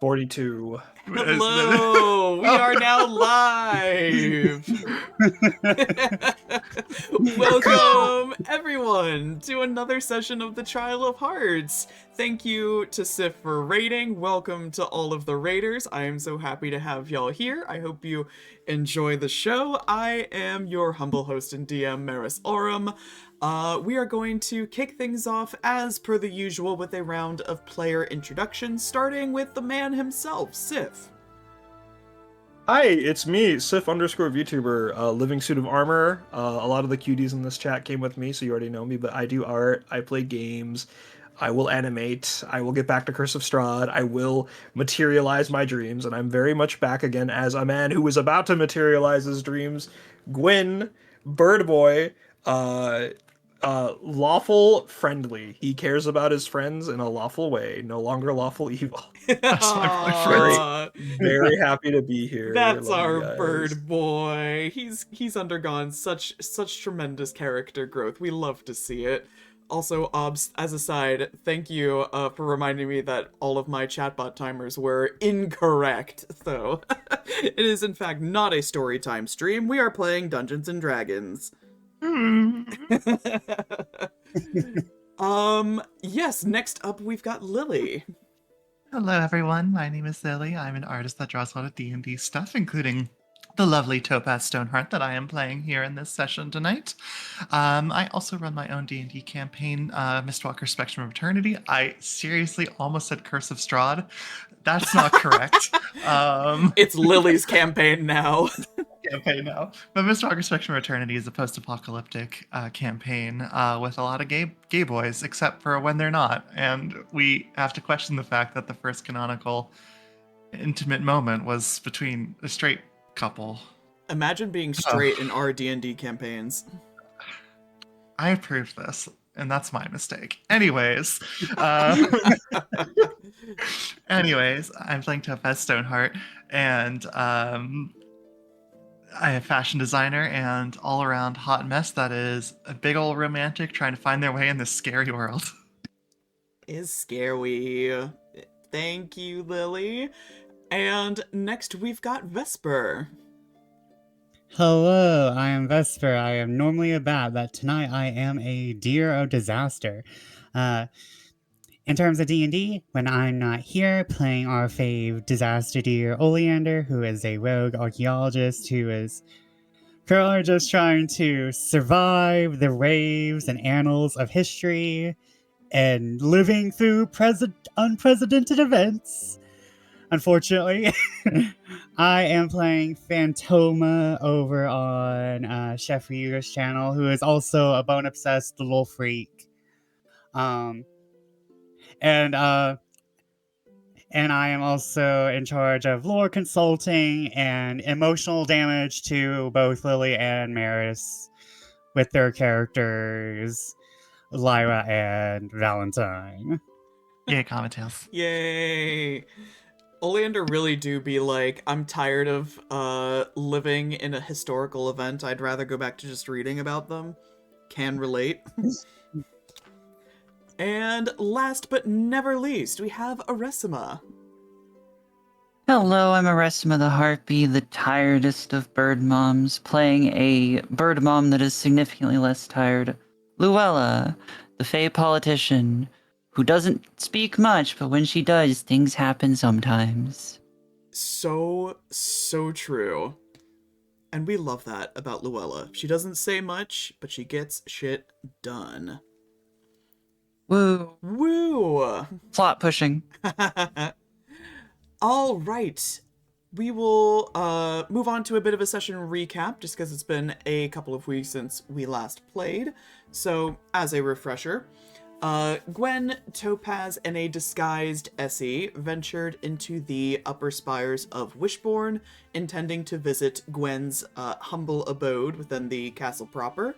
42. Hello! We are now live! Welcome, everyone, to another session of the Trial of Hearts. Thank you to Sif for raiding. Welcome to all of the raiders. I am so happy to have y'all here. I hope you enjoy the show. I am your humble host and DM, Maris Aurum. We are going to kick things off as per the usual with a round of player introductions, starting with the man himself, Sif. Hi, it's me, Sif_VTuber, living suit of armor. A lot of the cuties in this chat came with me, so you already know me, but I do art, I play games, I will animate, I will get back to Curse of Strahd, I will materialize my dreams, and I'm very much back again as a man who is about to materialize his dreams. Gwyn, Bird Boy, lawful friendly. He cares about his friends in a lawful way, no longer lawful evil. That's my boyfriend. Very happy to be here. That's Love our you guys. bird boy. He's undergone such tremendous character growth. We love to see it. Also, Obs, as a side, thank you for reminding me that all of my chatbot timers were incorrect, though. It is, in fact, not a story time stream. We are playing Dungeons and Dragons. Yes, next up we've got Lily. Hello, everyone. My name is Lily. I'm an artist that draws a lot of D&D stuff, including the lovely Topaz Stoneheart that I am playing here in this session tonight. I also run my own D&D campaign, Mistwalker Spectrum of Eternity. I seriously almost said Curse of Strahd. That's not correct. It's Lily's campaign now. But Mistwalker Spectrum of Eternity is a post-apocalyptic campaign with a lot of gay boys, except for when they're not. And we have to question the fact that the first canonical intimate moment was between a straight couple. Imagine being straight in our D&D campaigns. I approve this, and that's my mistake. Anyways, I'm playing Topaz Stoneheart, and I am a fashion designer and all-around hot mess that is a big old romantic trying to find their way in this scary world. Is scary. Thank you, Lily. And next we've got Vesper. Hello, I am Vesper. I am normally a bat, but tonight I am a deer of disaster. In terms of D&D, when I'm not here playing our fave disaster deer Oleander, who is a rogue archaeologist who is currently just trying to survive the waves and annals of history and living through unprecedented events. Unfortunately, I am playing Phantoma over on Chef Ryuga's channel, who is also a bone-obsessed little freak. And I am also in charge of lore consulting and emotional damage to both Lily and Maris with their characters, Lyra and Valentine. Yay, Comet Tales. Yay! Oleander really do be like, I'm tired of living in a historical event. I'd rather go back to just reading about them. Can relate. And last but never least, we have Aresima. Hello, I'm Arestheha the Harpy, the tiredest of bird moms, playing a bird mom that is significantly less tired, Luella, the Fae politician, who doesn't speak much, but when she does, things happen sometimes. So true. And we love that about Luella. She doesn't say much, but she gets shit done. Woo. Woo! Plot pushing. All right. We will move on to a bit of a session recap, just because it's been a couple of weeks since we last played. So, as a refresher, Gwyn, Topaz, and a disguised Essie ventured into the upper spires of Wishbourne, intending to visit Gwyn's humble abode within the castle proper.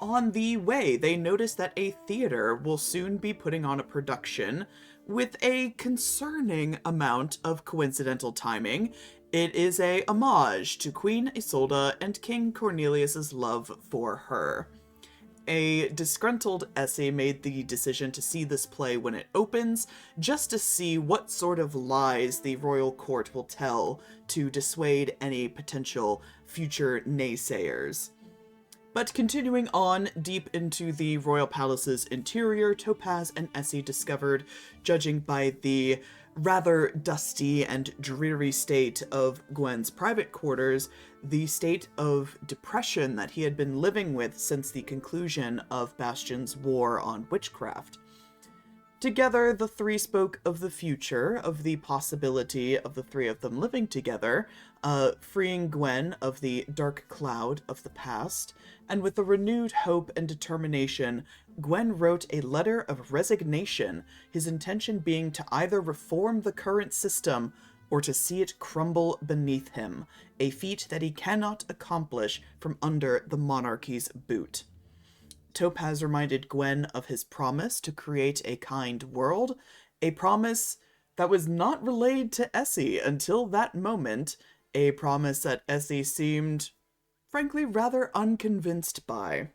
On the way, they notice that a theater will soon be putting on a production with a concerning amount of coincidental timing. It is a homage to Queen Isolde and King Cornelius's love for her. a disgruntled Essie made the decision to see this play when it opens, just to see what sort of lies the royal court will tell to dissuade any potential future naysayers. But continuing on deep into the royal palace's interior, Topaz and Essie discovered, judging by the rather dusty and dreary state of Gwen's private quarters, the state of depression that he had been living with since the conclusion of Bastion's war on witchcraft. Together, the three spoke of the future, of the possibility of the three of them living together, freeing Gwen of the dark cloud of the past, and with a renewed hope and determination, Gwen wrote a letter of resignation, his intention being to either reform the current system or to see it crumble beneath him, a feat that he cannot accomplish from under the monarchy's boot. Topaz reminded Gwen of his promise to create a kind world, a promise that was not relayed to Essie until that moment, a promise that Essie seemed, frankly, rather unconvinced by.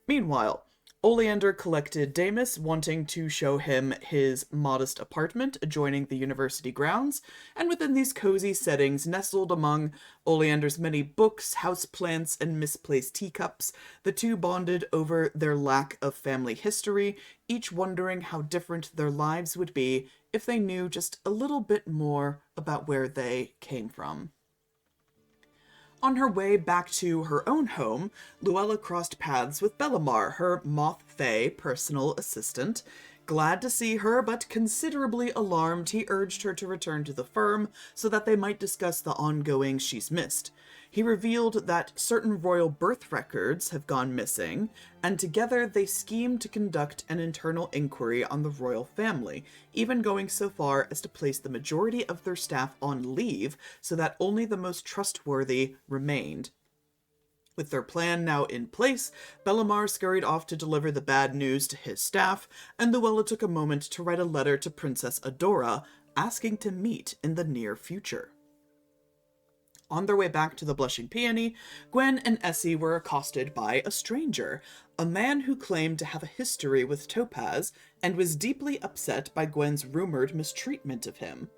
Meanwhile, Oleander collected Damus, wanting to show him his modest apartment adjoining the university grounds, and within these cozy settings, nestled among Oleander's many books, houseplants, and misplaced teacups, the two bonded over their lack of family history, each wondering how different their lives would be if they knew just a little bit more about where they came from. On her way back to her own home, Luella crossed paths with Bellamar, her Moth Fae personal assistant. Glad to see her, but considerably alarmed, he urged her to return to the firm so that they might discuss the ongoing she's missed. He revealed that certain royal birth records have gone missing, and together they schemed to conduct an internal inquiry on the royal family, even going so far as to place the majority of their staff on leave so that only the most trustworthy remained. With their plan now in place, Bellamar scurried off to deliver the bad news to his staff, and Luella took a moment to write a letter to Princess Adora, asking to meet in the near future. On their way back to the Blushing Peony, Gwen and Essie were accosted by a stranger, a man who claimed to have a history with Topaz, and was deeply upset by Gwen's rumored mistreatment of him.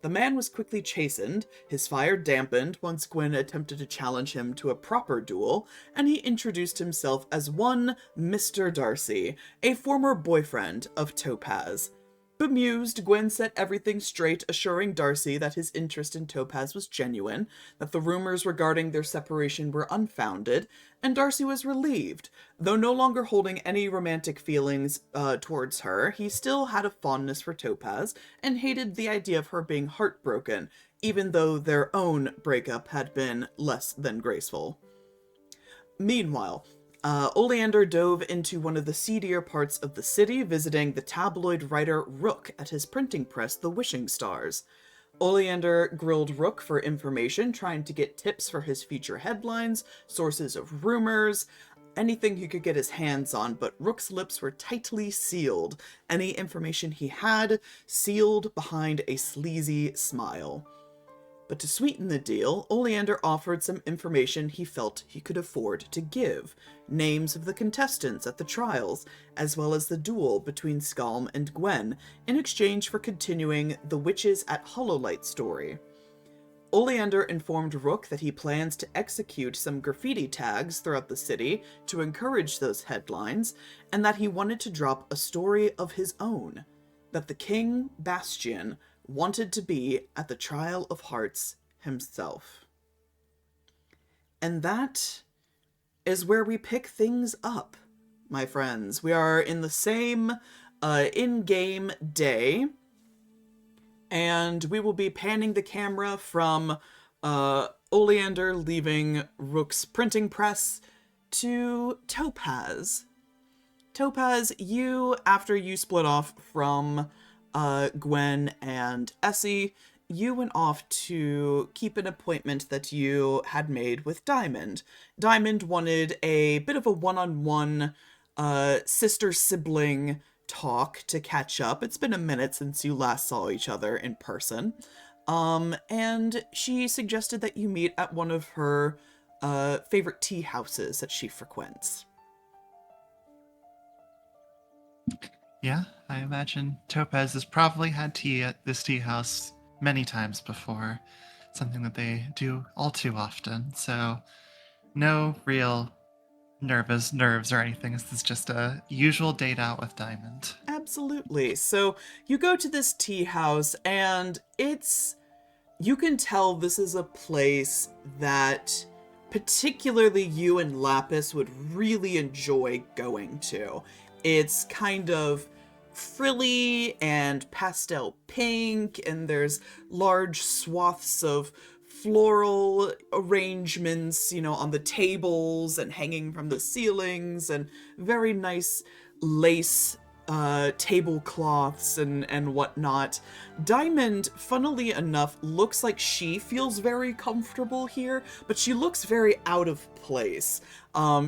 The man was quickly chastened, his fire dampened once Gwyn attempted to challenge him to a proper duel, and he introduced himself as one Mr. Darcy, a former boyfriend of Topaz. Bemused, Gwyn set everything straight, assuring Darcy that his interest in Topaz was genuine, that the rumors regarding their separation were unfounded, and Darcy was relieved. Though no longer holding any romantic feelings towards her, he still had a fondness for Topaz, and hated the idea of her being heartbroken, even though their own breakup had been less than graceful. Meanwhile, Oleander dove into one of the seedier parts of the city, visiting the tabloid writer Rook at his printing press, The Wishing Stars. Oleander grilled Rook for information, trying to get tips for his future headlines, sources of rumors, anything he could get his hands on, but Rook's lips were tightly sealed, any information he had sealed behind a sleazy smile. But to sweeten the deal, Oleander offered some information he felt he could afford to give. Names of the contestants at the trials, as well as the duel between Skalm and Gwen, in exchange for continuing the Witches at Hollowlight story. Oleander informed Rook that he plans to execute some graffiti tags throughout the city to encourage those headlines, and that he wanted to drop a story of his own, that the King Bastion wanted to be at the Trial of Hearts himself. And that is where we pick things up, my friends. We are in the same in-game day, and we will be panning the camera from Oleander leaving Rook's printing press to Topaz. Topaz, you, after you split off from Gwen and Essie, you went off to keep an appointment that you had made with Diamond. Diamond wanted a bit of a one-on-one sister-sibling talk to catch up. It's been a minute since you last saw each other in person. And she suggested that you meet at one of her favorite tea houses that she frequents. Yeah, I imagine Topaz has probably had tea at this tea house many times before. Something that they do all too often. So, no real nerves or anything. This is just a usual date out with Diamond. Absolutely. So you go to this tea house, and you can tell this is a place that particularly you and Lapis would really enjoy going to. It's kind of frilly and pastel pink, and there's large swaths of floral arrangements, on the tables and hanging from the ceilings, and very nice lace tablecloths and whatnot. Diamond, funnily enough, looks like she feels very comfortable here, but she looks very out of place,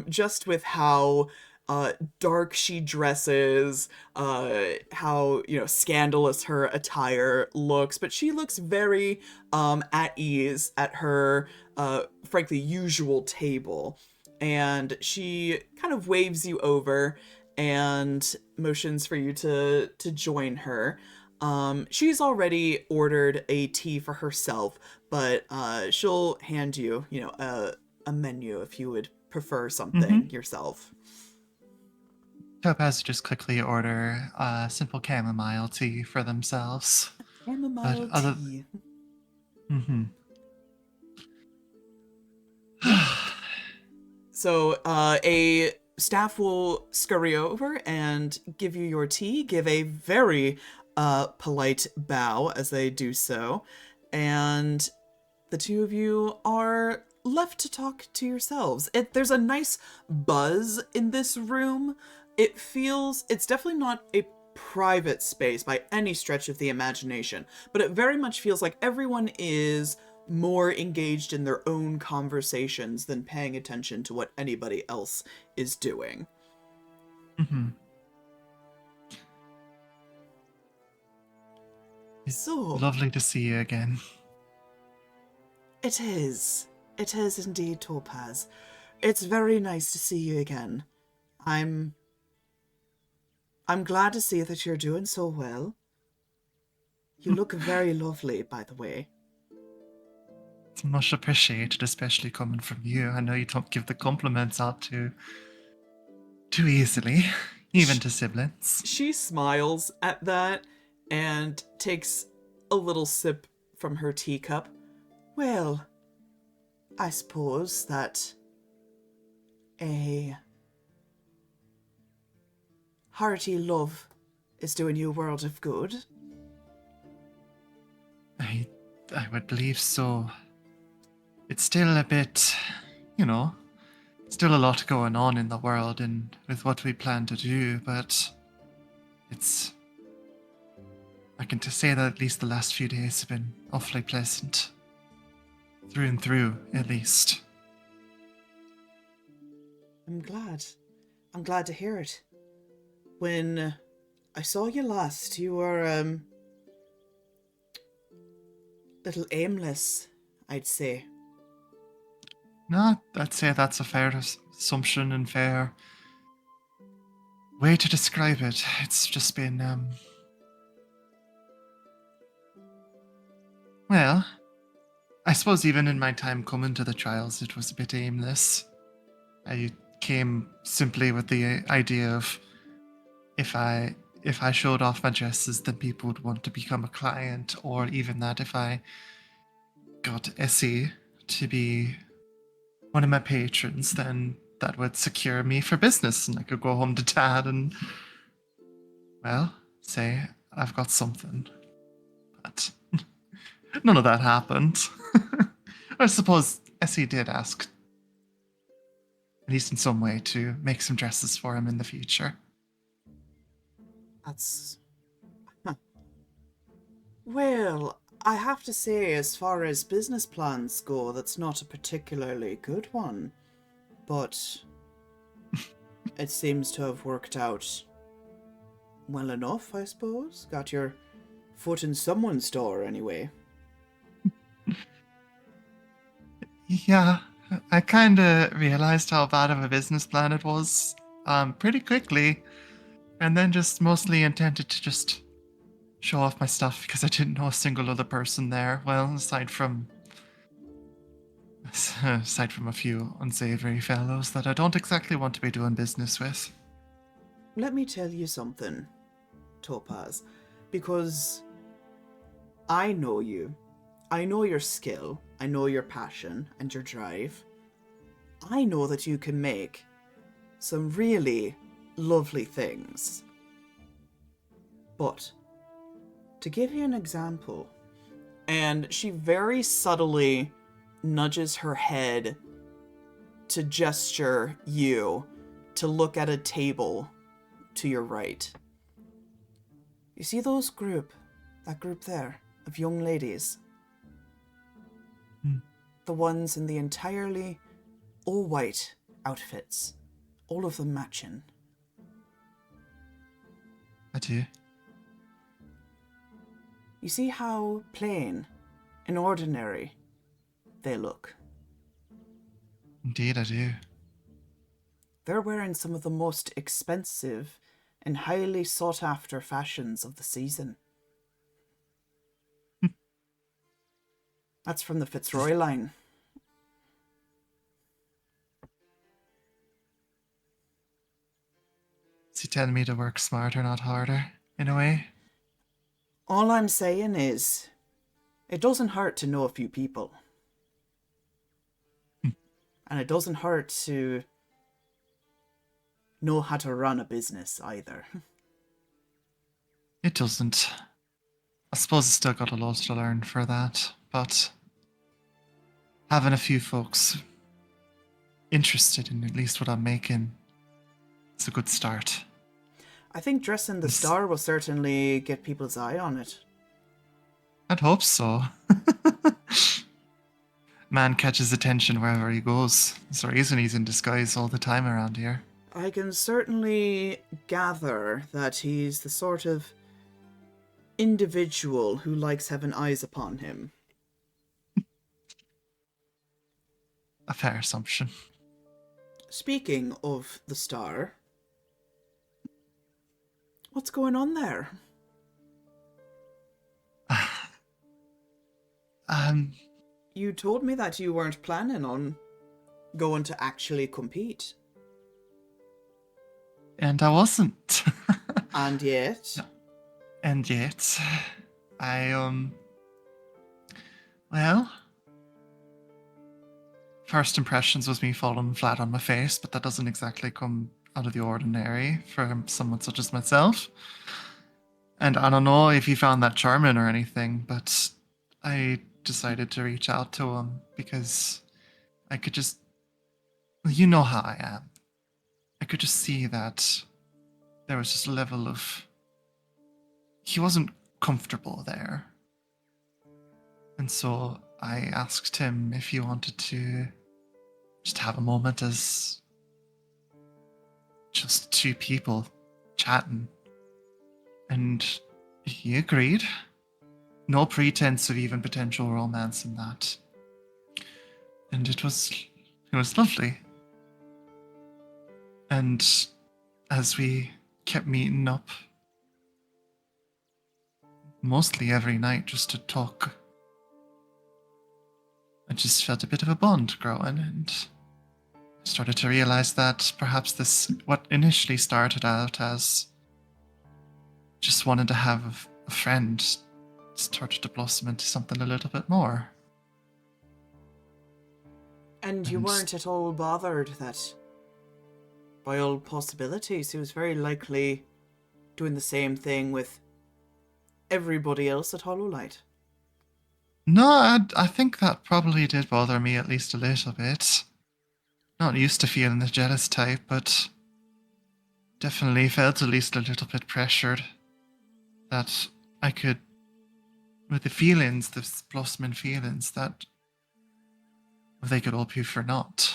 just with how dark she dresses, how, scandalous her attire looks, but she looks very at ease at her, frankly, usual table. And she kind of waves you over and motions for you to join her. She's already ordered a tea for herself, but she'll hand you, a menu if you would prefer something yourself. Topaz just quickly order a simple chamomile tea for themselves. Chamomile other- tea. Mm-hmm. So a staff will scurry over and give you your tea, give a very polite bow as they do so, and the two of you are left to talk to yourselves. There's a nice buzz in this room. It's definitely not a private space by any stretch of the imagination, but it very much feels like everyone is more engaged in their own conversations than paying attention to what anybody else is doing. Mm-hmm. So, lovely to see you again. It is. It is indeed, Topaz. It's very nice to see you again. I'm glad to see that you're doing so well. You look very lovely, by the way. It's much appreciated, especially coming from you. I know you don't give the compliments out too easily, even to siblings. She smiles at that and takes a little sip from her teacup. Well, I suppose that a hearty love is doing you a world of good. I would believe so. It's still a bit, still a lot going on in the world and with what we plan to do, but I can say that at least the last few days have been awfully pleasant. Through and through, at least. I'm glad to hear it. When I saw you last, you were, little aimless, I'd say. No, I'd say that's a fair assumption and fair way to describe it. It's just been, well, I suppose even in my time coming to the trials, it was a bit aimless. I came simply with the idea of if I showed off my dresses, then people would want to become a client, or even that if I got Essie to be one of my patrons, then that would secure me for business, and I could go home to Dad and, well, say I've got something. But none of that happened. I suppose Essie did ask, at least in some way, to make some dresses for him in the future. That's... Huh. Well, I have to say, as far as business plans go, that's not a particularly good one. But it seems to have worked out well enough, I suppose. Got your foot in someone's door, anyway. Yeah, I kind of realized how bad of a business plan it was pretty quickly. And then just mostly intended to just show off my stuff because I didn't know a single other person there. Well, aside from a few unsavory fellows that I don't exactly want to be doing business with. Let me tell you something, Topaz, because I know you. I know your skill, I know your passion and your drive. I know that you can make some really lovely things. But, to give you an example, and she very subtly nudges her head to gesture you to look at a table to your right. You see that group there of young ladies? The ones in the entirely all-white outfits, all of them matching. I do. You see how plain and ordinary they look? Indeed, I do. They're wearing some of the most expensive and highly sought-after fashions of the season. That's from the Fitzroy line. Is he telling me to work smarter, not harder, in a way? All I'm saying is, it doesn't hurt to know a few people. And it doesn't hurt to know how to run a business either. It doesn't. I suppose I still got a lot to learn for that, but having a few folks interested in at least what I'm making, it's a good start. I think dressing the star will certainly get people's eye on it. I'd hope so. Man catches attention wherever he goes. There's a reason he's in disguise all the time around here. I can certainly gather that he's the sort of individual who likes having eyes upon him. A fair assumption. Speaking of the star, what's going on there? You told me that you weren't planning on going to actually compete. And I wasn't. And yet? And yet, well, first impressions was me falling flat on my face, but that doesn't exactly come out of the ordinary for someone such as myself. And I don't know if he found that charming or anything, but I decided to reach out to him because I could just, you know how I am. I could just see that there was just a level of, he wasn't comfortable there. And so I asked him if he wanted to just have a moment as just two people chatting. And he agreed. No pretense of even potential romance in that. And it was lovely. And as we kept meeting up, mostly every night just to talk, I just felt a bit of a bond growing, and I started to realize that perhaps this, what initially started out as just wanting to have a friend, started to blossom into something a little bit more. And you weren't at all bothered that, by all possibilities, he was very likely doing the same thing with everybody else at Hollow-Light? No, I think that probably did bother me at least a little bit. Not used to feeling the jealous type, but definitely felt at least a little bit pressured that I could, with the feelings, the blossoming feelings, that they could all be for naught.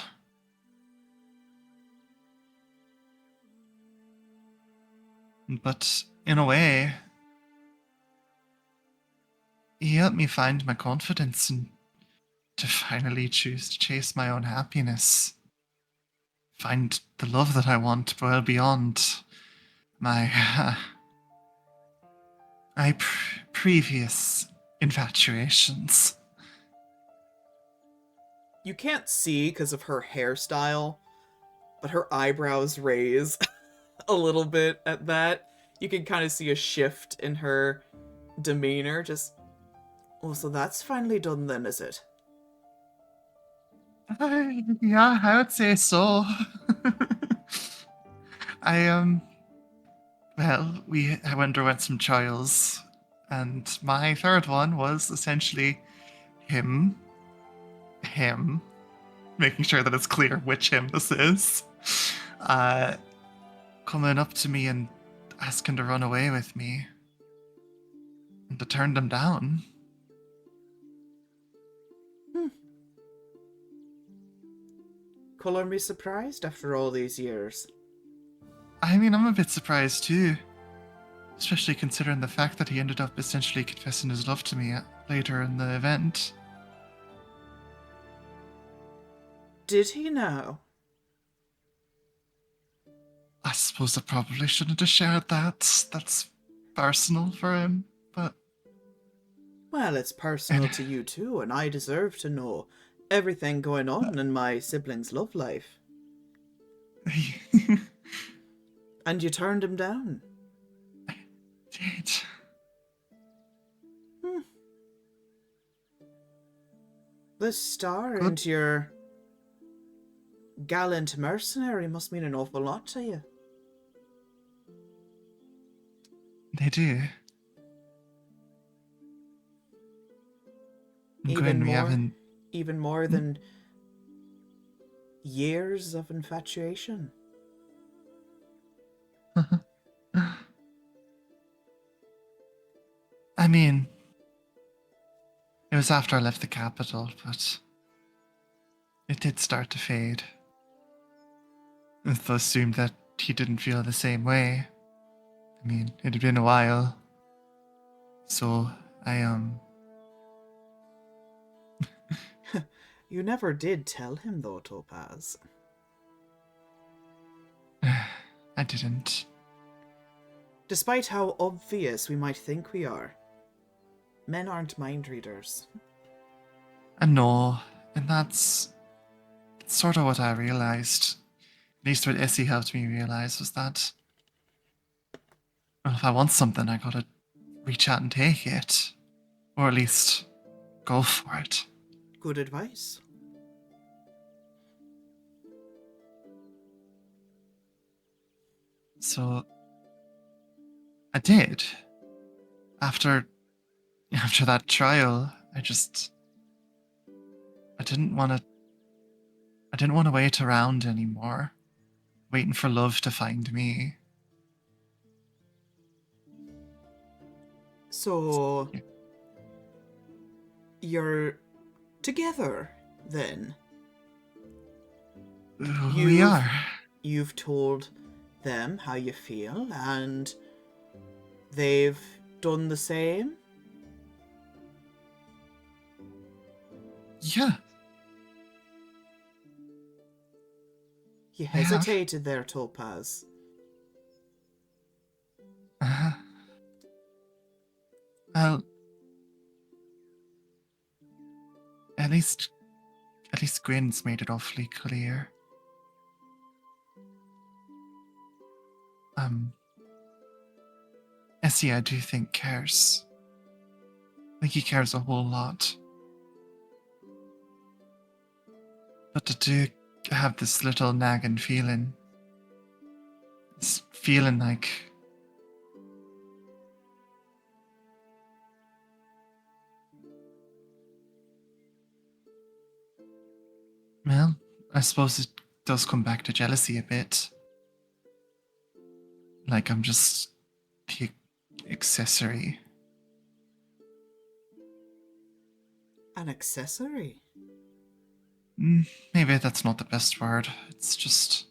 But in a way, he helped me find my confidence and to finally choose to chase my own happiness. Find the love that I want well beyond my previous infatuations. You can't see because of her hairstyle, but her eyebrows raise a little bit at that. You can kind of see a shift in her demeanor. Just, oh, so that's finally done then, is it? Yeah, I would say so. Well, I underwent some trials, and my third one was essentially him, making sure that it's clear which him this is, uh, coming up to me and asking to run away with me, and to turn them down. Color me surprised after all these years. I mean, I'm a bit surprised too, especially considering the fact that he ended up essentially confessing his love to me later in the event. Did he know? I suppose I probably shouldn't have shared that. That's personal for him, but... Well, it's personal to you too, and I deserve to know everything going on in my sibling's love life. And you turned him down. Did. The star Good. and your gallant mercenary must mean an awful lot to you. They do. Even Gwyn, we more? haven't... Even more than years of infatuation. I mean, it was after I left the capital, but it did start to fade. I assumed that he didn't feel the same way. I mean, it had been a while. So, You never did tell him though, Topaz. I didn't. Despite how obvious we might think we are, men aren't mind readers. I know, and that's sort of what I realized. At least what Essie helped me realize was that, well, if I want something, I gotta reach out and take it. Or at least go for it. Good advice. So, I did. After that trial, I didn't want to wait around anymore, waiting for love to find me. So, you're together then? We are. You've told them how you feel, and they've done the same? Yeah. You have. hesitated there, Topaz. Well, at least Gwyn's made it awfully clear. Essie, I do think cares. I think he cares a whole lot. But to do have this little nagging feeling. This feeling like... Well, I suppose it does come back to jealousy a bit. Like I'm just the accessory. An accessory? Maybe that's not the best word. It's just...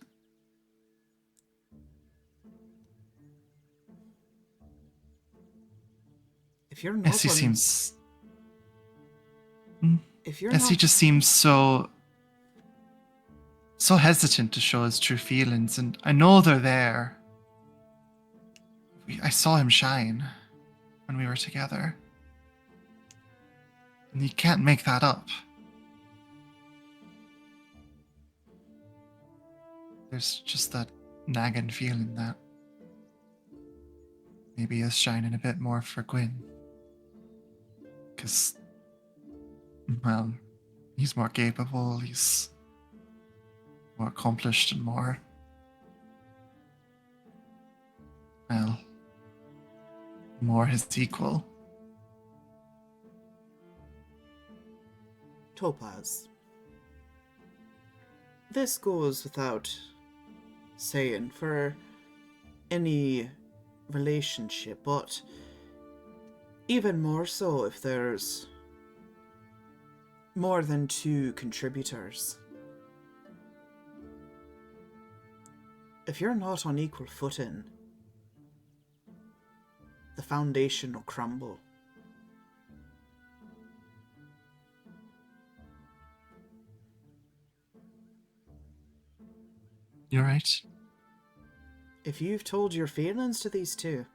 If you're not Essie seems... If you're Essie not... just seems so hesitant to show his true feelings, and I know they're there. I saw him shine when we were together. And you can't make that up. There's just that nagging feeling that maybe he's shining a bit more for Gwyn. Because, well, he's more capable, he's more accomplished and more, well, more his equal. Topaz. This goes without saying for any relationship, but even more so if there's more than two contributors. If you're not on equal footing, the foundation will crumble. You're right. If you've told your feelings to these two,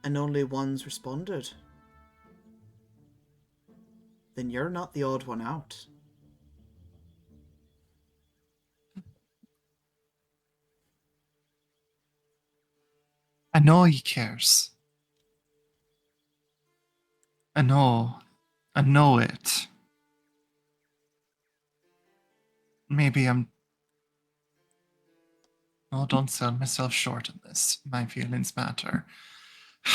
and only one's responded, then you're not the odd one out. I know he cares. I know it. Maybe I'm... Oh, don't sell myself short on this. My feelings matter. I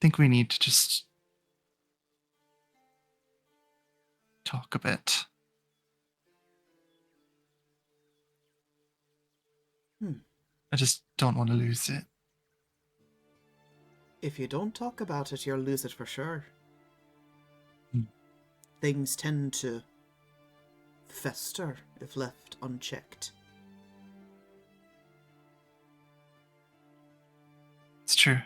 think we need to just talk a bit. I just don't want to lose it. If you don't talk about it, you'll lose it for sure. Hmm. Things tend to fester if left unchecked. It's true.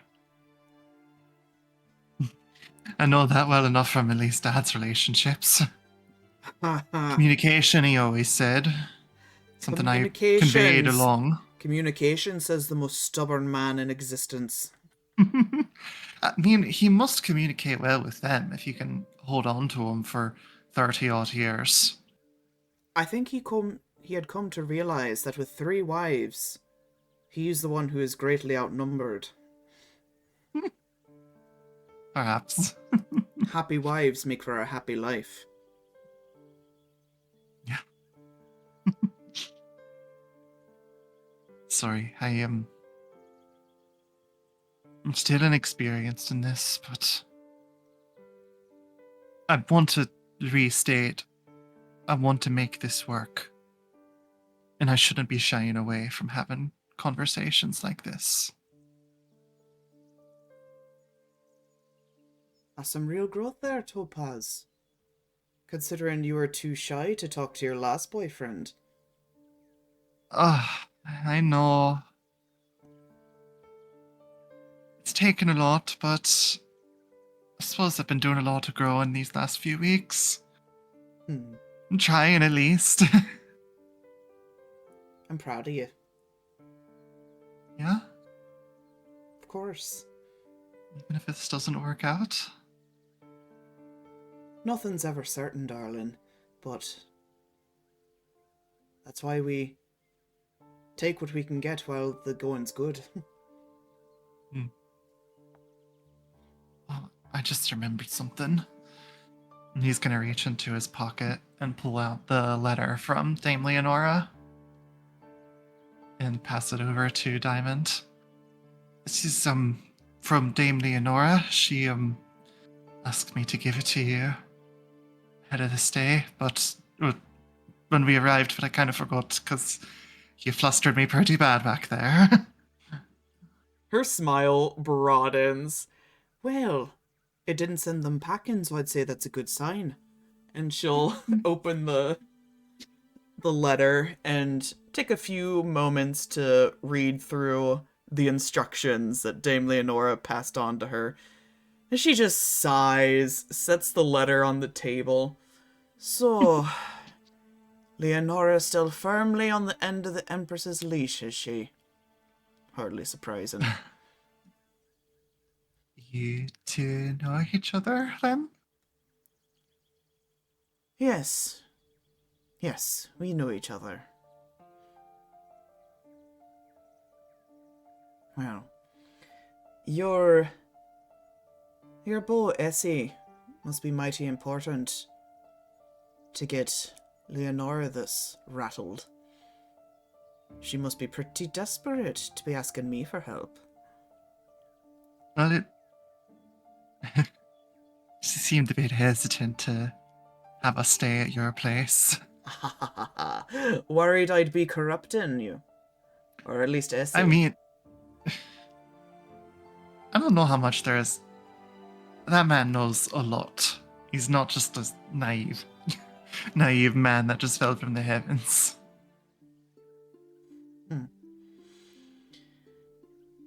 I know that well enough from at least Dad's relationships. Communication, he always said. Something I conveyed along. Communication, says the most stubborn man in existence. I mean, he must communicate well with them if you can hold on to him for 30-odd years. I think he had come to realize that with 3 wives, he's the one who is greatly outnumbered. Perhaps. Happy wives make for a happy life. Yeah. Sorry, I'm still inexperienced in this, but I want to restate, I want to make this work. And I shouldn't be shying away from having conversations like this. That's some real growth there, Topaz. Considering you were too shy to talk to your last boyfriend. I know. It's taken a lot, but I suppose I've been doing a lot to grow in these last few weeks. I'm trying at least. I'm proud of you. Yeah? Of course. Even if this doesn't work out? Nothing's ever certain, darling, but that's why we take what we can get while the going's good. Oh, I just remembered something. And he's gonna reach into his pocket and pull out the letter from Dame Leonora and pass it over to Diamond. This is from Dame Leonora. She asked me to give it to you ahead of this day, but when we arrived, but I kind of forgot because you flustered me pretty bad back there. Her smile broadens. Well, it didn't send them packing, so I'd say that's a good sign. And she'll open the letter and take a few moments to read through the instructions that Dame Leonora passed on to her. And she just sighs, sets the letter on the table. So, Leonora still firmly on the end of the Empress's leash, is she? Hardly surprising. You two know each other, then? Yes. Yes, we know each other. Well, your beau, Essie, must be mighty important to get Leonora this rattled. She must be pretty desperate to be asking me for help. Well, she seemed a bit hesitant to have us stay at your place. Worried I'd be corrupting you. Or at least Essie. I mean, I don't know how much there is. That man knows a lot. He's not just a naive man that just fell from the heavens.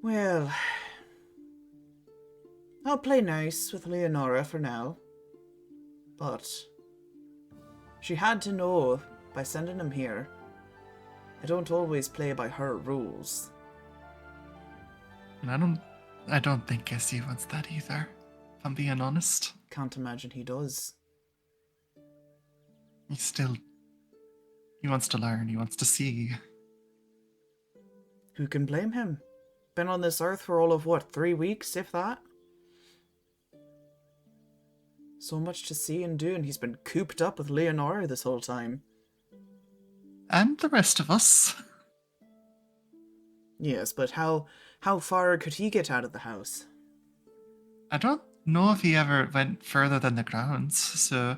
Well, I'll play nice with Leonora for now. But she had to know by sending him here. I don't always play by her rules. And I don't think Essie wants that either, if I'm being honest. Can't imagine he does. He wants to learn, he wants to see. Who can blame him? Been on this earth for all of, 3 weeks, if that? So much to see and do, and he's been cooped up with Leonora this whole time. And the rest of us. Yes, but how far could he get out of the house? I don't know if he ever went further than the grounds, so...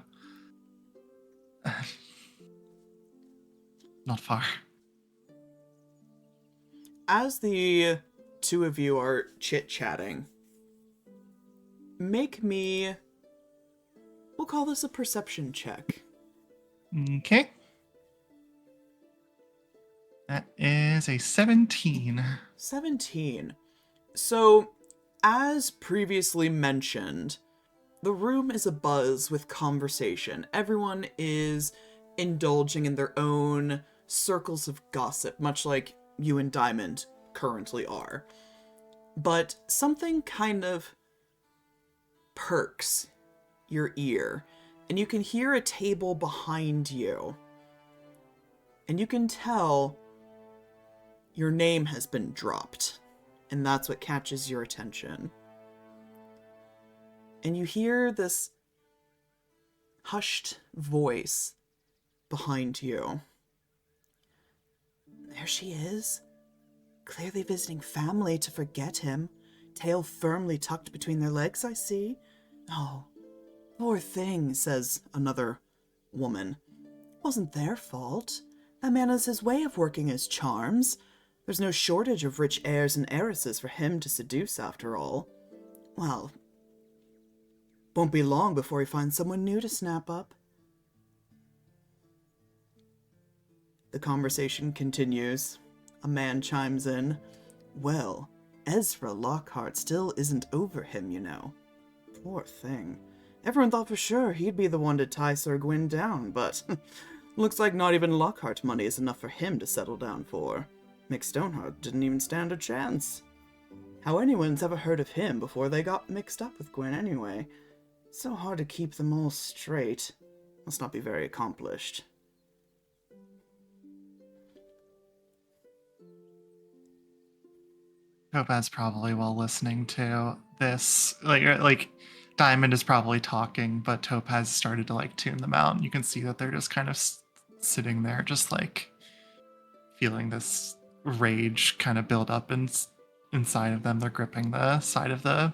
Not far. As the two of you are chit-chatting, make me... We'll call this a perception check. Okay. That is a 17. 17. So, as previously mentioned, the room is abuzz with conversation. Everyone is indulging in their own circles of gossip, much like you and Diamond currently are. But something kind of perks your ear, and you can hear a table behind you. And you can tell your name has been dropped, and that's what catches your attention. And you hear this hushed voice behind you. There she is, clearly visiting family to forget him, tail firmly tucked between their legs, I see. Oh, poor thing, says another woman. Wasn't their fault. That man has his way of working his charms. There's no shortage of rich heirs and heiresses for him to seduce, after all. Well, won't be long before he finds someone new to snap up. The conversation continues. A man chimes in. Well, Ezra Lockhart still isn't over him, you know. Poor thing. Everyone thought for sure he'd be the one to tie Sir Gwyn down, but looks like not even Lockhart money is enough for him to settle down for. Mick Stoneheart didn't even stand a chance. How anyone's ever heard of him before they got mixed up with Gwyn anyway? So hard to keep them all straight. Must not be very accomplished. Topaz probably while listening to this, like Diamond is probably talking, but Topaz started to tune them out, and you can see that they're just kind of sitting there, just feeling this rage kind of build up inside of them. They're gripping the side of the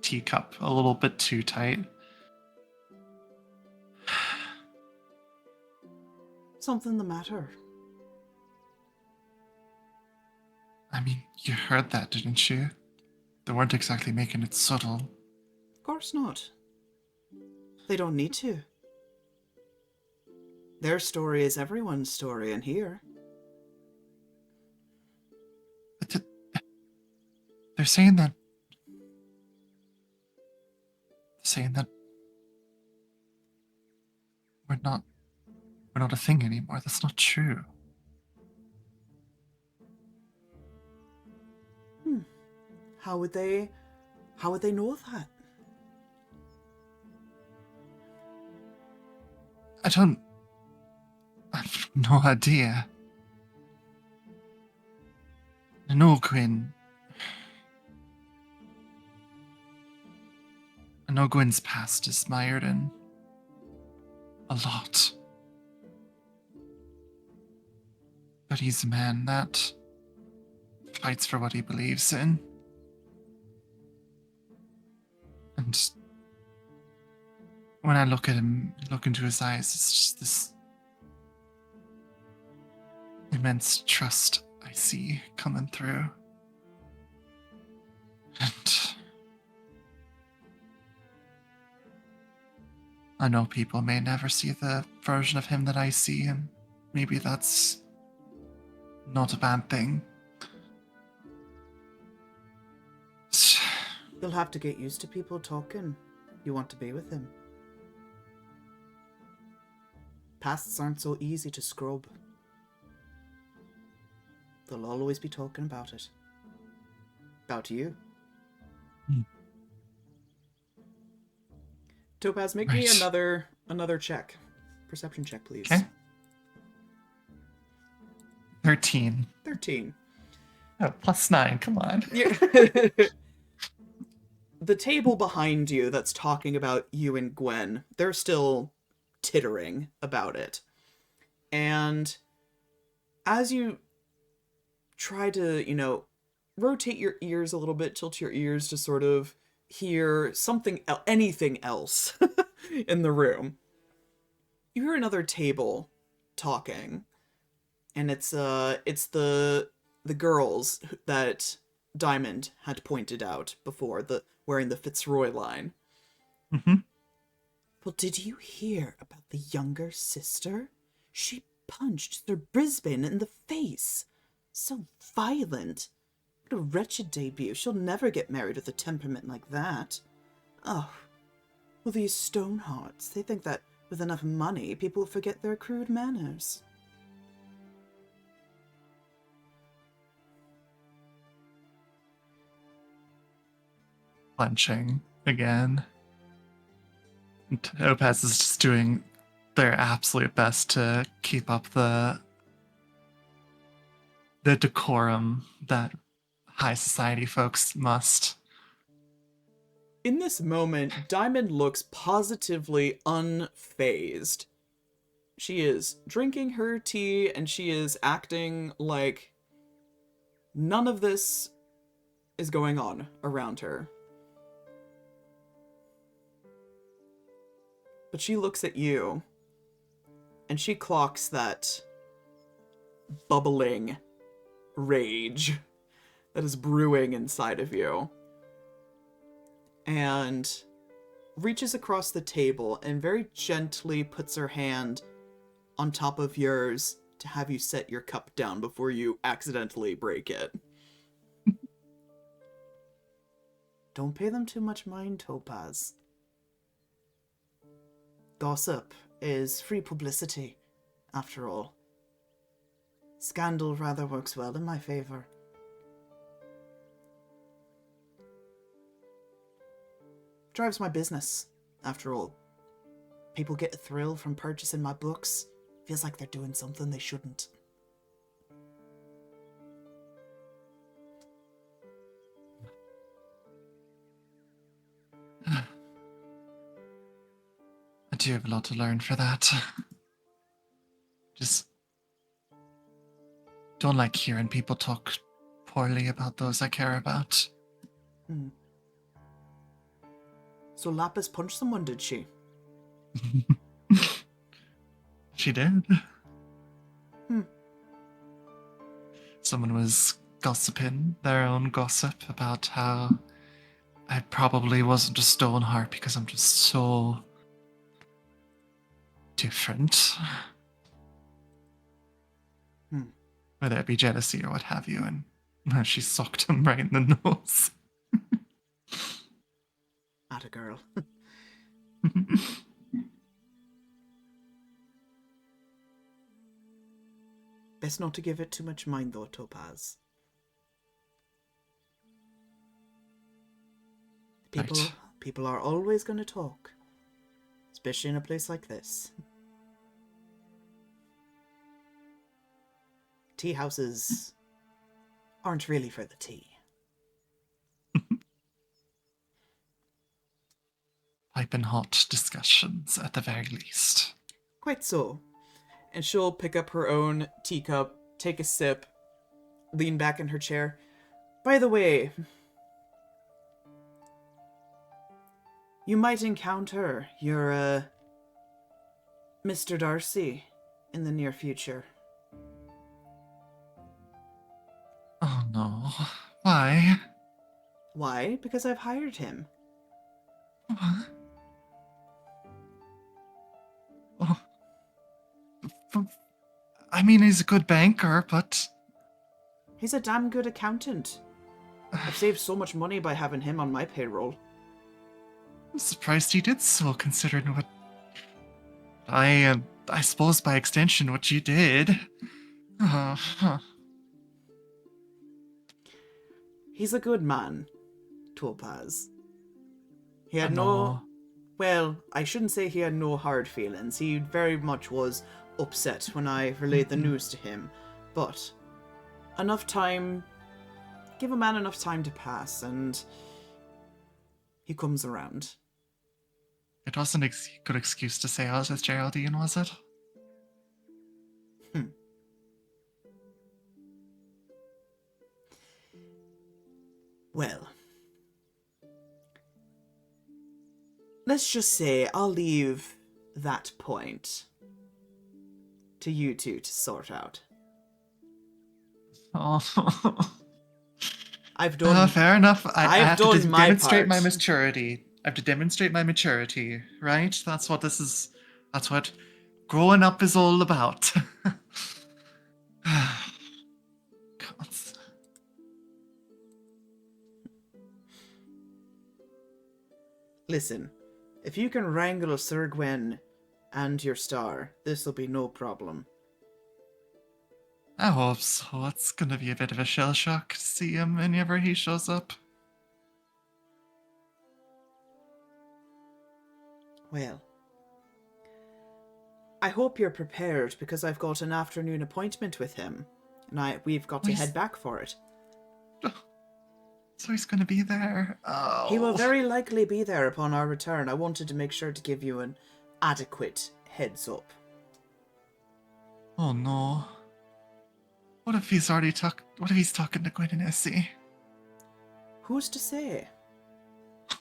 teacup a little bit too tight. Something the matter? I mean, you heard that, didn't you? They weren't exactly making it subtle. Of course not. They don't need to. Their story is everyone's story in here. But they're saying that... we're not we're not a thing anymore. That's not true. How would they know that? I've no idea. I know Gwyn. I know Gwyn's past is mired in a lot. But he's a man that fights for what he believes in. And when I look at him, look into his eyes, it's just this immense trust I see coming through. And I know people may never see the version of him that I see, and maybe that's not a bad thing. You'll have to get used to people talking. You want to be with him. Pasts aren't so easy to scrub. They'll always be talking about it. About you. Topaz, make me another check. Perception check, please. Okay. 13. 13. Oh, +9, come on. Yeah. The table behind you that's talking about you and Gwyn, they're still tittering about it. And as you try to, rotate your ears a little bit, tilt your ears to sort of hear anything else in the room, you hear another table talking, and it's the girls that Diamond had pointed out before, wearing the Fitzroy line. Mm-hmm. Well, did you hear about the younger sister? She punched Sir Brisbane in the face. So violent. What a wretched debut. She'll never get married with a temperament like that. Oh, well, these Stonehearts, they think that with enough money, people will forget their crude manners. Clenching again. And Topaz is just doing their absolute best to keep up the decorum that high society folks must. In this moment, Diamond looks positively unfazed. She is drinking her tea, and she is acting like none of this is going on around her. But she looks at you, and she clocks that bubbling rage that is brewing inside of you, and reaches across the table and very gently puts her hand on top of yours to have you set your cup down before you accidentally break it. Don't pay them too much mind, Topaz. Gossip is free publicity, after all. Scandal rather works well in my favor. Drives my business, after all. People get a thrill from purchasing my books. Feels like they're doing something they shouldn't. I do have a lot to learn for that. Just don't like hearing people talk poorly about those I care about. So Lapis punched someone, did she? She did. Someone was gossiping their own gossip about how I probably wasn't a Stoneheart because I'm just so different. Whether it be jealousy or what have you, and she socked him right in the nose. Atta girl. Best not to give it too much mind, though, Topaz. Right. People are always going to talk. Especially in a place like this. Tea houses aren't really for the tea. Piping hot discussions at the very least. Quite so. And she'll pick up her own teacup, take a sip, lean back in her chair. By the way, you might encounter your, Mr. Darcy in the near future. Oh no. Why? Why? Because I've hired him. What? Oh. I mean, he's a good banker, but... He's a damn good accountant. I've saved so much money by having him on my payroll. I'm surprised he did so, considering what... I suppose by extension what you did. Huh. He's a good man, Topaz. He had No. Well, I shouldn't say he had no hard feelings. He very much was upset when I relayed the news to him. But enough time... Give a man enough time to pass, and he comes around. It wasn't a good excuse to say I was with Geraldine, was it? Well, let's just say I'll leave that point to you two to sort out. Oh. I've done... Fair enough. I I've have done to my demonstrate my part. maturity. I have to demonstrate my maturity, right? That's what this is. That's what growing up is all about. God. Listen, if you can wrangle Sir Gwyn and your star, this'll be no problem. I hope so. It's gonna be a bit of a shell shock to see him whenever he shows up. Well, I hope you're prepared, because I've got an afternoon appointment with him, and we've got to head back for it. So he's gonna be there. Oh. He will very likely be there upon our return. I wanted to make sure to give you an adequate heads up. Oh no. What if he's already what if he's talking to Gwyn and Essie? Who's to say?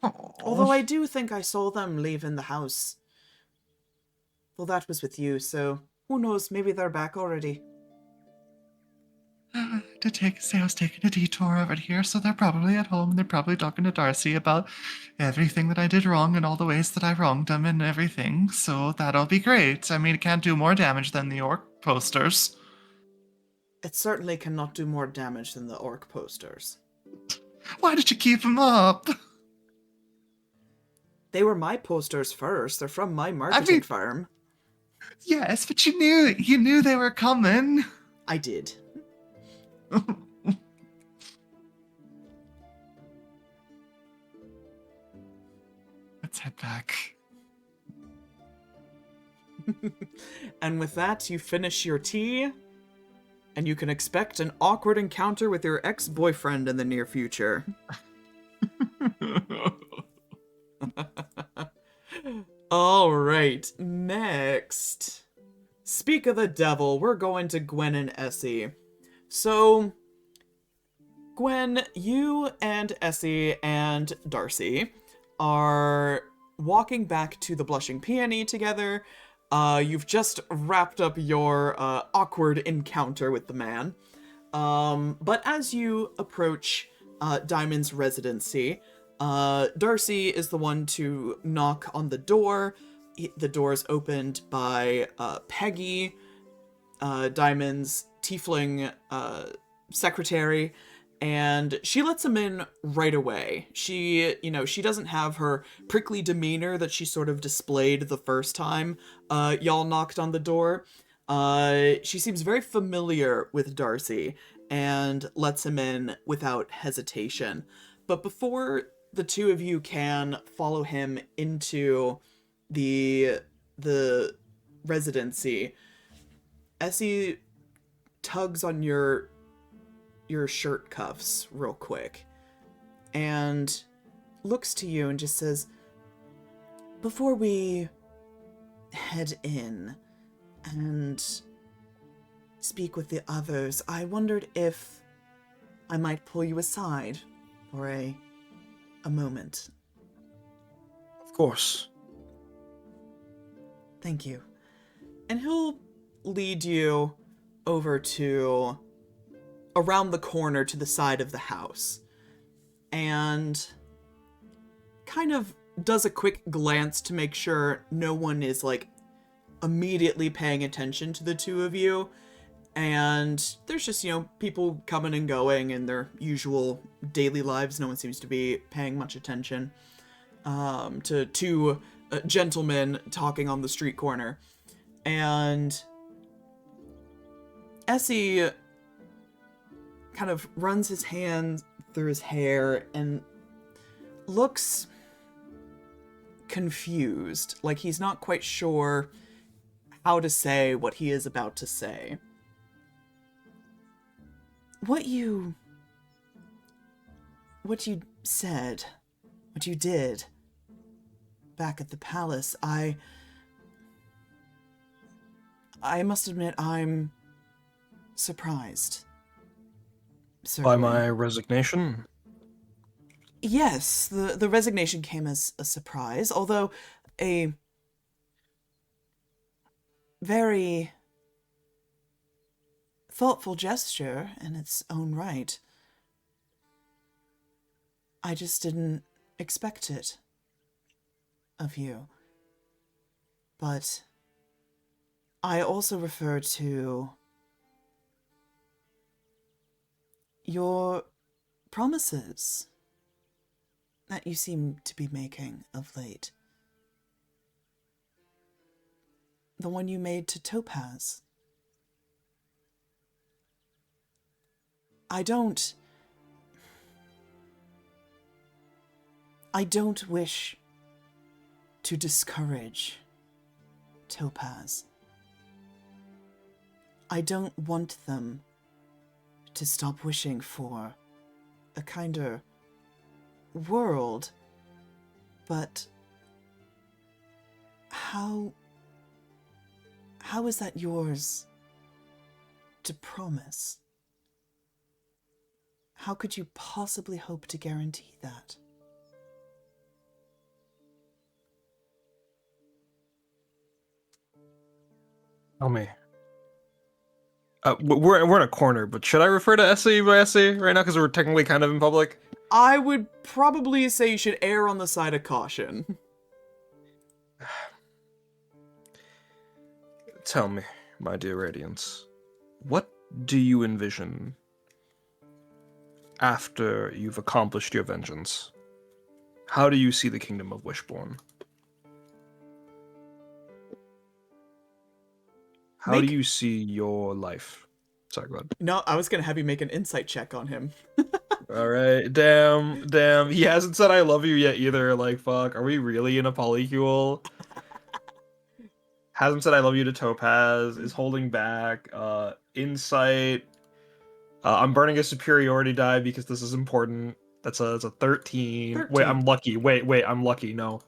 Oh. Although I do think I saw them leaving the house. Well, that was with you, so who knows, maybe they're back already. Say I was taking a detour over here, so they're probably at home and they're probably talking to Darcy about everything that I did wrong and all the ways that I wronged him and everything, so that'll be great. I mean, it can't do more damage than the orc posters. It certainly cannot do more damage than the orc posters. Why did you keep them up? They were my posters first. They're from my marketing firm. Yes, but you knew they were coming. I did. Let's head back. And with that, you finish your tea, and you can expect an awkward encounter with your ex-boyfriend in the near future. Alright, next. Speak of the devil, we're going to Gwyn and Essie. So, Gwyn, you and Essie and Darcy are walking back to the Blushing Peony together. You've just wrapped up your awkward encounter with the man. But as you approach Diamond's residency, Darcy is the one to knock on the door. The door is opened by Peggy, Diamond's tiefling secretary, and she lets him in right away. She doesn't have her prickly demeanor that she sort of displayed the first time y'all knocked on the door. She seems very familiar with Darcy and lets him in without hesitation. But before the two of you can follow him into the residency, Essie tugs on your shirt cuffs real quick and looks to you and just says, before we head in and speak with the others, I wondered if I might pull you aside for a moment. Of course. Thank you. And he'll lead you over to around the corner to the side of the house and kind of does a quick glance to make sure no one is like immediately paying attention to the two of you. And there's just, people coming and going in their usual daily lives. No one seems to be paying much attention to two gentlemen talking on the street corner. And Essie kind of runs his hand through his hair and looks confused, like he's not quite sure how to say what he is about to say. What you said, what you did back at the palace, I must admit I'm surprised. By Certainly. my resignation? Yes, the resignation came as a surprise, although a very thoughtful gesture in its own right. I just didn't expect it of you. But I also refer to your promises that you seem to be making of late. The one you made to Topaz. I don't wish to discourage Topaz. I don't want them to stop wishing for a kinder world, but how is that yours to promise? How could you possibly hope to guarantee that? Tell me. We're in a corner, but should I refer to Essie by Essie right now because we're technically kind of in public? I would probably say you should err on the side of caution. Tell me, my dear Radiance, what do you envision after you've accomplished your vengeance? How do you see the kingdom of Wishborn? How do you see your life? Sorry, go ahead. No, I was gonna have you make an insight check on him. All right, damn. He hasn't said I love you yet either. Like, fuck, are we really in a polycule? Hasn't said I love you to Topaz. Is holding back. Insight. I'm burning a superiority die because this is important. That's a 13. Wait, I'm lucky. Wait, I'm lucky. No.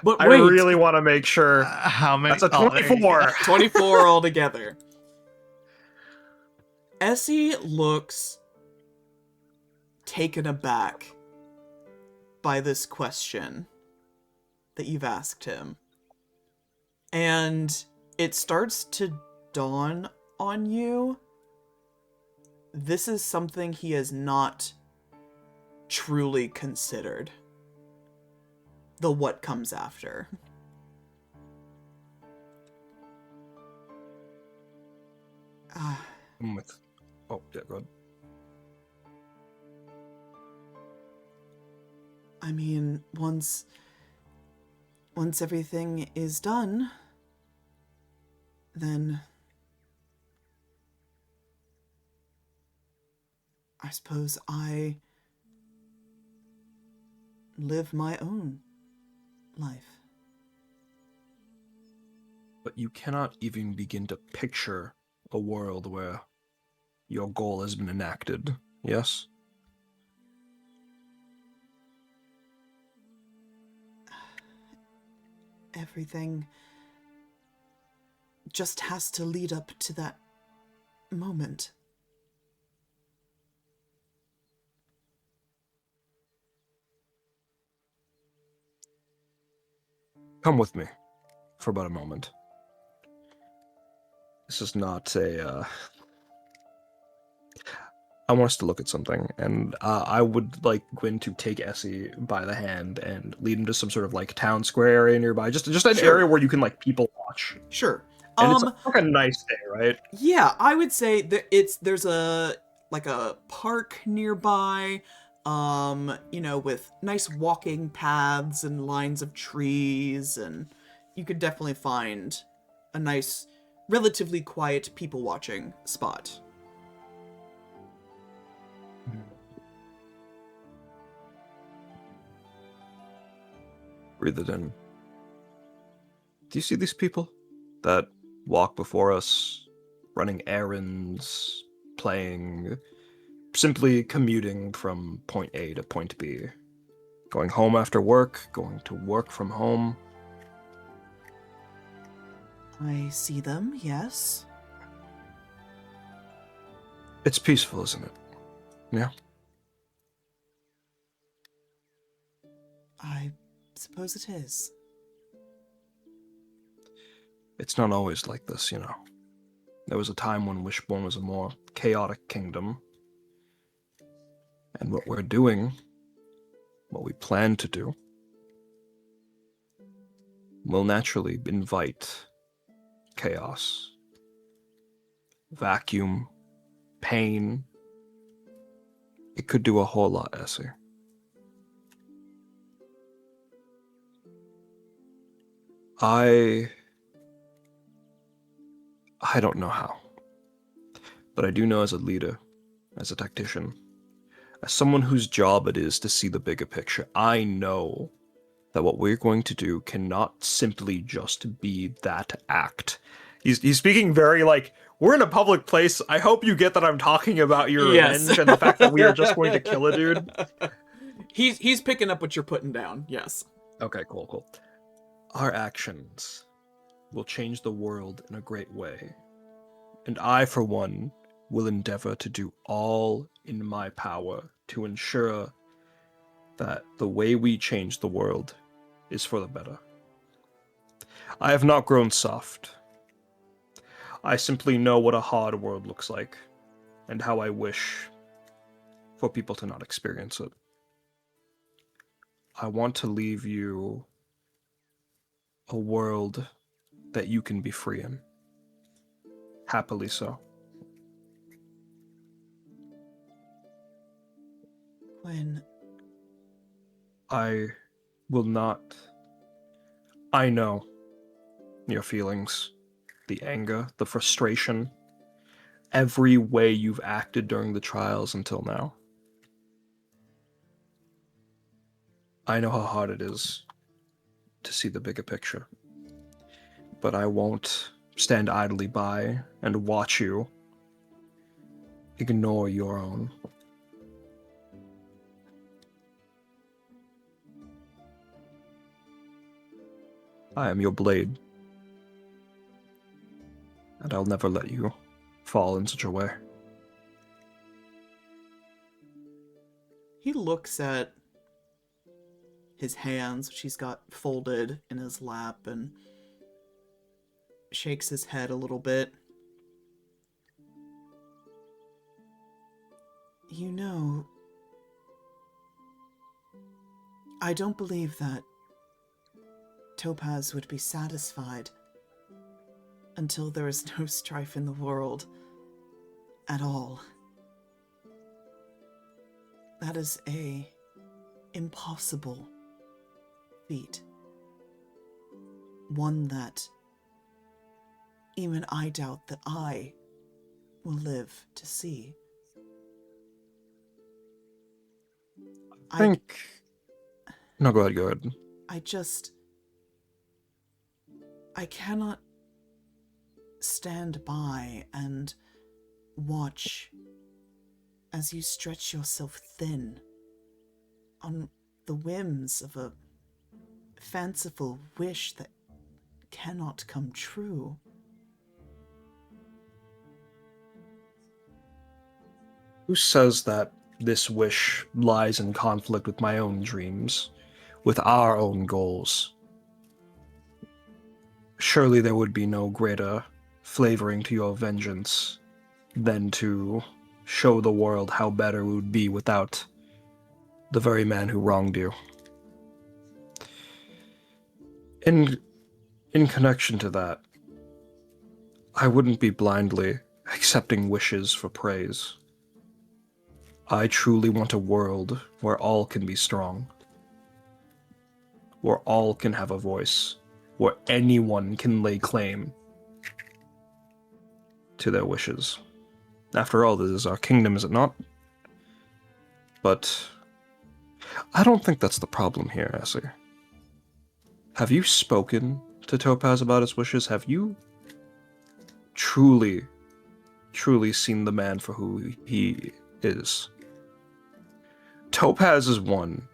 But I wait, really want to make sure. How many? That's a 24. 24 altogether. Essie looks taken aback by this question that you've asked him. And it starts to dawn on you. This is something he has not truly considered. The what comes after. Oh, yeah, go ahead. I mean, once everything is done, then I suppose I live my own life. But you cannot even begin to picture a world where your goal has been enacted, yes? Everything just has to lead up to that moment. Come with me for about a moment. This is not I want us to look at something, and I would like Gwyn to take Essie by the hand and lead him to some sort of like town square area nearby, just an Sure. area where you can like people watch. Sure. And it's like a nice day, right? Yeah, I would say that there's a park nearby, with nice walking paths and lines of trees, and you could definitely find a nice, relatively quiet people watching spot. Breathe it in. Do you see these people that walk before us, running errands, playing, simply commuting from point A to point B, going home after work, going to work from home? I see them, yes. It's peaceful, isn't it? Yeah? I suppose it is. It's not always like this, you know. There was a time when Wishbone was a more chaotic kingdom. And what we're doing, what we plan to do, will naturally invite chaos, vacuum, pain. It could do a whole lot, Essie. I don't know how, but I do know as a leader, as a tactician, as someone whose job it is to see the bigger picture, I know that what we're going to do cannot simply just be that act. He's speaking very like, we're in a public place. I hope you get that I'm talking about your revenge and the fact that we are just going to kill a dude. He's picking up what you're putting down, yes. Okay, cool. Our actions will change the world in a great way. And I, for one, will endeavor to do all in my power to ensure that the way we change the world is for the better. I have not grown soft. I simply know what a hard world looks like, and how I wish for people to not experience it. I want to leave you a world that you can be free in. Happily so. When I will not... I know your feelings, the anger, the frustration, every way you've acted during the trials until now. I know how hard it is to see the bigger picture, but I won't stand idly by and watch you ignore your own. I am your blade, and I'll never let you fall in such a way. he looks at his hands, which he's got folded in his lap, and shakes his head a little bit. You know, I don't believe that Topaz would be satisfied until there is no strife in the world at all. That is a impossible feat. One that even I doubt that I will live to see. I think... No, go ahead. I cannot stand by and watch as you stretch yourself thin on the whims of a fanciful wish that cannot come true. Who says that this wish lies in conflict with my own dreams, with our own goals? Surely there would be no greater flavoring to your vengeance than to show the world how better we would be without the very man who wronged you. In connection to that, I wouldn't be blindly accepting wishes for praise. I truly want a world where all can be strong, where all can have a voice, where anyone can lay claim to their wishes. After all, this is our kingdom, is it not? But I don't think that's the problem here, Essie. Have you spoken to Topaz about his wishes? Have you truly seen the man for who he is? Topaz is one.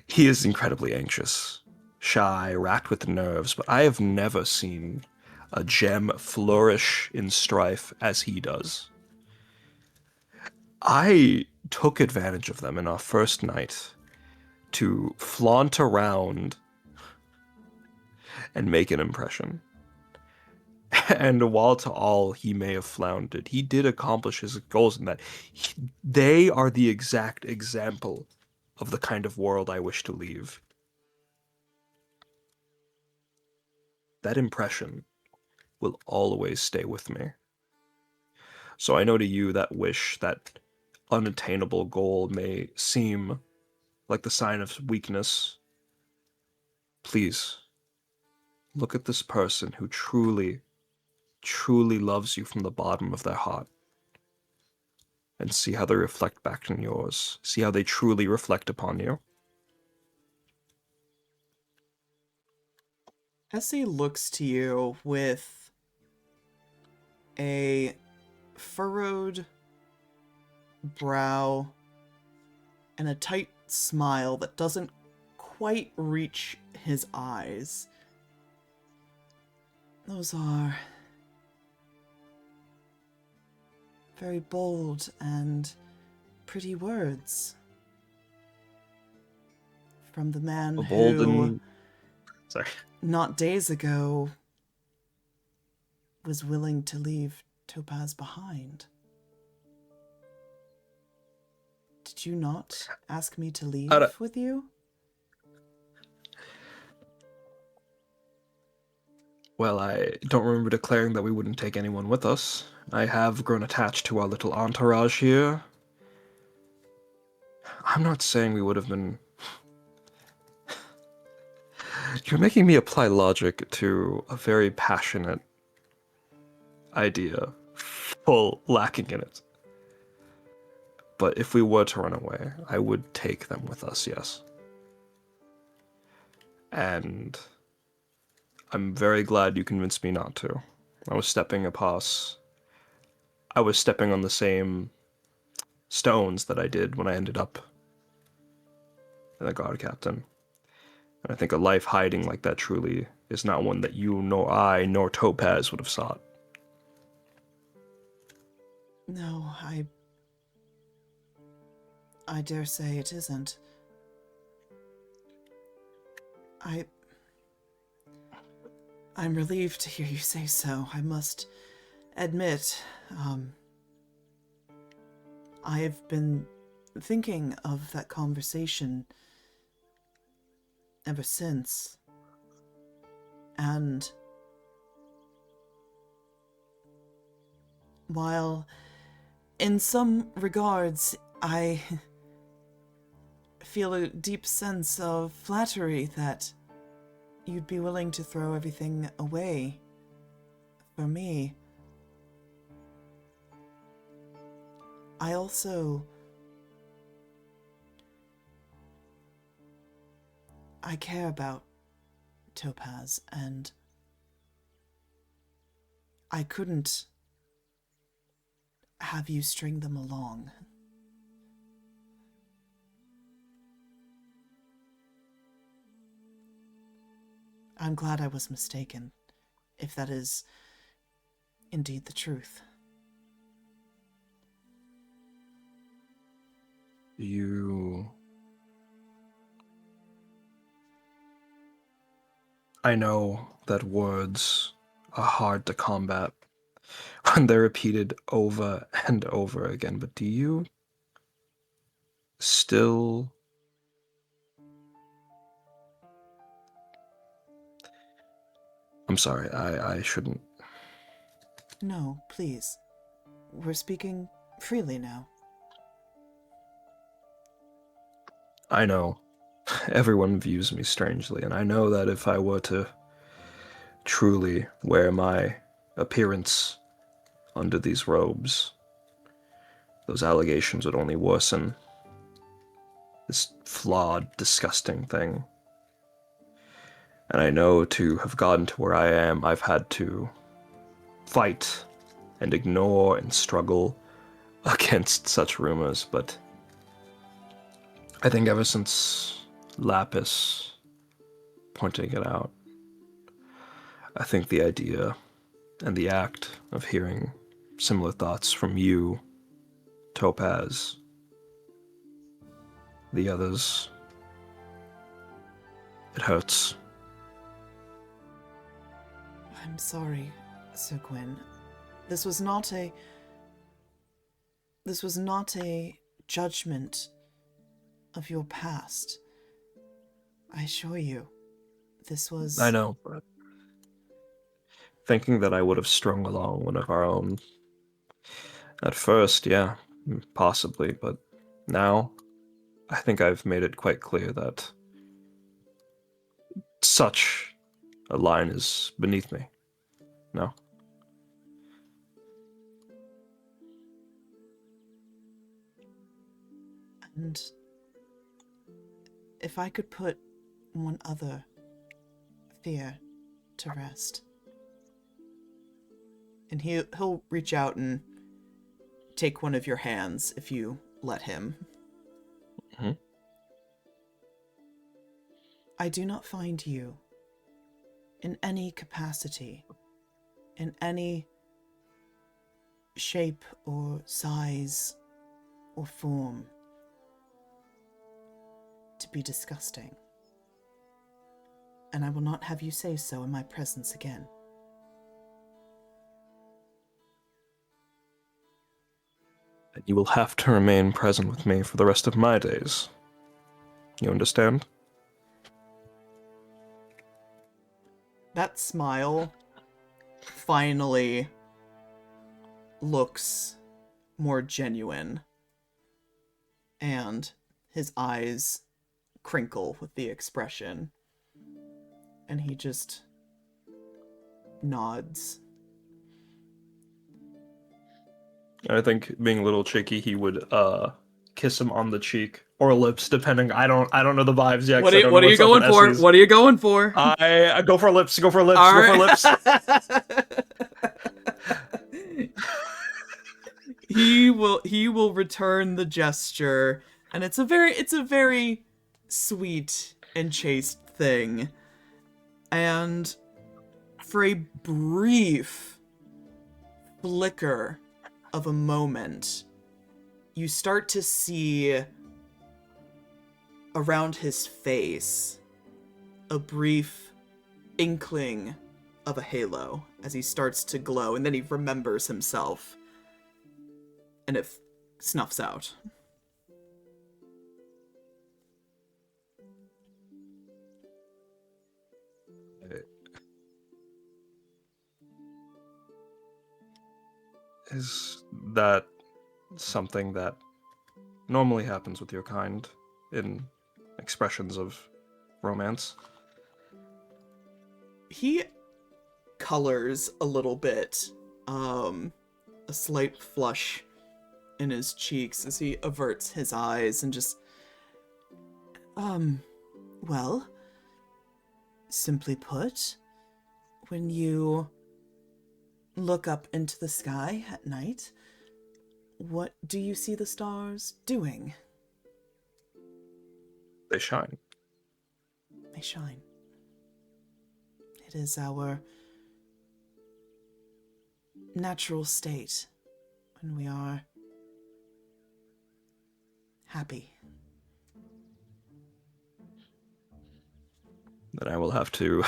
He is incredibly anxious, shy, racked with nerves, but I have never seen a gem flourish in strife as he does. I took advantage of them in our first night to flaunt around and make an impression. And while to all he may have floundered, he did accomplish his goals in that they are the exact example of the kind of world I wish to leave. That impression will always stay with me. So I know to you that wish, that unattainable goal may seem like the sign of weakness. Please, look at this person who truly loves you from the bottom of their heart, and see how they reflect back in yours. See how they truly reflect upon you. Essie looks to you with a furrowed brow and a tight smile that doesn't quite reach his eyes. Those are very bold and pretty words from the man who, not days ago, was willing to leave Topaz behind. Did you not ask me to leave with you? Well, I don't remember declaring that we wouldn't take anyone with us. I have grown attached to our little entourage here. I'm not saying we would have been... You're making me apply logic to a very passionate idea, full lacking in it. But if we were to run away, I would take them with us, yes. And I'm very glad you convinced me not to. I was stepping on the same stones that I did when I ended up in the guard captain. And I think a life hiding like that truly is not one that you, nor I, nor Topaz would have sought. No, I dare say it isn't. I'm relieved to hear you say so. I must admit, I've been thinking of that conversation ever since. And while in some regards I feel a deep sense of flattery that you'd be willing to throw everything away for me. I care about Topaz, and I couldn't have you string them along. I'm glad I was mistaken, if that is indeed the truth. I know that words are hard to combat when they're repeated over and over again, but do you still... I'm sorry, I shouldn't... No, please. We're speaking freely now. I know everyone views me strangely, and I know that if I were to truly wear my appearance under these robes, those allegations would only worsen this flawed, disgusting thing. And I know to have gotten to where I am, I've had to fight and ignore and struggle against such rumors, but I think ever since Lapis pointing it out, I think the idea and the act of hearing similar thoughts from you, Topaz, the others, it hurts. I'm sorry, Sir Gwyn. This was not a judgment of your past. I assure you, this was... I know, but thinking that I would have strung along one of our own. At first, yeah, possibly, but now I think I've made it quite clear that such a line is beneath me. No? And if I could put one other fear to rest. And he'll reach out and take one of your hands if you let him. Mm-hmm. I do not find you in any capacity, in any shape or size or form to be disgusting. And I will not have you say so in my presence again. And you will have to remain present with me for the rest of my days. You understand? That smile finally looks more genuine, and his eyes crinkle with the expression, and he just nods. I think, being a little cheeky, he would kiss him on the cheek or lips, depending. I don't know the vibes yet. What are you going for? What are you going for? I go for lips. Go for lips. All Go right. for lips. He will return the gesture, and it's a very sweet and chaste thing. And for a brief flicker of a moment, you start to see around his face a brief inkling of a halo as he starts to glow, and then he remembers himself, and it snuffs out. Is that something that normally happens with your kind in expressions of romance? he colors a little bit, a slight flush in his cheeks as he averts his eyes and just, well, simply put, when you look up into the sky at night, what do you see the stars doing? They shine. They shine. It is our natural state when we are happy. Then I will have to...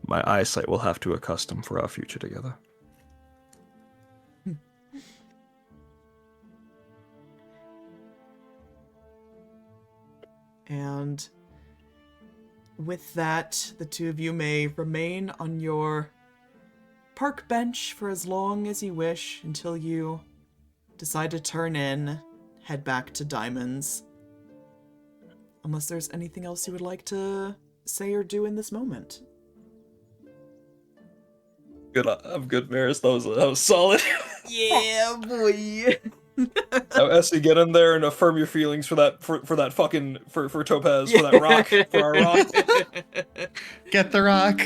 My eyesight will have to accustom for our future together. And with that, the two of you may remain on your park bench for as long as you wish until you decide to turn in, head back to Diamonds. Unless there's anything else you would like to say or do in this moment. Good, I'm good, Maris. That was solid. Yeah, boy. Now, Essie, get in there and affirm your feelings for that fucking for Topaz, for that rock, for our rock. Get the rock.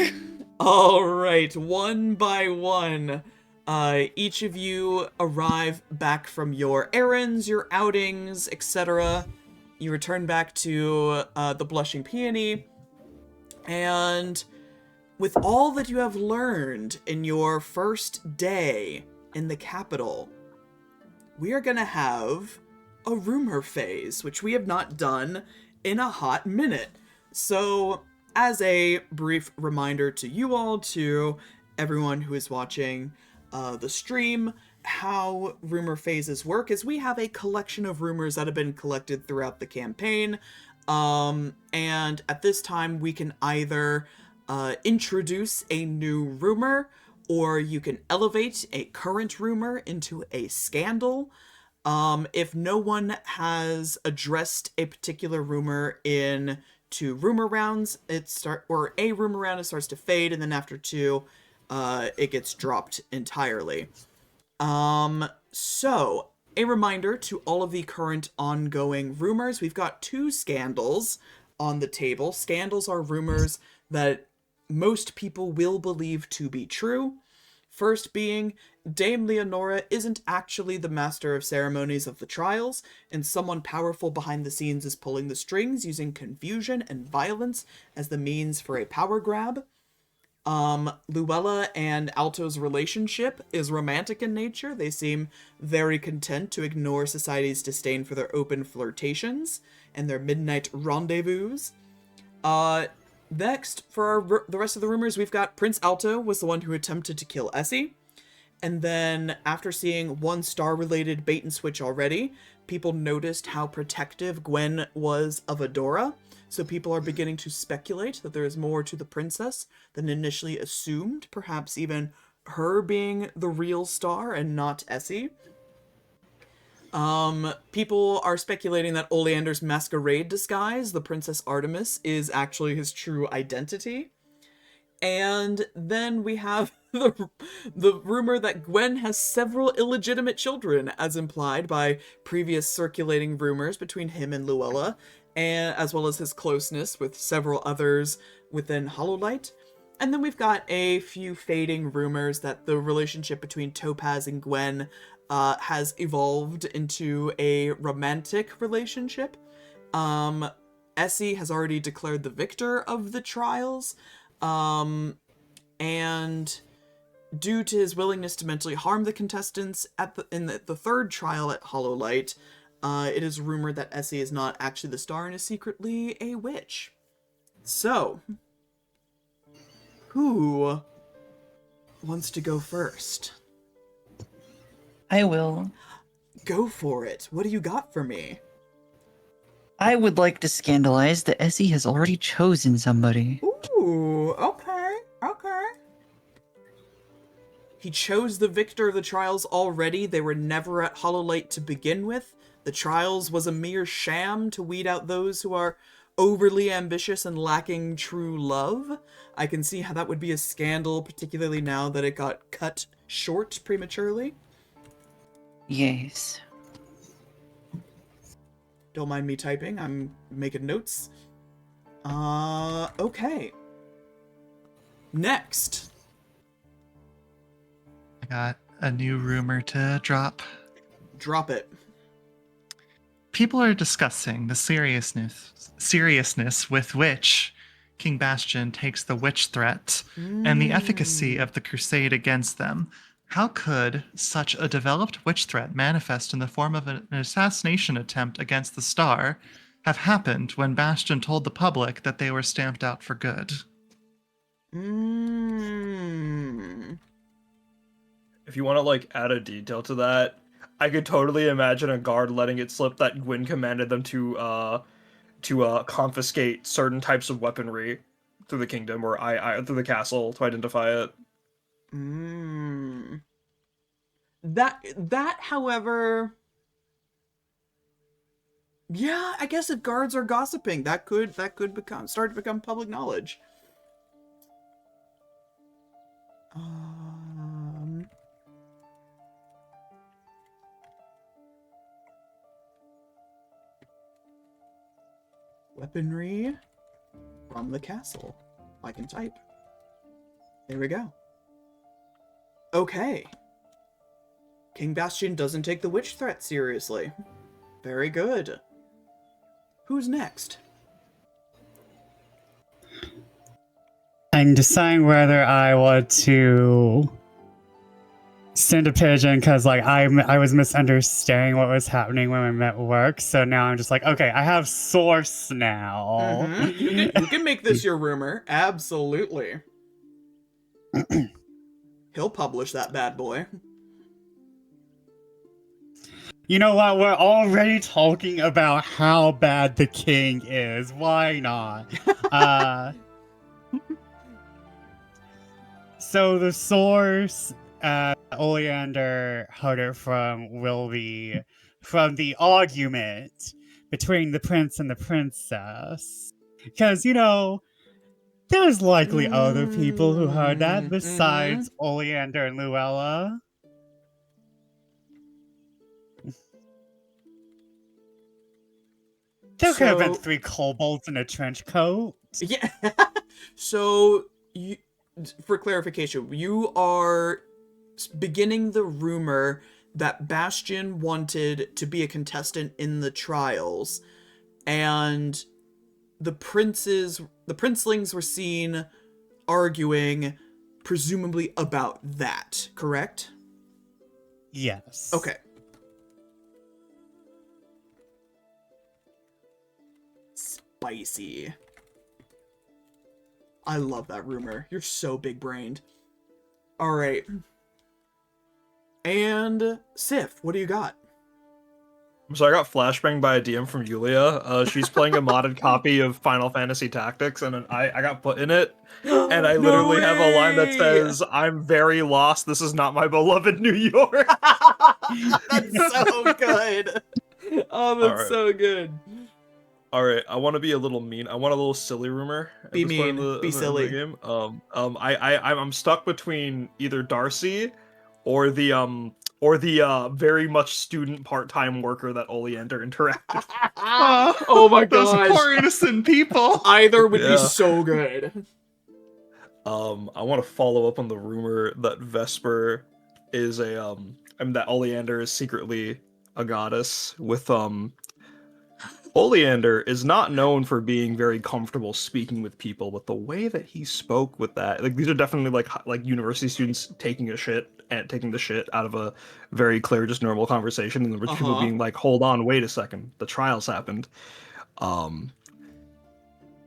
All right, one by one, each of you arrive back from your errands, your outings, etc. You return back to the Blushing Peony, and with all that you have learned in your first day in the capital, we are going to have a rumor phase, which we have not done in a hot minute. So, as a brief reminder to you all, to everyone who is watching the stream, how rumor phases work is we have a collection of rumors that have been collected throughout the campaign. And at this time, we can either introduce a new rumor, or you can elevate a current rumor into a scandal. If no one has addressed a particular rumor in 2 rumor rounds, a rumor round, it starts to fade, and then after 2, it gets dropped entirely. So, a reminder to all of the current ongoing rumors, we've got 2 scandals on the table. Scandals are rumors that most people will believe to be true. First being, Dame Leonora isn't actually the master of ceremonies of the trials, and someone powerful behind the scenes is pulling the strings, using confusion and violence as the means for a power grab. Luella and Alto's relationship is romantic in nature. They seem very content to ignore society's disdain for their open flirtations and their midnight rendezvous. Next, for the rest of the rumors, we've got Prince Alto was the one who attempted to kill Essie. And then, after seeing 1 star-related bait and switch already, people noticed how protective Gwyn was of Adora. So people are beginning to speculate that there is more to the princess than initially assumed, perhaps even her being the real star and not Essie. People are speculating that Oleander's masquerade disguise, the Princess Artemis, is actually his true identity. And then we have the rumor that Gwyn has several illegitimate children, as implied by previous circulating rumors between him and Luella, and as well as his closeness with several others within Hololight. And then we've got a few fading rumors that the relationship between Topaz and Gwyn has evolved into a romantic relationship. Essie has already declared the victor of the trials, and due to his willingness to mentally harm the contestants in the 3rd trial at Hololight, it is rumored that Essie is not actually the star and is secretly a witch. So, who wants to go first? I will. Go for it. What do you got for me? I would like to scandalize that Essie has already chosen somebody. Ooh, okay. He chose the victor of the trials already. They were never at Hololight to begin with. The trials was a mere sham to weed out those who are overly ambitious and lacking true love. I can see how that would be a scandal, particularly now that it got cut short prematurely. Yes. Don't mind me typing, I'm making notes. Okay. Next. I got a new rumor to drop. Drop it. People are discussing the seriousness with which King Bastion takes the witch threat and the efficacy of the crusade against them. How could such a developed witch threat manifest in the form of an assassination attempt against the Star have happened when Bastion told the public that they were stamped out for good? If you want to like add a detail to that, I could totally imagine a guard letting it slip that Gwyn commanded them to confiscate certain types of weaponry through the kingdom or through the castle to identify it. That, however, yeah, I guess if guards are gossiping, that could start to become public knowledge. Weaponry from the castle. I can type. There we go. Okay. King Bastion doesn't take the witch threat seriously. Very good. Who's next? I'm deciding whether I want to send a pigeon because like I was misunderstanding what was happening when we met work, so now I'm just like, okay, I have source now. You can make this your rumor. Absolutely. He'll publish that bad boy. You know what? We're already talking about how bad the king is. Why not? So the source Oleander heard it from will be from the argument between the prince and the princess. Because, you know, there's likely other people who heard that besides Oleander and Luella. There could have been 3 kobolds in a trench coat. Yeah. So, for clarification, you are beginning the rumor that Bastion wanted to be a contestant in the trials, and the princelings were seen arguing, presumably about that, correct? Yes. Okay. Spicy. I love that rumor. You're so big-brained. Alright. And Sif, what do you got? So I got flashbanged by a DM from Yulia. She's playing a modded copy of Final Fantasy Tactics, and I got put in it, and I literally have a line that says, "I'm very lost. This is not my beloved New York." That's so good. Oh, that's so good. All right, I want to be a little mean. I want a little silly rumor. Be mean. Be silly. Game. I'm stuck between either Darcy or the very much student part-time worker that Oleander interacted. Oh my Those gosh. poor innocent people. Either would be so good. I want to follow up on the rumor that Vesper is that Oleander is secretly a goddess with Oleander is not known for being very comfortable speaking with people, but the way that he spoke with that, like, these are definitely like university students taking the shit out of a very clear, just normal conversation, and there was people being like, "Hold on, wait a second, the trials happened."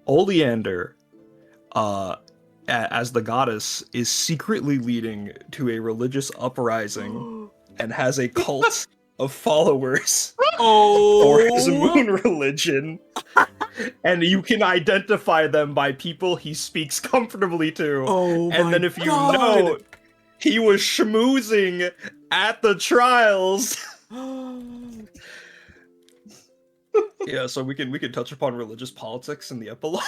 Oleander, as the goddess, is secretly leading to a religious uprising and has a cult of followers for his moon religion, and you can identify them by people he speaks comfortably to. And then if you know, he was schmoozing at the trials. Yeah, so we can touch upon religious politics in the epilogue.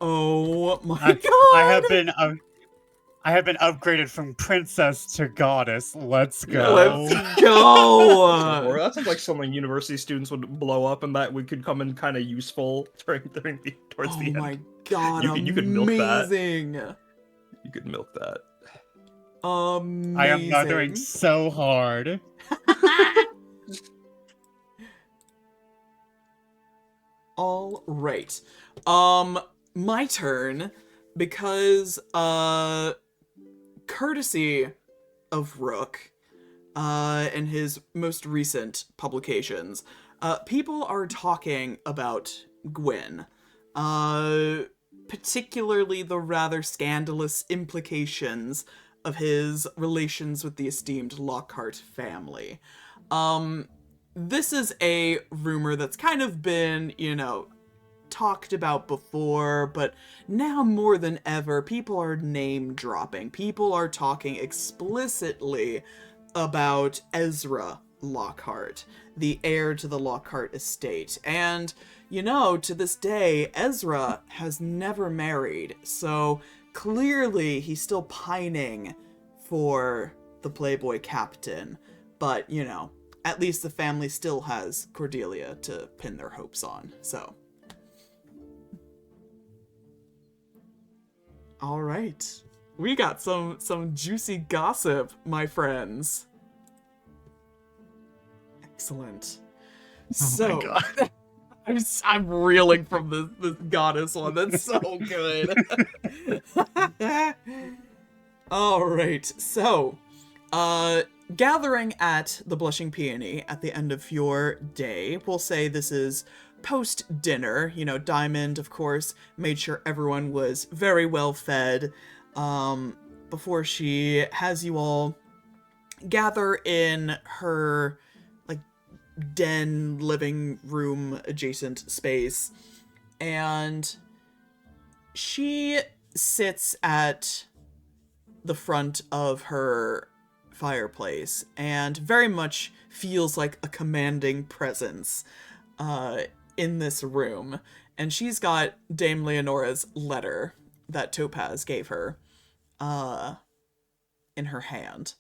Oh my I, god! I have been upgraded from princess to goddess. Let's Yeah. go. Let's go! Or that sounds like something university students would blow up, and that we could come in kind of useful towards Oh the my end. god, You could milk that. amazing! You could milk that. Amazing. I am mothering so hard. All right. My turn, because courtesy of Rook, in his most recent publications, people are talking about Gwyn, particularly the rather scandalous implications of his relations with the esteemed Lockhart family. This is a rumor that's kind of been, talked about before, but now more than ever, people are name dropping. People are talking explicitly about Ezra Lockhart, the heir to the Lockhart estate. And, to this day, Ezra has never married, so clearly he's still pining for the Playboy captain. But, at least the family still has Cordelia to pin their hopes on, so. All right. We got some juicy gossip, my friends. Excellent. Oh my God. I'm reeling from this goddess one. That's so good. All right. So, gathering at the Blushing Peony at the end of your day, we'll say this is post-dinner. Diamond, of course, made sure everyone was very well fed before she has you all gather in her den living room adjacent space, and she sits at the front of her fireplace and very much feels like a commanding presence in this room. And she's got Dame Leonora's letter that Topaz gave her in her hand.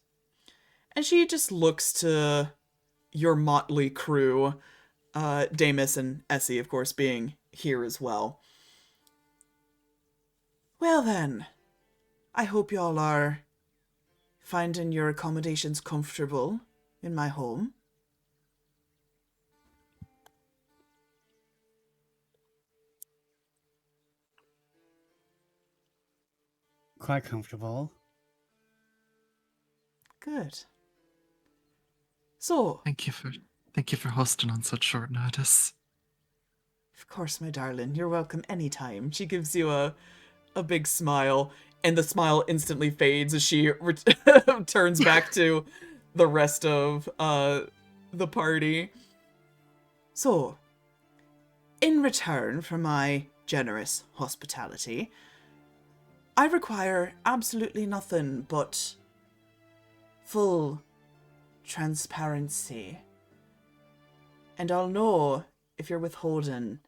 And she just looks to your motley crew, Damus and Essie, of course, being here as well. Well then, I hope y'all are finding your accommodations comfortable in my home. Quite comfortable. Good. So, Thank you for hosting on such short notice. of course, my darling, you're welcome anytime. She gives you a big smile, and the smile instantly fades as she turns back to the rest of the party. So, in return for my generous hospitality, I require absolutely nothing but full transparency. And I'll know if you're withholding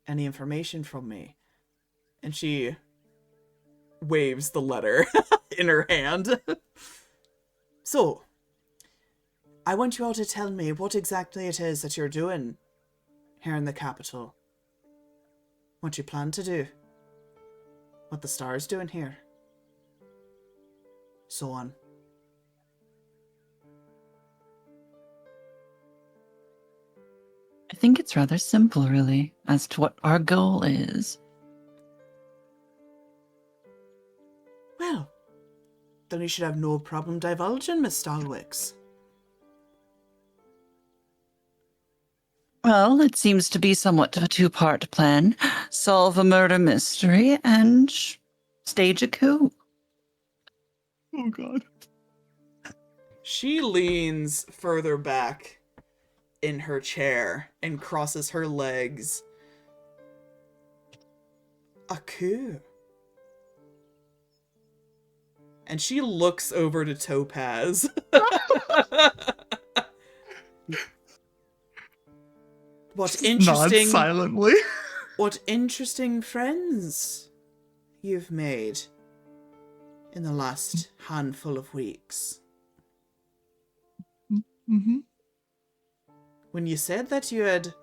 any information from me. And she waves the letter in her hand. So, I want you all to tell me what exactly it is that you're doing here in the capital. What you plan to do. What the star's doing here. So on. I think it's rather simple, really, as to what our goal is. Well, then you should have no problem divulging, Miss Stalwix. Well, it seems to be somewhat of a two-part plan. Solve a murder mystery and stage a coup. Oh God. She leans further back in her chair and crosses her legs. A coup. And she looks over to Topaz. What Just interesting... nods silently. What interesting friends you've made in the last handful of weeks. Mm-hmm. When you said that you had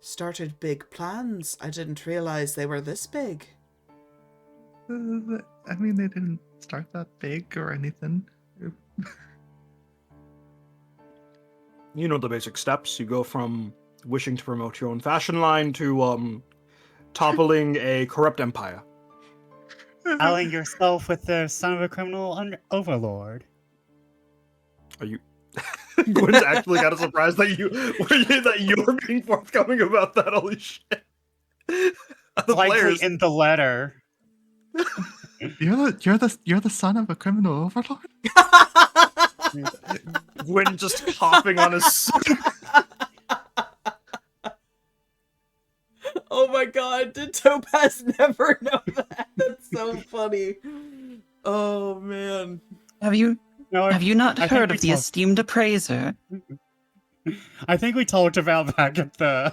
started big plans, I didn't realize they were this big. I mean, they didn't start that big or anything. You know the basic steps. You go from wishing to promote your own fashion line to toppling a corrupt empire. Allying yourself with the son of a criminal overlord. Are you? Gwyn's actually kind of surprised that you're being forthcoming about that. Holy shit! The Likely players. in the letter. You're the son of a criminal overlord? Gwyn just coughing on his. Oh my god, did Topaz never know that? That's so funny. Oh man. Have you not I think heard we of the talked- esteemed appraiser? I think we talked about back at the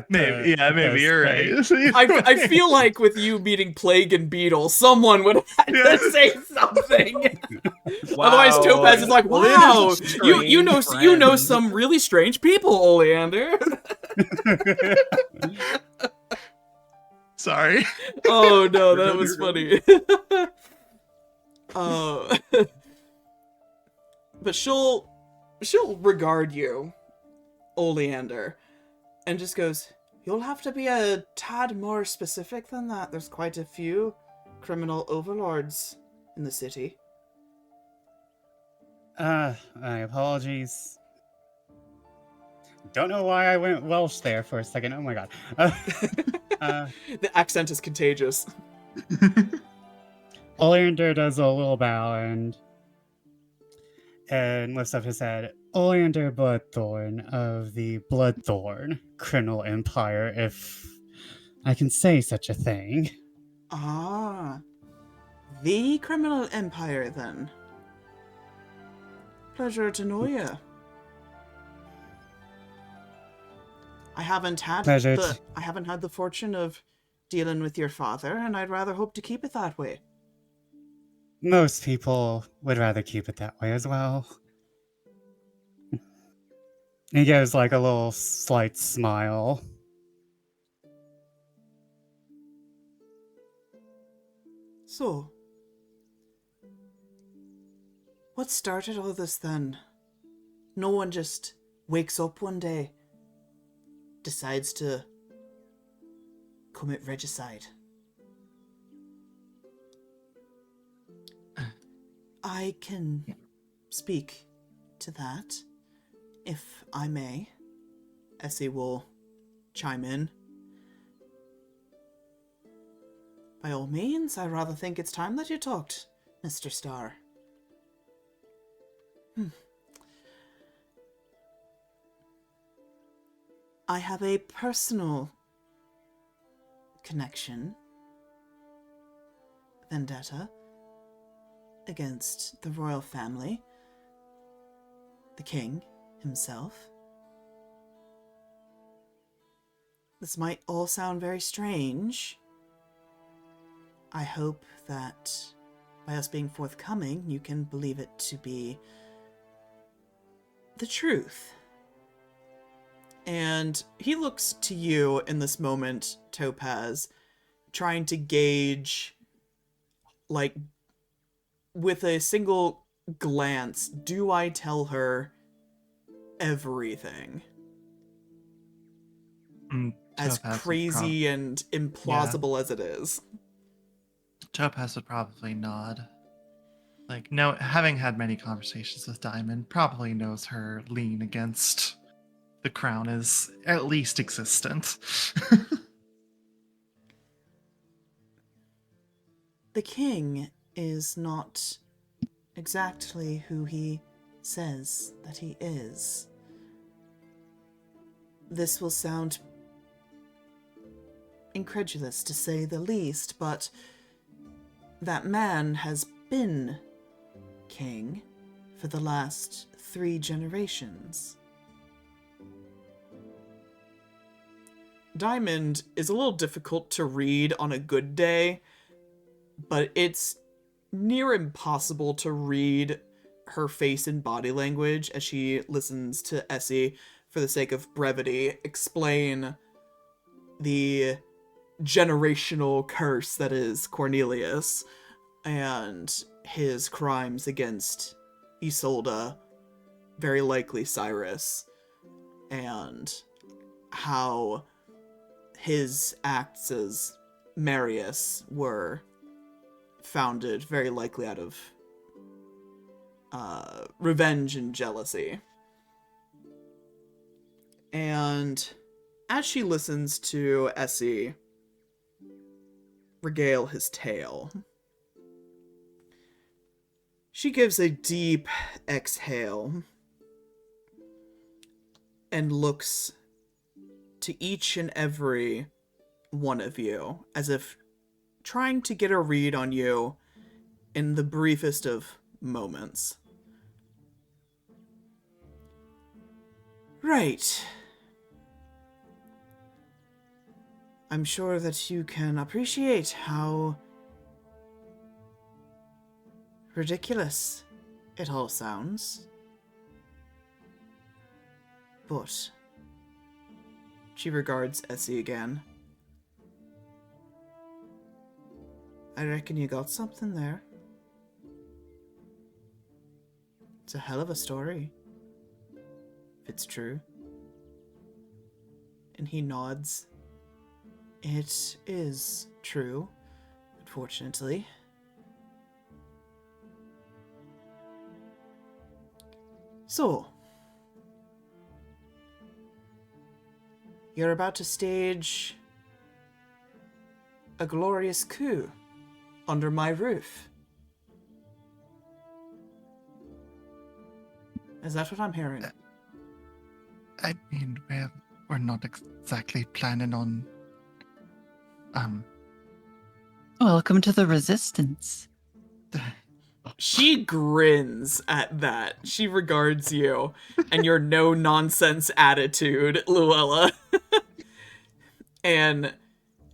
Maybe, yeah, maybe you're right. I feel like with you meeting Plague and Beetle, someone would have had to say something. Wow. Otherwise, Topaz is like, "Wow, Oleander's a you know strange some really strange people, Oleander." Sorry. Oh no, that was funny. But she'll regard you, Oleander, and just goes, "You'll have to be a tad more specific than that. There's quite a few criminal overlords in the city." My apologies. Don't know why I went Welsh there for a second. Oh my god. The accent is contagious. Oleander does a little bow and lifts up his head. Oleander Bloodthorne of the Bloodthorne criminal empire, if I can say such a thing. Ah, the criminal empire then. Pleasure to know you. I haven't had the fortune of dealing with your father, and I'd rather hope to keep it that way. Most people would rather keep it that way as well. He gives like a little slight smile. So, what started all this then? No one just wakes up one day, decides to commit regicide. I can speak to that, if I may. Essie will chime in. By all means, I rather think it's time that you talked, Mr. Starr. I have a personal connection, vendetta, against the royal family, the king himself. This might all sound very strange. I hope that by us being forthcoming, you can believe it to be the truth. And he looks to you in this moment, Topaz, trying to gauge, like, with a single glance, do I tell her everything? As crazy and implausible as it is. Topaz would probably nod. Like, no, having had many conversations with Diamond, probably knows her lean against the crown is at least existent. The king is not exactly who he says that he is. This will sound incredulous to say the least, but that man has been king for the last 3 generations. Diamond is a little difficult to read on a good day, but it's near impossible to read her face and body language as she listens to Essie, for the sake of brevity, explain the generational curse that is Cornelius and his crimes against Isolde, very likely Cyrus, and how his acts as Marius were founded very likely out of revenge and jealousy. And as she listens to Essie regale his tale, she gives a deep exhale and looks to each and every one of you as if trying to get a read on you in the briefest of moments. Right. I'm sure that you can appreciate how ridiculous it all sounds. But she regards Essie again. I reckon you got something there. It's a hell of a story, if it's true. And he nods. It is true, unfortunately. So, you're about to stage a glorious coup under my roof. Is that what I'm hearing? I mean, we're not exactly planning on... Welcome to the Resistance. She grins at that. She regards you and your no-nonsense attitude, Luella. And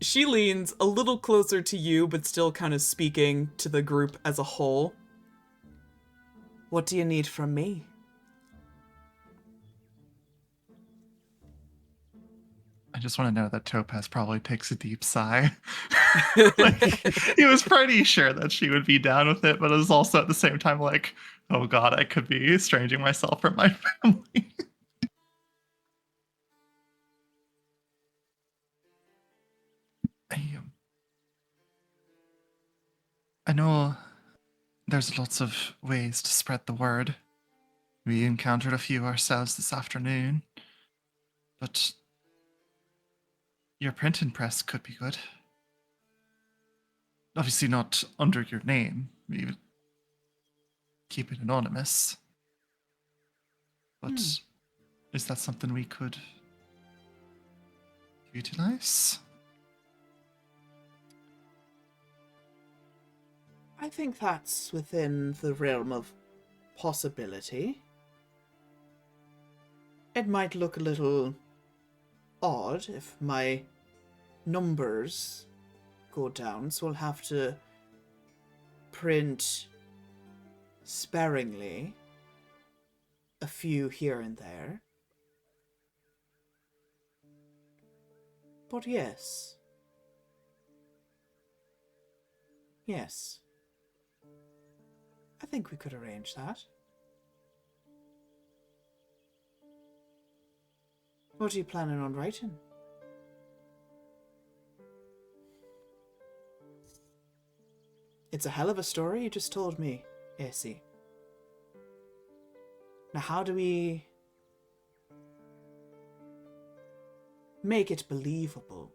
she leans a little closer to you, but still kind of speaking to the group as a whole. What do you need from me? I just want to know that Topaz probably takes a deep sigh. Like, he was pretty sure that she would be down with it, but it was also at the same time like, oh god, I could be estranging myself from my family. I know there's lots of ways to spread the word. We encountered a few ourselves this afternoon, but your printing press could be good. Obviously not under your name. We would keep it anonymous. But is that something we could utilize? I think that's within the realm of possibility. It might look a little odd if my numbers go down, so we'll have to print sparingly, a few here and there. But yes. Yes. I think we could arrange that. What are you planning on writing? It's a hell of a story you just told me, Essie. Now how do we make it believable?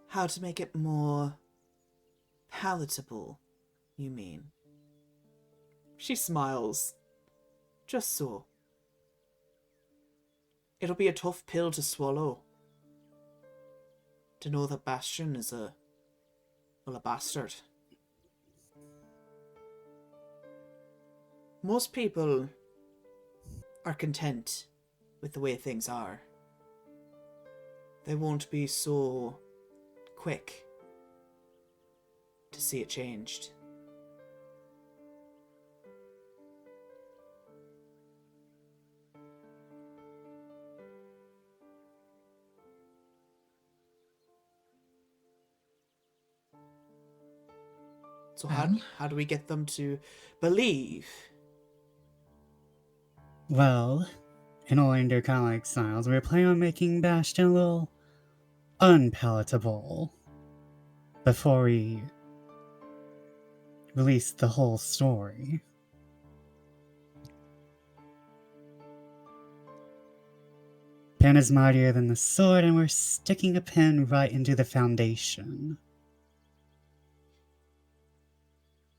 How to make it more palatable, you mean? She smiles. Just so. It'll be a tough pill to swallow. To know that Bastion is a bastard. most people are content with the way things are. They won't be so quick to see it changed. So how do we get them to believe? Well, in Oleander kind of like styles, we're planning on making Bastion a little unpalatable before we release the whole story. Pen is mightier than the sword, and we're sticking a pin right into the foundation.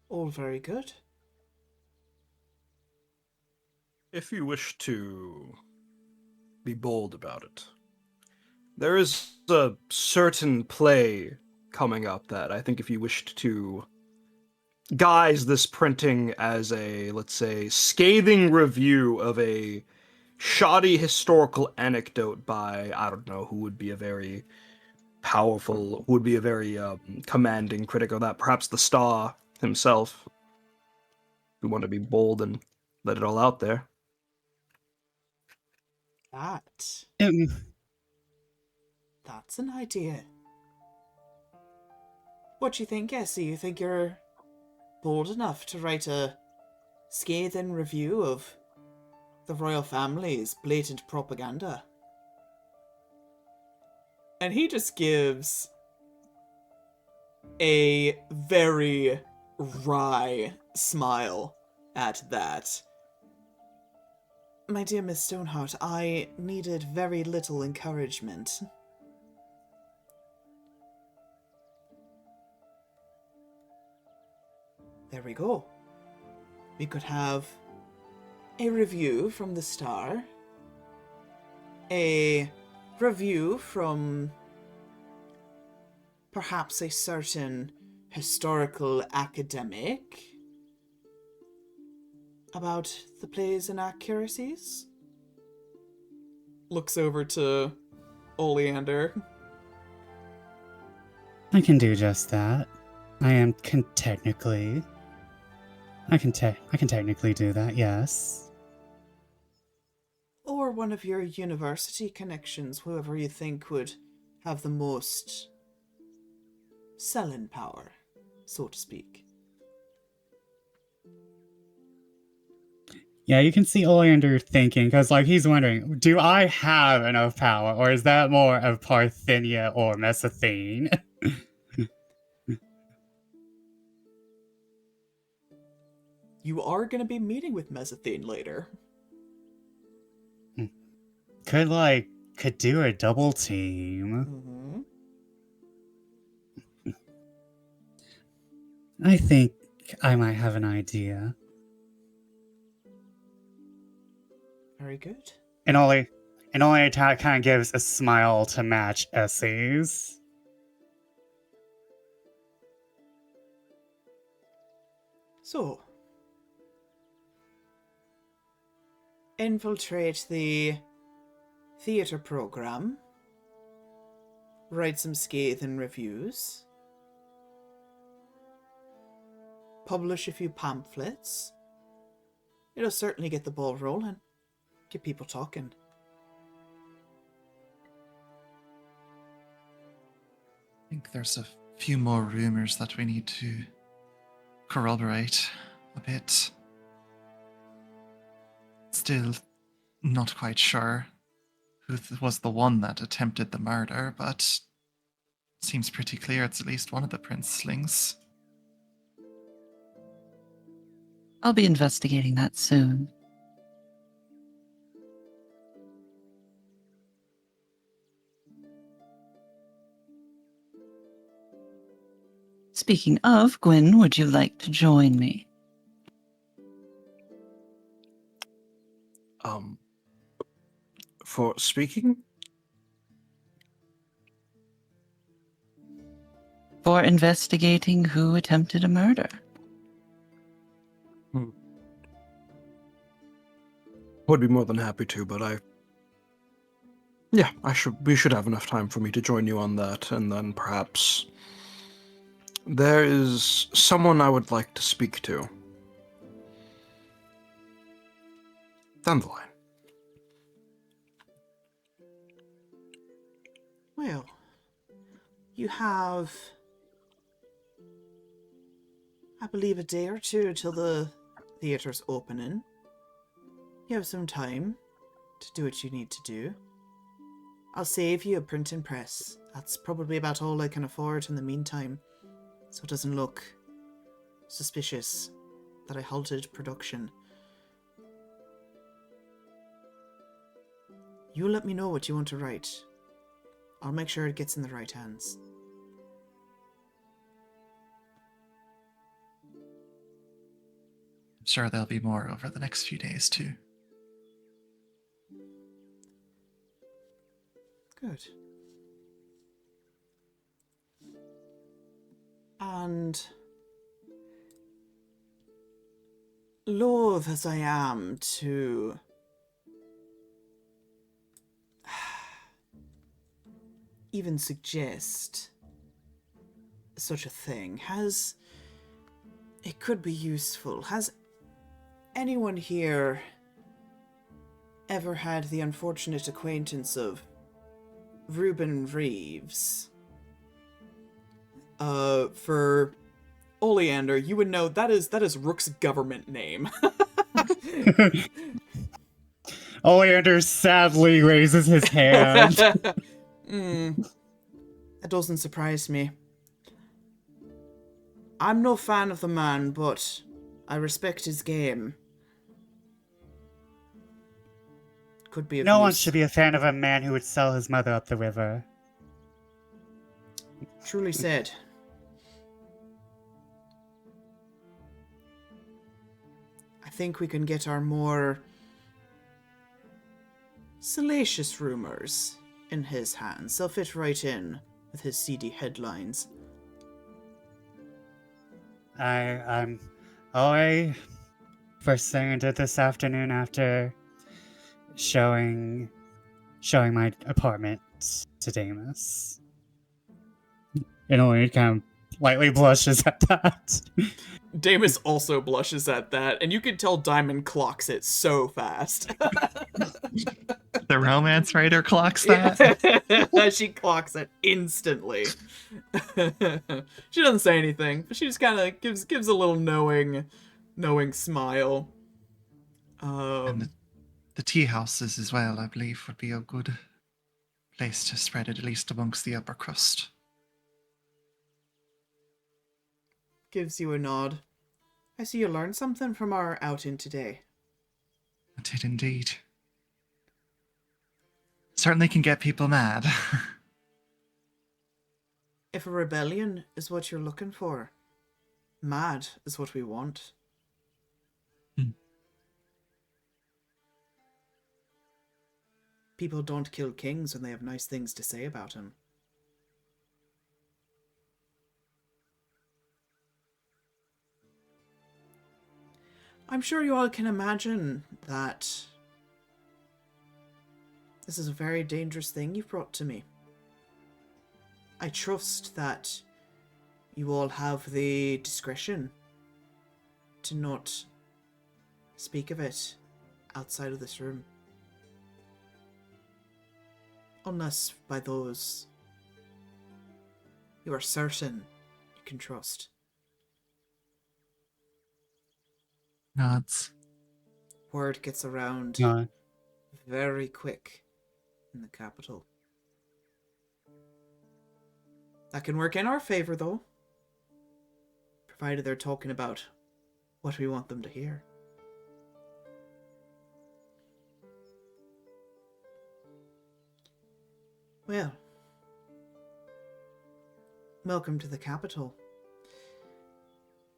All very good. If you wish to be bold about it, there is a certain play coming up that I think if you wished to guise this printing as a, let's say, scathing review of a shoddy historical anecdote by, I don't know, who would be a very powerful, who would be a very commanding critic of that, perhaps the Star himself. We want to be bold and let it all out there. That's an idea. What do you think, Essie? You think you're bold enough to write a scathing review of the royal family's blatant propaganda? And he just gives a very wry smile at that. My dear Miss Stoneheart, I needed very little encouragement. There we go. We could have a review from the Star, a review from perhaps a certain historical academic about the play's inaccuracies. Looks over to Oleander. I can do just that. I can technically do that, yes. Or one of your university connections, whoever you think would have the most selling power, so to speak. Yeah, you can see Oleander thinking, because like he's wondering, do I have enough power, or is that more of Parthenia or Mesothene? You are going to be meeting with Mesothene later. Could do a double team. Mm-hmm. I think I might have an idea. Very good. And Oleander kind of gives a smile to match Essie's. So, infiltrate the theatre program, write some scathing reviews, publish a few pamphlets. It'll certainly get the ball rolling, get people talking. I think there's a few more rumors that we need to corroborate a bit. Still not quite sure who was the one that attempted the murder, but seems pretty clear it's at least one of the princelings. I'll be investigating that soon. Speaking of, Gwyn, would you like to join me? For speaking? For investigating who attempted a murder. Would be more than happy to, but we should have enough time for me to join you on that, and then perhaps there is someone I would like to speak to. Down the line. Well, you have, I believe, a day or two till the theatre's opening. You have some time to do what you need to do. I'll save you a printing press. That's probably about all I can afford in the meantime, so it doesn't look suspicious that I halted production. You let me know what you want to write. I'll make sure it gets in the right hands. I'm sure there'll be more over the next few days, too. Good. And loath as I am to even suggest such a thing, it could be useful. Has anyone here ever had the unfortunate acquaintance of Reuben Reeves? For Oleander, you would know that is Rook's government name. Oleander sadly raises his hand. That doesn't surprise me. I'm no fan of the man, but I respect his game. Could be of No one use. should be a fan of a man who would sell his mother up the river. Truly said. I think we can get our more salacious rumors in his hands. They'll fit right in with his seedy headlines. I'm already first thing I did this afternoon after showing my apartment to Damus. And only kind of lightly blushes at that. Damus also blushes at that, and you can tell Diamond clocks it so fast. The romance writer clocks that. She clocks it instantly. She doesn't say anything, but she just kind of gives a little knowing smile. And the tea houses as well, I believe, would be a good place to spread it, at least amongst the upper crust. Gives you a nod. I see you learned something from our outing today. I did indeed. Certainly can get people mad. If a rebellion is what you're looking for, mad is what we want. People don't kill kings when they have nice things to say about him. I'm sure you all can imagine that this is a very dangerous thing you've brought to me. I trust that you all have the discretion to not speak of it outside of this room. Unless by those you are certain you can trust. Nods. Word gets around No. very quick in the capital. That can work in our favor, though. Provided they're talking about what we want them to hear. Well, welcome to the capital.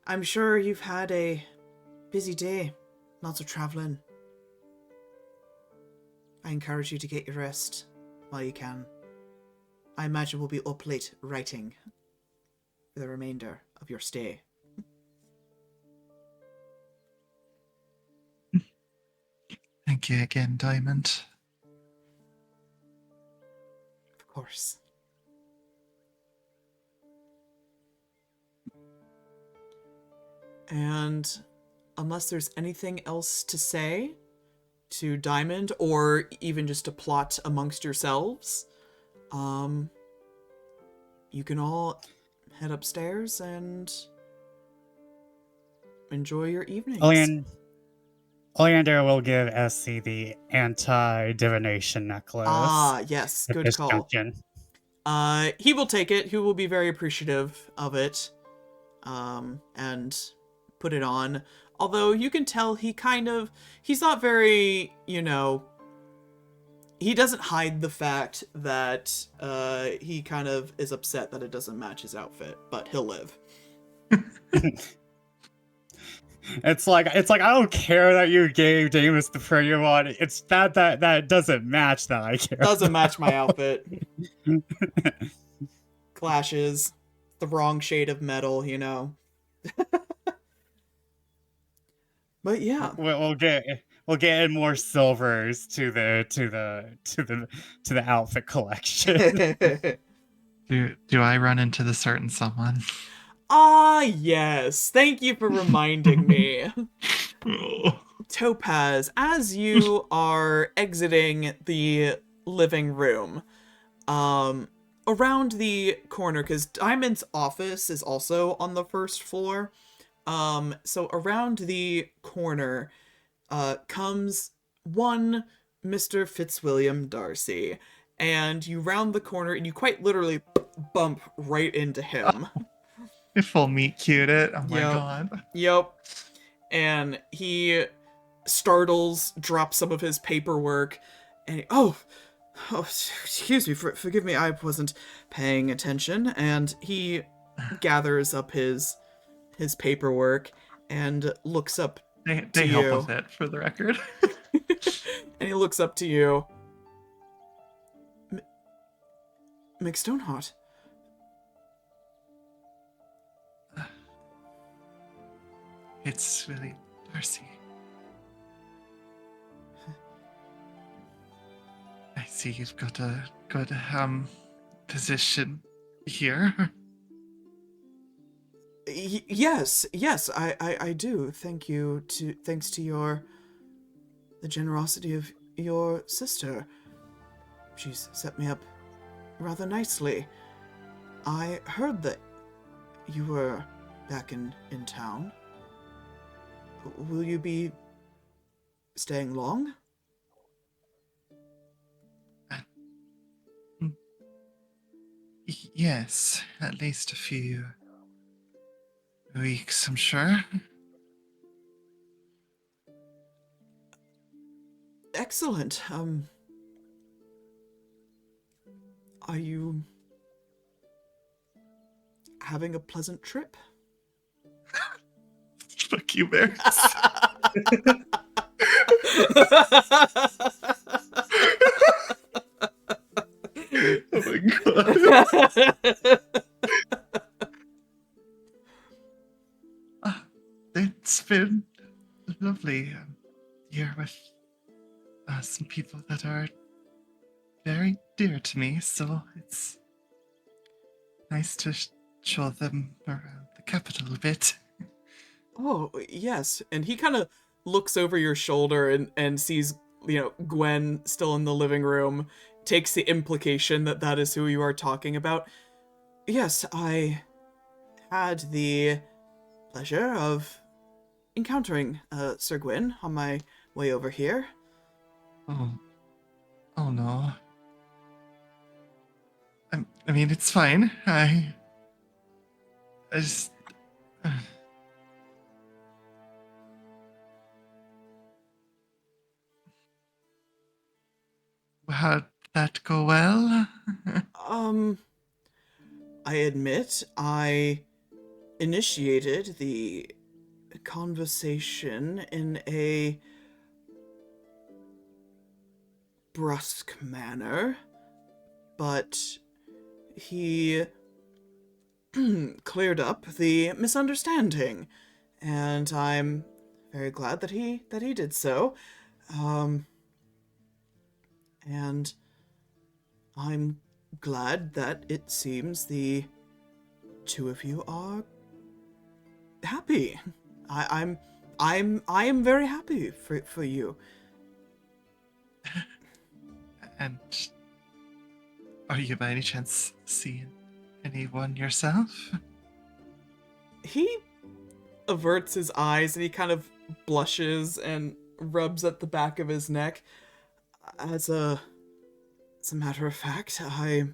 I'm sure you've had a busy day, lots of traveling. I encourage you to get your rest while you can. I imagine we'll be up late writing for the remainder of your stay. Thank Thank you again, Diamond. Of course. And unless there's anything else to say to Diamond, or even just to plot amongst yourselves, you can all head upstairs and enjoy your evenings. Oleander will give Essie the anti-divination necklace. Ah, yes, at good this call. junction. He will take it. He will be very appreciative of it, and put it on. Although you can tell he's not very, he doesn't hide the fact that he kind of is upset that it doesn't match his outfit, but he'll live. It's like I don't care that you gave Damus the pretty one. It's that doesn't match that I care. Doesn't match my outfit. Clashes. The wrong shade of metal, But yeah. We'll get in more silvers to the outfit collection. Do I run into the certain someone? Ah, yes. Thank you for reminding me. Oh. Topaz, as you are exiting the living room, around the corner, because Diamond's office is also on the first floor, so around the corner comes one Mr. Fitzwilliam Darcy, and you round the corner and you quite literally bump right into him. Full meet cute it. Oh my Yep. god. Yep. And he startles, drops some of his paperwork, and oh, excuse me, forgive me, I wasn't paying attention. And he gathers up his paperwork and looks up They to help you. with it, for the record. And he looks up to you. McStoneheart. It's really Darcy. I see you've got a good position here. Yes, I do. Thanks to the generosity of your sister. She's set me up rather nicely. I heard that you were back in town. Will you be staying long? Yes, at least a few weeks, I'm sure. Excellent. Are you having a pleasant trip? Fuck you, Bears. Oh my god. It's been lovely here with some people that are very dear to me, so it's nice to show them around the capital a bit. Oh, yes. And he kind of looks over your shoulder and sees, Gwyn still in the living room, takes the implication that that is who you are talking about. Yes, I had the pleasure of encountering Sir Gwyn on my way over here. Oh no. I mean, it's fine. I just... How'd that go well? I admit I initiated the conversation in a brusque manner, but he cleared up the misunderstanding, and I'm very glad that he did so. and I'm glad that it seems the two of you are happy. I am very happy for you. And are you by any chance seeing anyone yourself? He averts his eyes and he kind of blushes and rubs at the back of his neck. As a matter of fact, I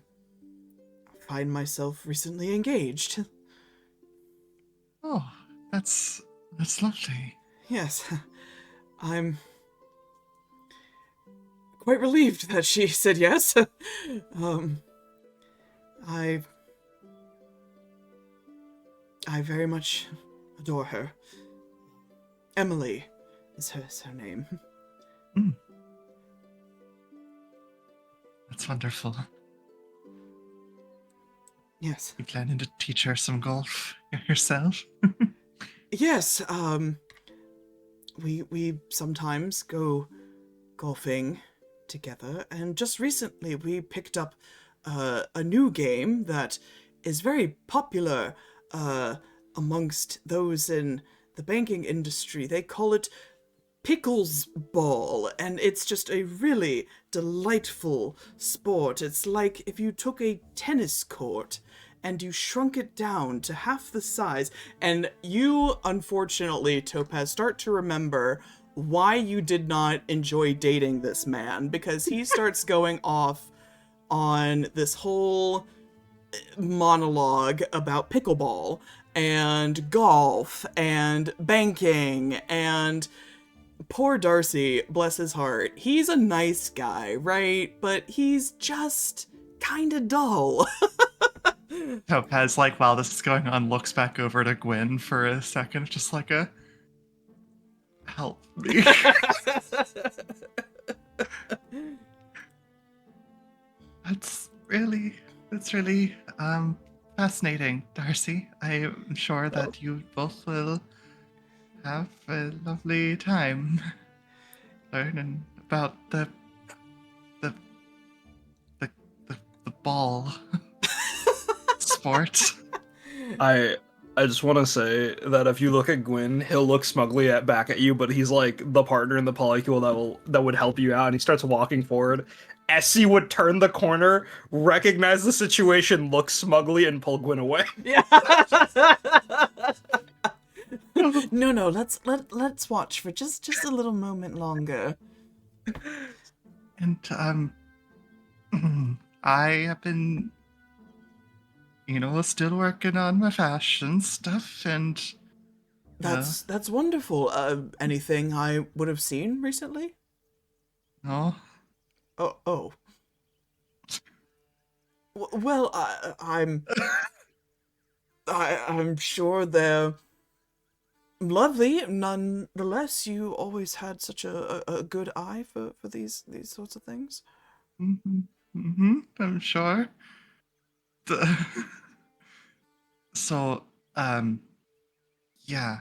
find myself recently engaged. Oh, that's lovely. Yes, I'm quite relieved that she said yes. I very much adore her. Emily is her name. Mm. That's wonderful. Yes. You planning to teach her some golf yourself? Yes, we sometimes go golfing together, and just recently we picked up a new game that is very popular amongst those in the banking industry. They call it Pickles Ball, and it's just a really delightful sport. It's like if you took a tennis court and you shrunk it down to half the size, and you, unfortunately, Topaz, start to remember why you did not enjoy dating this man, because he starts going off on this whole monologue about pickleball and golf and banking, and poor Darcy, bless his heart, he's a nice guy, right? But he's just kinda dull. Topaz, like, while this is going on, looks back over to Gwyn for a second, just like a help me. That's really fascinating, Darcy. I'm sure that you both will have a lovely time learning about the ball sport. I just want to say that if you look at Gwyn, he'll look smugly back at you, but he's like the partner in the polycule that would help you out, and he starts walking forward. Essie would turn the corner, recognize the situation, look smugly, and pull Gwyn away. Yeah. No, let's watch for just a little moment longer. And I have been, still working on my fashion stuff, and That's wonderful. Anything I would have seen recently? no. Oh. Well, I'm sure they're lovely. Nonetheless, you always had such a good eye for these sorts of things. I'm sure. So, yeah,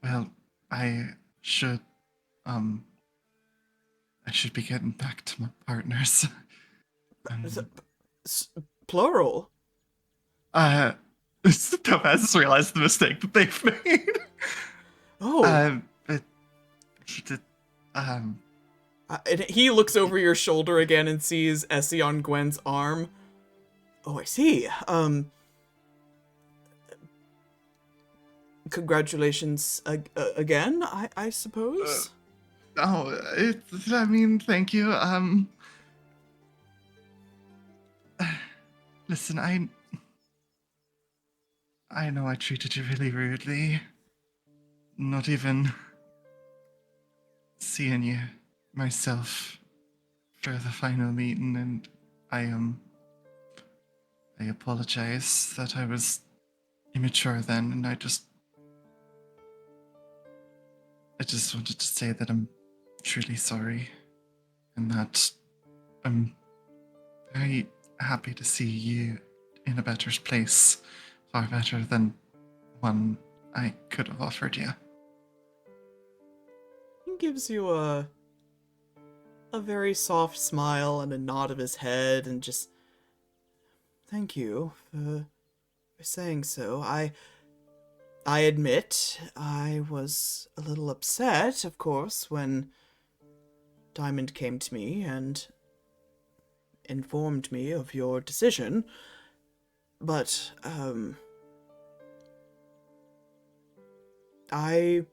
well, I should, I should be getting back to my partners. Plural. Topaz has realized the mistake that they've made. Oh. And he looks over your shoulder again and sees Essie on Gwen's arm. Oh, I see. Congratulations again, I suppose. Thank you. Listen, I know I treated you really rudely. Not even seeing you myself for the final meeting, and I apologize that I was immature then, and I just wanted to say that I'm truly sorry, and that I'm very happy to see you in a better place, far better than one I could have offered you. He gives you a a very soft smile and a nod of his head and just, thank you for saying so. I admit I was a little upset, of course, when Diamond came to me and informed me of your decision, but, I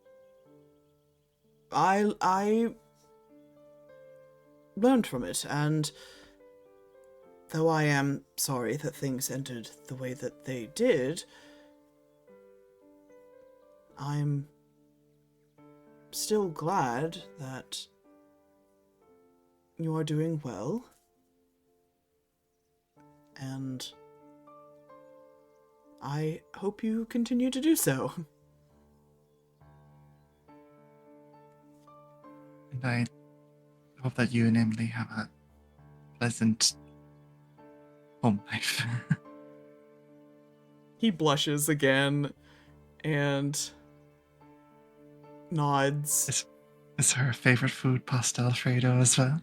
learned from it, and though I am sorry that things ended the way that they did, I'm still glad that you are doing well, and I hope you continue to do so. And I hope that you and Emily have a pleasant home life. He blushes again and nods. Is her favorite food pasta Alfredo as well?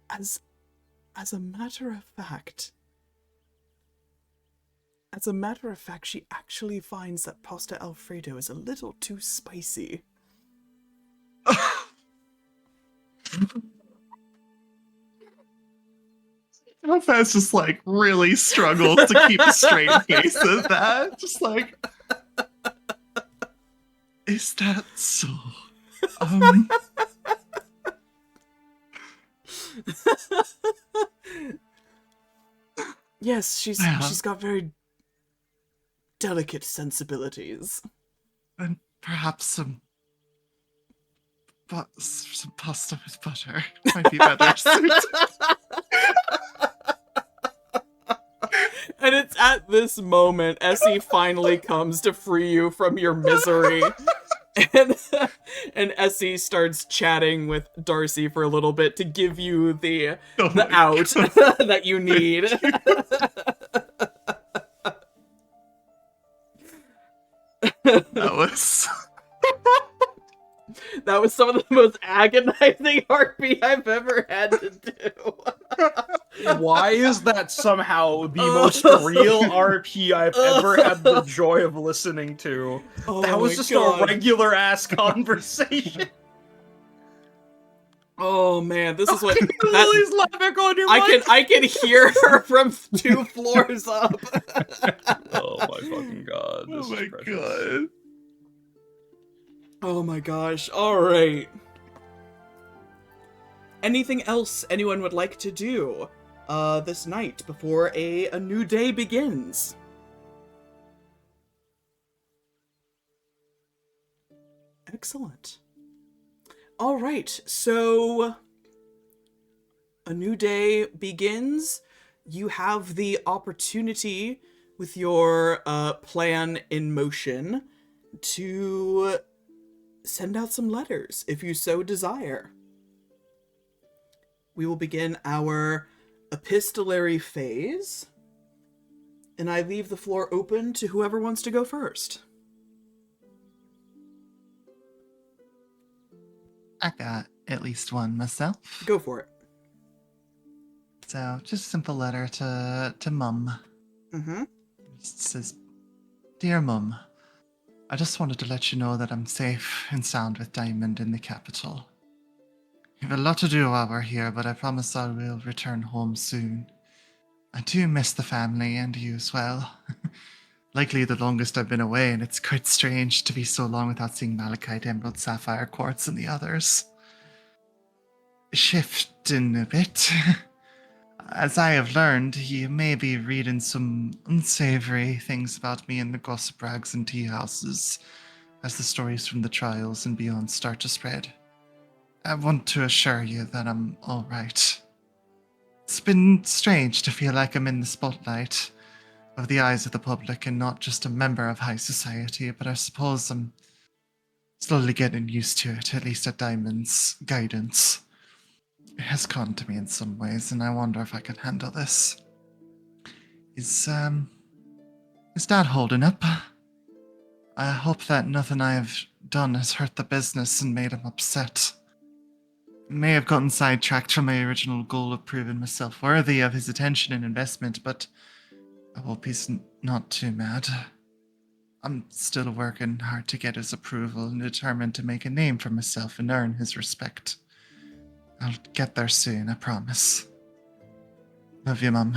As a matter of fact, she actually finds that pasta Alfredo is a little too spicy. Topaz just like really struggles to keep a straight face at that. Just like, is that so? Yes, she's Yeah. she's got very delicate sensibilities. And perhaps some pasta with butter might be better suited. And it's at this moment Essie finally comes to free you from your misery. And Essie starts chatting with Darcy for a little bit to give you the out that you need. That was some of the most agonizing harpy I've ever had to do. Why is that somehow the most real RP I've ever had the joy of listening to? That was just a regular ass conversation. Oh man, this is what Lily's laughing on your mic. I can hear her from 2 floors up. Oh my fucking god. This is precious. God. Oh my gosh. All right. Anything else anyone would like to do this night before a new day begins? Excellent. All right. So a new day begins. You have the opportunity with your plan in motion to send out some letters if you so desire. We will begin our epistolary phase, and I leave the floor open to whoever wants to go first. I got at least one myself. Go for it. So, just a simple letter to Mum. Mm-hmm. It says, Dear Mum, I just wanted to let you know that I'm safe and sound with Diamond in the capital. We have a lot to do while we're here, but I promise I will return home soon. I do miss the family and you as well. Likely the longest I've been away, and it's quite strange to be so long without seeing Malachite, Emerald, Sapphire, Quartz, and the others. Shifting a bit. As I have learned, you may be reading some unsavory things about me in the gossip rags and tea houses as the stories from the trials and beyond start to spread. I want to assure you that I'm all right. It's been strange to feel like I'm in the spotlight of the eyes of the public and not just a member of high society, but I suppose I'm slowly getting used to it, at least at Diamond's guidance. It has come to me in some ways, and I wonder if I can handle this. Is Dad holding up? I hope that nothing I have done has hurt the business and made him upset. I may have gotten sidetracked from my original goal of proving myself worthy of his attention and investment, but I hope he's not too mad. I'm still working hard to get his approval and determined to make a name for myself and earn his respect. I'll get there soon, I promise. Love you, Mum.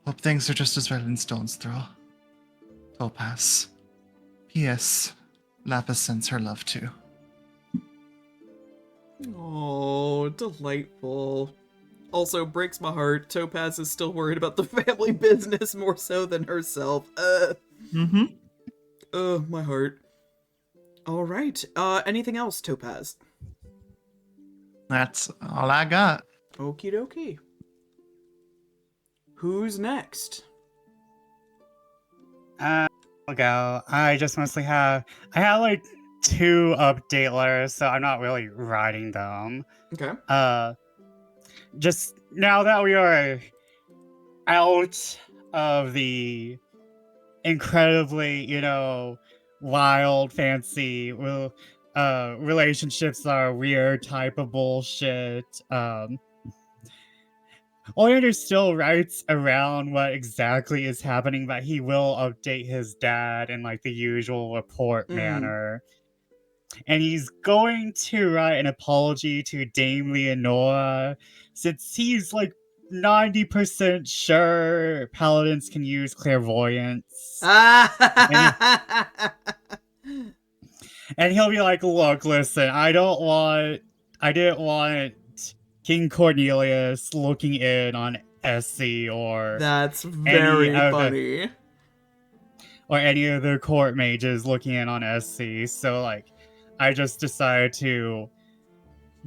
Hope things are just as well in Stone's Throw. Topaz. P.S. Lapis sends her love too. Oh, delightful. Also breaks my heart. Topaz is still worried about the family business more so than herself. My heart. All right. Anything else, Topaz? That's all I got. Okie dokie. Who's next? I'll go. I just mostly have... I have, like, 2 update letters, so I'm not really writing them. Okay. Just now that we are out of the incredibly, wild, fancy relationships are weird type of bullshit. Oleander still writes around what exactly is happening, but he will update his dad in like the usual report manner. And he's going to write an apology to Dame Leonora, since he's like 90% sure paladins can use clairvoyance. And he'll be like, look, listen, I didn't want King Cornelius looking in on Essie or That's very funny. Or any of the court mages looking in on Essie. So like I just decided to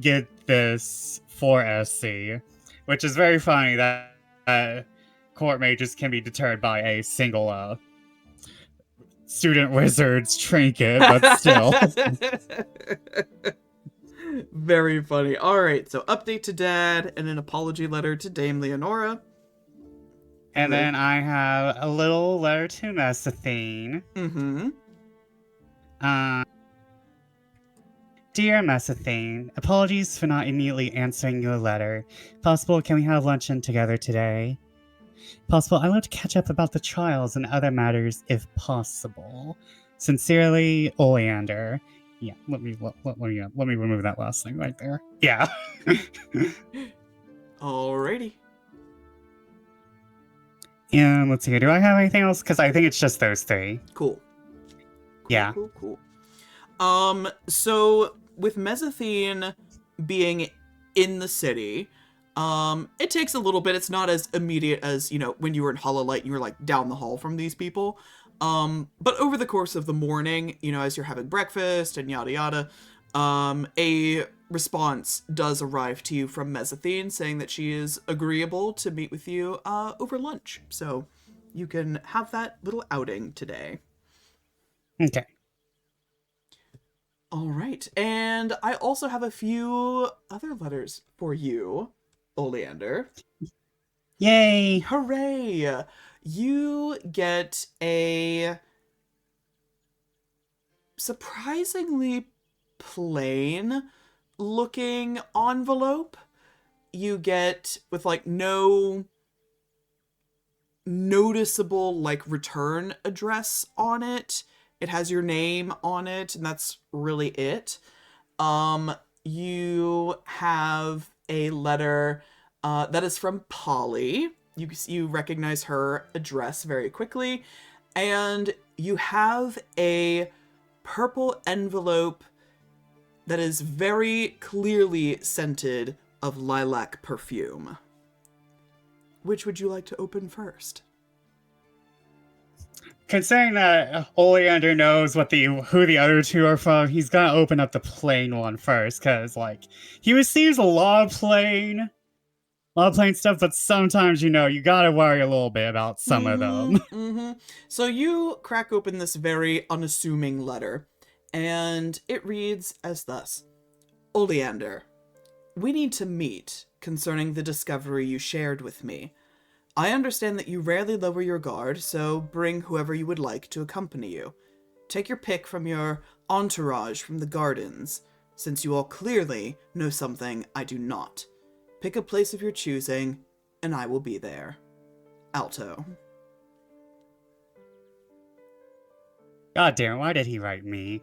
get this for Essie, which is very funny that court mages can be deterred by a single student wizard's trinket, but still. Very funny. All right, so update to Dad and an apology letter to Dame Leonora. And then I have a little letter to Messathene. Dear Messathene, apologies for not immediately answering your letter. Possible, can we have luncheon together today? Possible, I'd like to catch up about the trials and other matters if possible. Sincerely, Oleander. Yeah, let me remove that last thing right there. Yeah. Alrighty. And let's see, do I have anything else? Because I think it's just those 3. Cool. Yeah. Cool. So with Messathene being in the city, it takes a little bit. It's not as immediate as, when you were in Hollow Light and you were like down the hall from these people. But over the course of the morning, as you're having breakfast and yada yada, a response does arrive to you from Messathene saying that she is agreeable to meet with you over lunch. So you can have that little outing today. Okay. All right. And I also have a few other letters for you, Oleander. Yay! Hooray! You get a surprisingly plain looking envelope. You get with like no noticeable like return address on it. It has your name on it, and that's really it. You have a letter that is from Polly. You recognize her address very quickly, and you have a purple envelope that is very clearly scented of lilac perfume. Which would you like to open first? Considering that Oleander knows who the other 2 are from, he's gonna open up the plain one first, because like he receives a lot of plain stuff, but sometimes you gotta worry a little bit about some of them. So you crack open this very unassuming letter, and it reads as thus: Oleander, we need to meet concerning the discovery you shared with me. I understand that you rarely lower your guard, so bring whoever you would like to accompany you. take your pick from your entourage from the gardens, since you all clearly know something I do not. Pick a place of your choosing, and I will be there. Alto. God damn, why did he write me?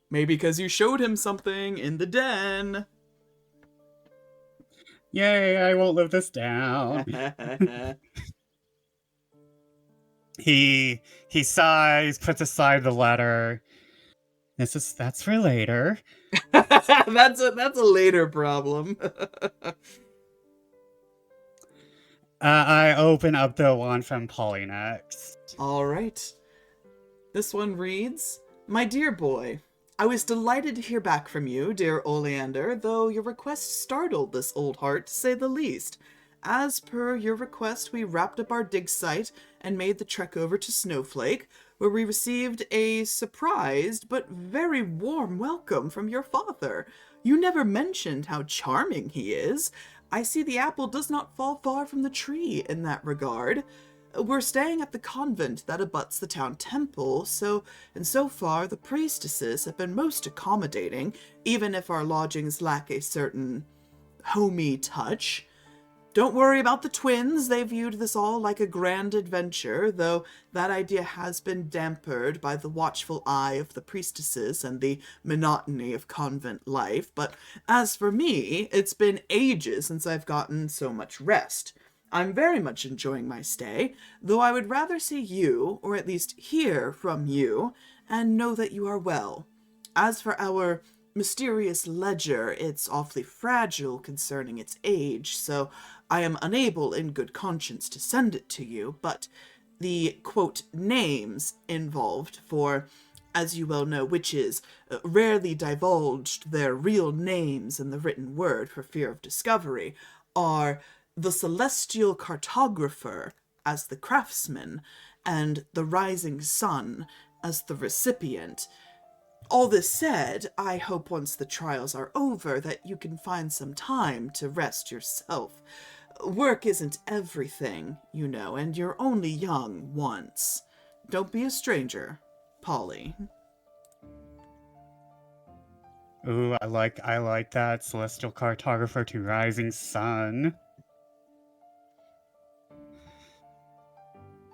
Maybe because you showed him something in the den. Yay, I won't live this down. He sighs, puts aside the letter. That's for later. That's a later problem. I open up the one from Polly next. All right. This one reads, My dear boy, I was delighted to hear back from you, dear Oleander, though your request startled this old heart, to say the least. As per your request, we wrapped up our dig site and made the trek over to Snowflake, where we received a surprised but very warm welcome from your father. You never mentioned how charming he is. I see the apple does not fall far from the tree in that regard. We're staying at the convent that abuts the town temple, so far the priestesses have been most accommodating, even if our lodgings lack a certain homey touch. Don't worry about the twins, they viewed this all like a grand adventure, though that idea has been dampered by the watchful eye of the priestesses and the monotony of convent life. But as for me, it's been ages since I've gotten so much rest. I'm very much enjoying my stay, though I would rather see you, or at least hear from you, and know that you are well. As for our mysterious ledger, it's awfully fragile concerning its age, so I am unable in good conscience to send it to you, but the, quote, names involved, for, as you well know, witches rarely divulged their real names in the written word for fear of discovery, are the celestial cartographer as the craftsman, and the rising sun as the recipient. All this said, I hope once the trials are over that you can find some time to rest yourself. Work isn't everything, you know, and you're only young once. Don't be a stranger, Polly. Ooh, I like that. Celestial cartographer to rising sun.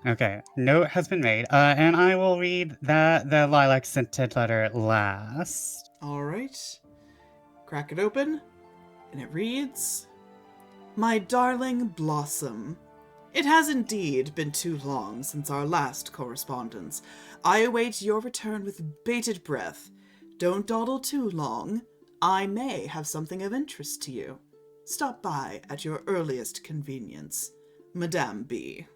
Okay, note has been made, and I will read the lilac scented letter last. All right. Crack it open, and it reads, My darling Blossom, it has indeed been too long since our last correspondence. I await your return with bated breath. Don't dawdle too long. I may have something of interest to you. Stop by at your earliest convenience. Madame B.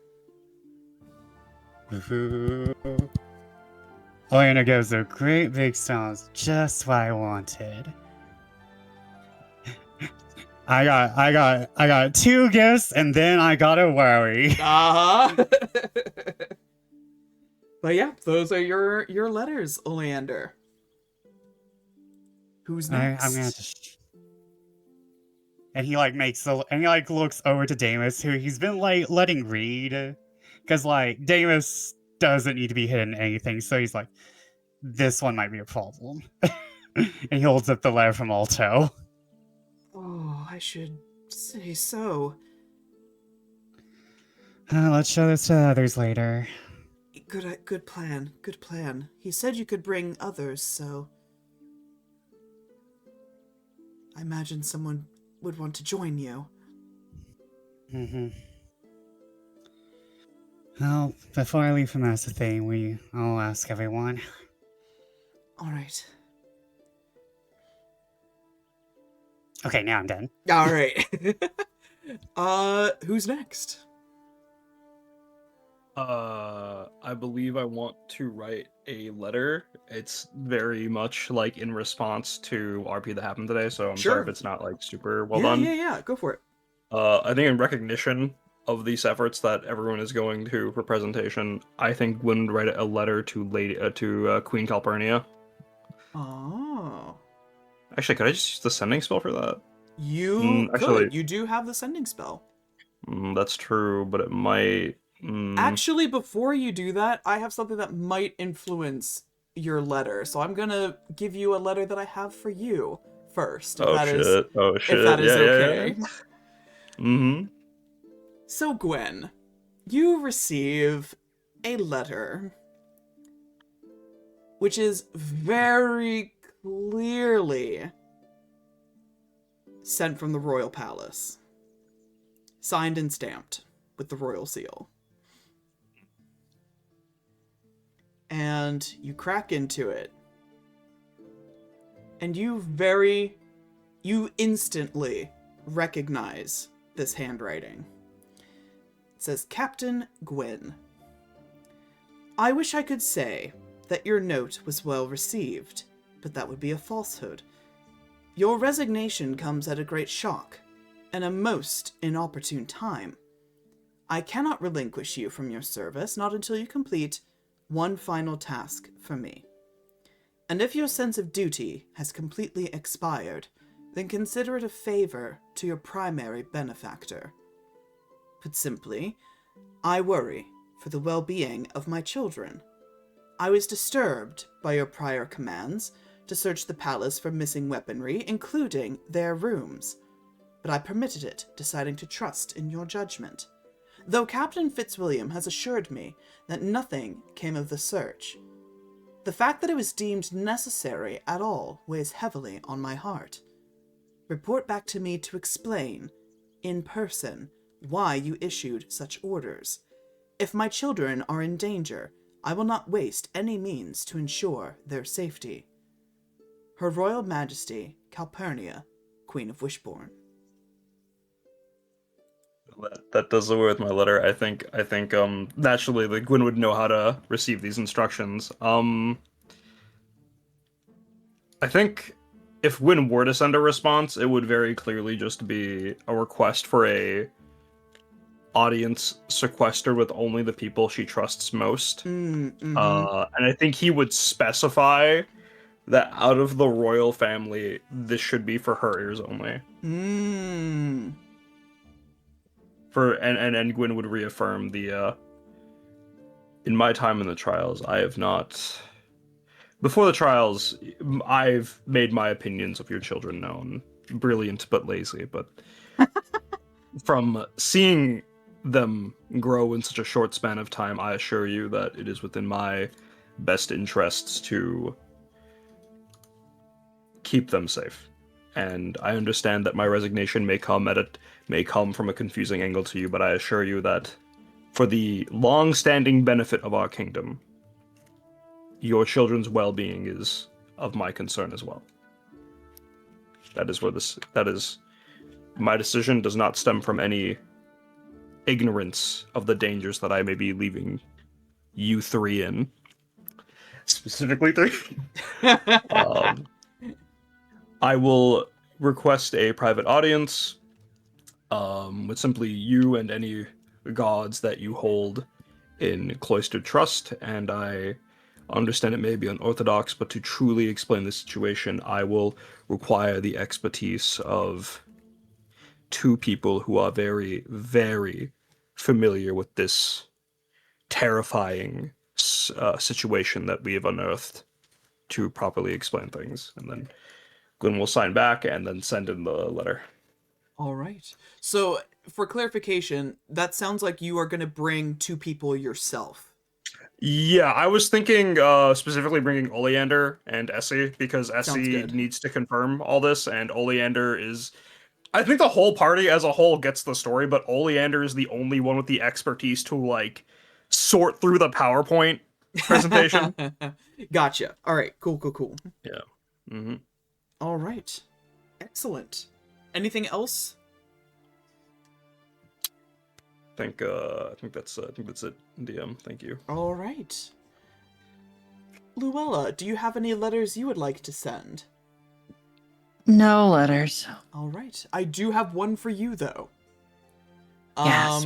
Oleander gives a great big sounds, just what I wanted. I got 2 gifts, and then I gotta worry. Uh-huh. But yeah, those are your letters, Oleander. Who's next? I'm gonna have to. And he looks over to Damus, who he's been letting read, because Damus doesn't need to be hidden anything, so he's like, this one might be a problem. And he holds up the letter from Alto. Oh, I should say so. Let's show this to others later. Good plan. Good plan. He said you could bring others, so I imagine someone would want to join you. Mm-hmm. Well, before I leave from Thing, I'll ask everyone. All right. Okay, now I'm done. All right. Who's next? I believe I want to write a letter. It's very much in response to RP that happened today, so I'm sorry if it's not super well done. Yeah, go for it. I think in recognition of these efforts that everyone is going to for presentation, I think Gwyn would write a letter to Queen Calpurnia. Oh. Actually, could I just use the sending spell for that? You could. You do have the sending spell. That's true, but it might Actually, before you do that, I have something that might influence your letter. So I'm gonna give you a letter that I have for you first, if Oh that is shit. Oh if shit. that is Yeah, okay. yeah, yeah. Mm-hmm. So Gwyn, you receive a letter which is very clearly sent from the royal palace, signed and stamped with the royal seal. And you crack into it, and you instantly recognize this handwriting. It says, Captain Gwyn, I wish I could say that your note was well received, but that would be a falsehood. Your resignation comes at a great shock, and a most inopportune time. I cannot relinquish you from your service, not until you complete one final task for me. And if your sense of duty has completely expired, then consider it a favor to your primary benefactor. Put simply, I worry for the well-being of my children. I was disturbed by your prior commands to search the palace for missing weaponry, including their rooms, but I permitted it, deciding to trust in your judgment. Though Captain Fitzwilliam has assured me that nothing came of the search, the fact that it was deemed necessary at all weighs heavily on my heart. Report back to me to explain, in person, why you issued such orders. If my children are in danger, I will not waste any means to ensure their safety. Her Royal Majesty, Calpurnia, Queen of Wishbourne. That does away with my letter. I think naturally the Gwyn would know how to receive these instructions. I think if Gwyn were to send a response, it would very clearly just be a request for a audience sequestered with only the people she trusts most. Mm-hmm. And I think he would specify that out of the royal family, this should be for her ears only. And Gwyn would reaffirm the in my time in the trials, I have not. Before the trials, I've made my opinions of your children known. Brilliant but lazy, but from seeing them grow in such a short span of time, I assure you that it is within my best interests to keep them safe. And I understand that my resignation may come from a confusing angle to you, but I assure you that for the long-standing benefit of our kingdom, your children's well-being is of my concern as well. That is my decision does not stem from any ignorance of the dangers that I may be leaving you three in. Specifically three. I will request a private audience with simply you and any gods that you hold in cloistered trust, and I understand it may be unorthodox, but to truly explain the situation, I will require the expertise of two people who are very, very familiar with this terrifying situation that we have unearthed to properly explain things. And then Gwyn will sign back and then send in the letter. All right. So, for clarification, that sounds like you are going to bring two people yourself. Yeah, I was thinking specifically bringing Oleander and Essie, because Essie needs to confirm all this, and Oleander is... I think the whole party as a whole gets the story, but Oleander is the only one with the expertise to, like, sort through the PowerPoint presentation. Gotcha. All right. Cool. Yeah. Mm-hmm. All right. Excellent. Anything else? I think that's it, DM. Thank you. All right. Luella, do you have any letters you would like to send? No letters. All right. I do have one for you, though. Yes.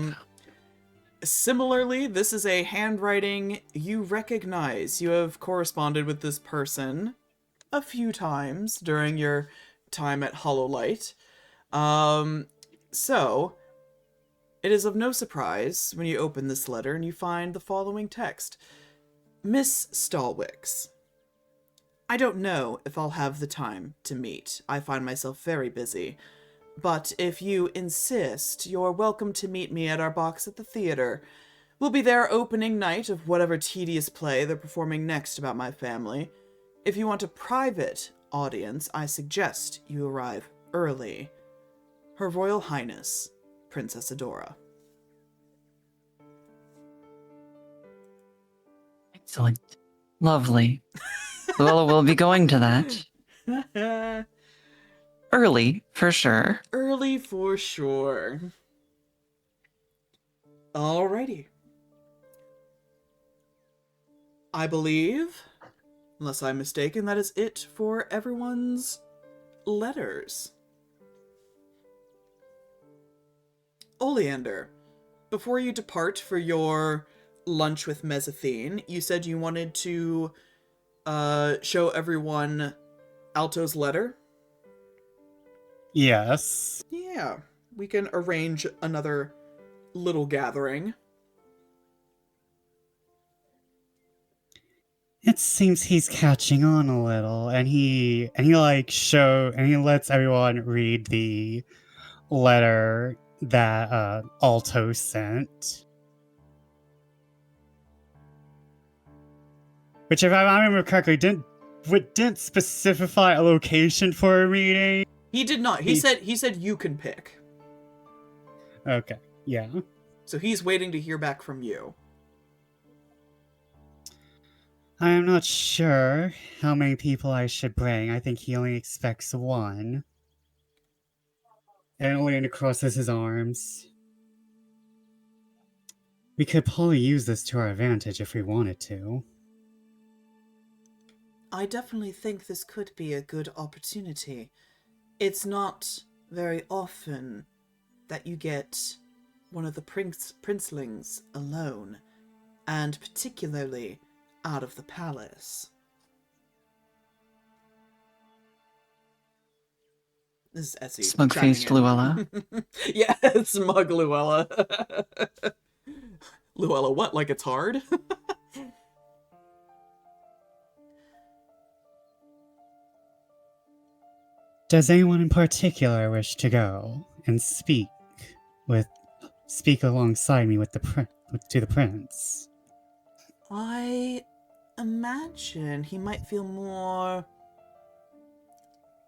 Similarly, this is a handwriting you recognize. You have corresponded with this person a few times during your time at Hollow Light. So, It is of no surprise when you open this letter and you find the following text. Miss Stalwix, I don't know if I'll have the time to meet. I find myself very busy. But if you insist, you're welcome to meet me at our box at the theater. We'll be there opening night of whatever tedious play they're performing next about my family. If you want a private audience, I suggest you arrive early. Her Royal Highness, Princess Adora. Excellent. Lovely. Luella will be going to that. Early, for sure. Early for sure. Alrighty. I believe, unless I'm mistaken, that is it for everyone's letters. Oleander, before you depart for your lunch with Mezzanine, you said you wanted to show everyone Alto's letter? Yes. Yeah, we can arrange another little gathering. It seems he's catching on a little, and he lets everyone read the letter that Alto sent. Which, if I remember correctly, didn't specify a location for a reading. He did not. He said you can pick. Okay, yeah. So he's waiting to hear back from you. I am not sure how many people I should bring. I think he only expects one. And Oleander crosses his arms. We could probably use this to our advantage if we wanted to. I definitely think this could be a good opportunity. It's not very often that you get one of the princelings alone, and particularly out of the palace. This is Essie. Smug-faced Luella. Yeah, smug Luella. Luella, what? Like it's hard? Does anyone in particular wish to go and speak alongside me with to the prince? I imagine he might feel more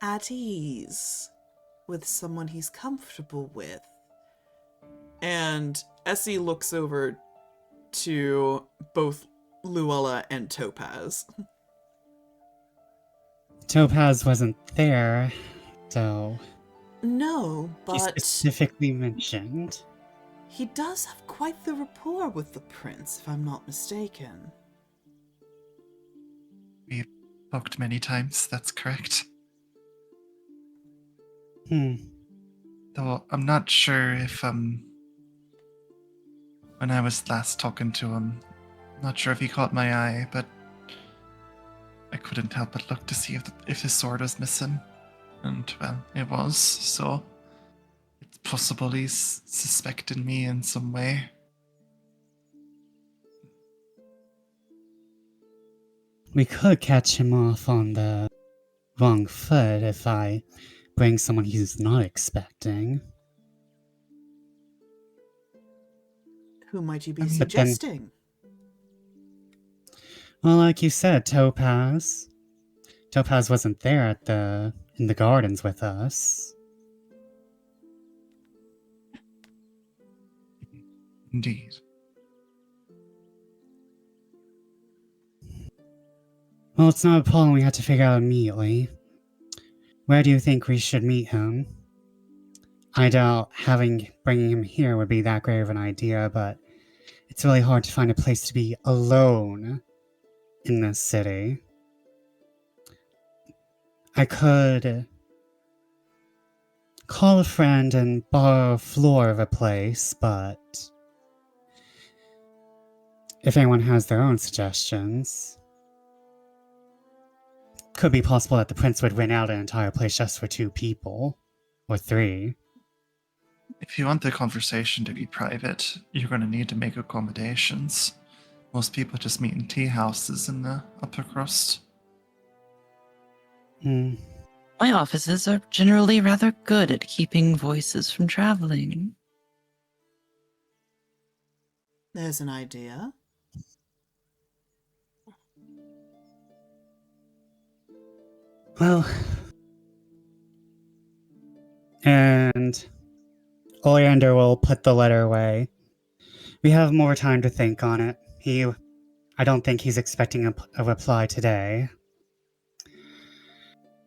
at ease with someone he's comfortable with. And Essie looks over to both Luella and Topaz. Topaz wasn't there, though. No, He but specifically mentioned. he does have quite the rapport with the prince, if I'm not mistaken. We talked many times, that's correct. Though I'm not sure if, when I was last talking to him, not sure if he caught my eye, but I couldn't help but look to see if his sword was missing. And, well, it was, so it's possible he's suspecting me in some way. We could catch him off on the wrong foot if I bring someone he's not expecting. Who might you be But then- suggesting? Well, like you said, Topaz. Topaz wasn't there in the gardens with us. Indeed. Well, it's not a problem we had to figure out immediately. Where do you think we should meet him? I doubt bringing him here would be that great of an idea, but it's really hard to find a place to be alone in this city. I could call a friend and borrow a floor of a place, but if anyone has their own suggestions, could be possible that the prince would rent out an entire place just for 2 people, or 3. If you want the conversation to be private, you're going to need to make accommodations. Most people just meet in tea houses in the upper crust. Hmm. My offices are generally rather good at keeping voices from traveling. There's an idea. Well, and Oleander will put the letter away. We have more time to think on it. I don't think he's expecting a reply today.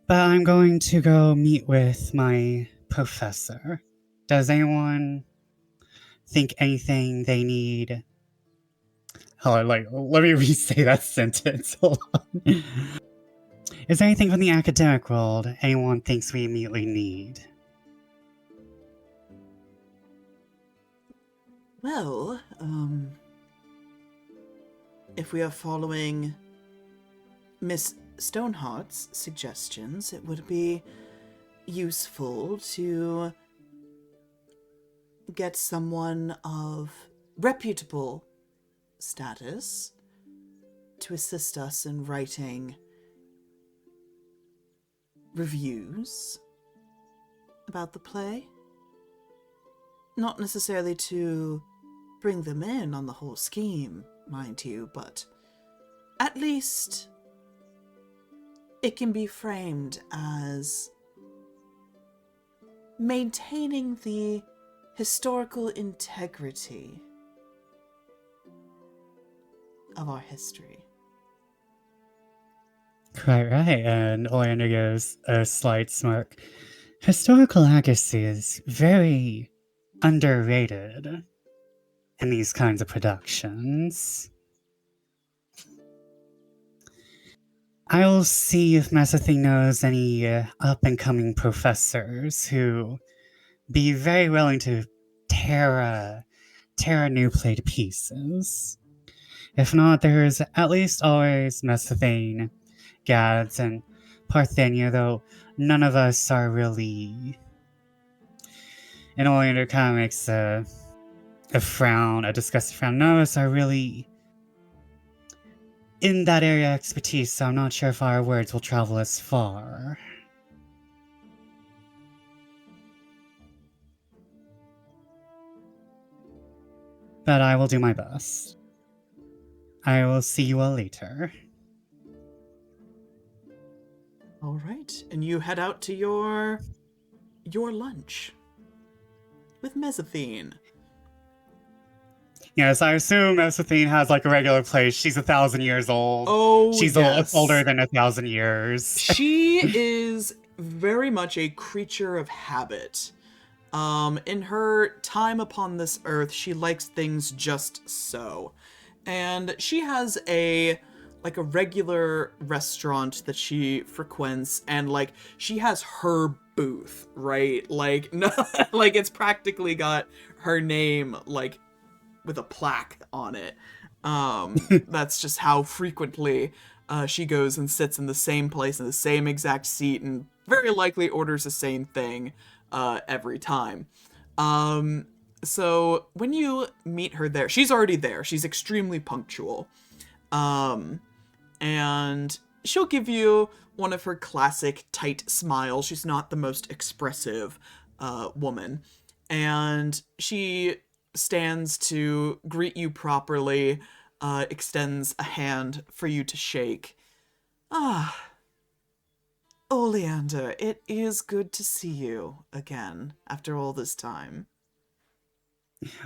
But I'm going to go meet with my professor. Does anyone think anything they need? Oh, let me re-say that sentence. Hold on. Is there anything from the academic world anyone thinks we immediately need? Well, if we are following Miss Stoneheart's suggestions, it would be useful to get someone of reputable status to assist us in writing reviews about the play. Not necessarily to bring them in on the whole scheme, mind you, but at least it can be framed as maintaining the historical integrity of our history. Quite right, and Oleander gives a slight smirk. Historical accuracy is very underrated in these kinds of productions. I'll see if Mesothy knows any up-and-coming professors who be very willing to tear a new play to pieces. If not, there's at least always Mesothy, Gads, and Parthenia, though none of us are really... And Oleander kind of makes a frown, a disgusted frown. None of us are really in that area of expertise, so I'm not sure if our words will travel as far. But I will do my best. I will see you all later. All right, and you head out to your lunch with Mesothene. Yes, I assume Mesothy has like a regular place. She's 1,000 years old. Oh, She's yes. older than 1,000 years. She is very much a creature of habit. In her time upon this earth, she likes things just so. And she has a regular restaurant that she frequents, and she has her booth, right? No, it's practically got her name with a plaque on it. That's just how frequently she goes and sits in the same place in the same exact seat, and very likely orders the same thing every time. So when you meet her there, she's already there. She's extremely punctual. And she'll give you one of her classic tight smiles. She's not the most expressive woman. And she stands to greet you properly, extends a hand for you to shake. Ah, Oleander, it is good to see you again after all this time.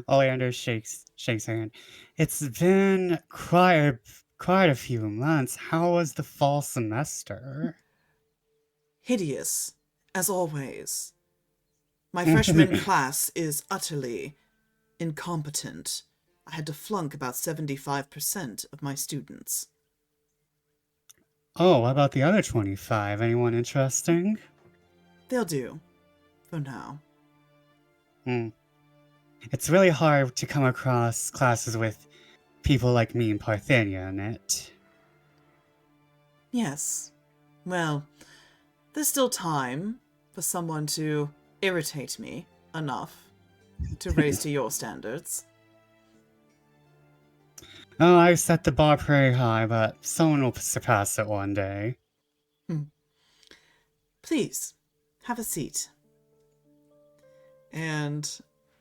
Oleander shakes her hand. It's been quite a few months. How was the fall semester? Hideous, as always. My freshman class is utterly incompetent. I had to flunk about 75% of my students. Oh, what about the other 25? Anyone interesting? They'll do, for now. It's really hard to come across classes with people like me and Parthenia in it. Yes. Well, there's still time for someone to irritate me enough to raise to your standards. Oh, I've set the bar pretty high, but someone will surpass it one day. Please, have a seat. And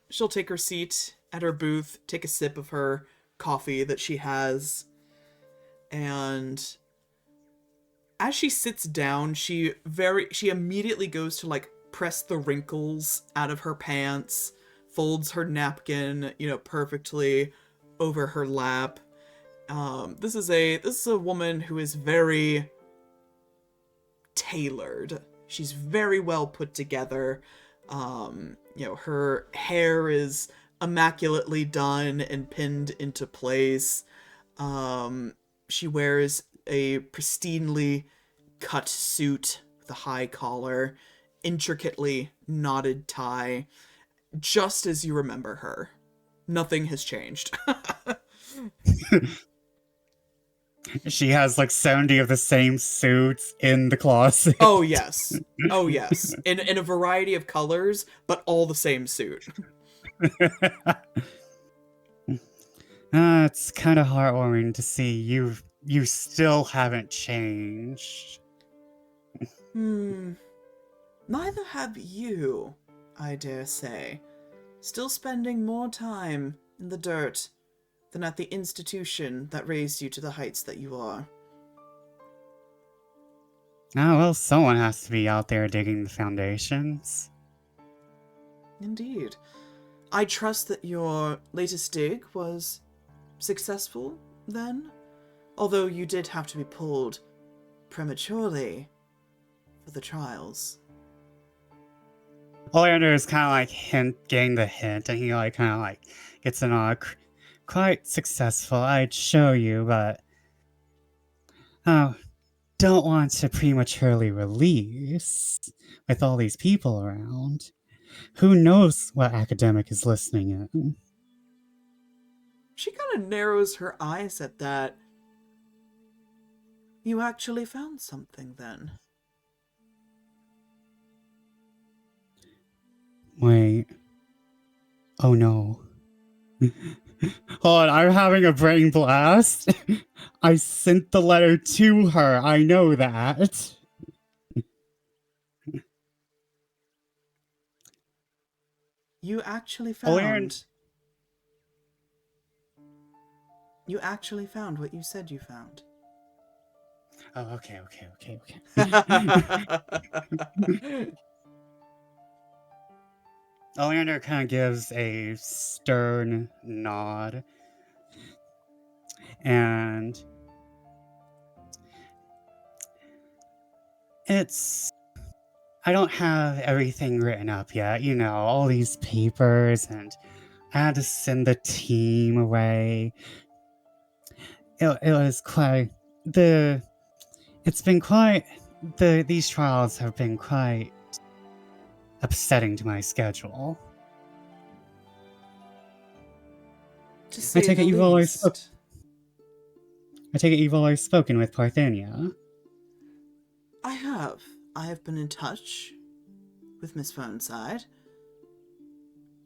she'll take her seat at her booth, take a sip of her coffee that she has, and as she sits down, she immediately goes to like press the wrinkles out of her pants, folds her napkin, perfectly over her lap. This is a woman who is very tailored. She's very well put together. Her hair is immaculately done and pinned into place. She wears a pristinely cut suit with a high collar, intricately knotted tie, just as you remember her. Nothing has changed. She has like 70 of the same suits in the closet. Oh yes. In a variety of colors, but all the same suit. It's kind of heartwarming to see you still haven't changed. Neither have you, I dare say. Still spending more time in the dirt than at the institution that raised you to the heights that you are. Oh, well, someone has to be out there digging the foundations. Indeed. I trust that your latest dig was successful, then? Although you did have to be pulled prematurely for the trials. Oleander is kind of like getting the hint, and he kind of gets an quite successful. I'd show you, but don't want to prematurely release with all these people around. Who knows what academic is listening in? She kind of narrows her eyes at that. You actually found something, then? Wait. Oh no. Hold on, I'm having a brain blast. I sent the letter to her. I know that. You actually Oleander- found... You actually found what you said you found. Oh, okay. Oleander kind of gives a stern nod. And I don't have everything written up yet, all these papers, and I had to send the team away. It was quite these trials have been quite upsetting to my schedule. I take it you've always spoken with Parthenia. I have. I have been in touch with Miss Fernside.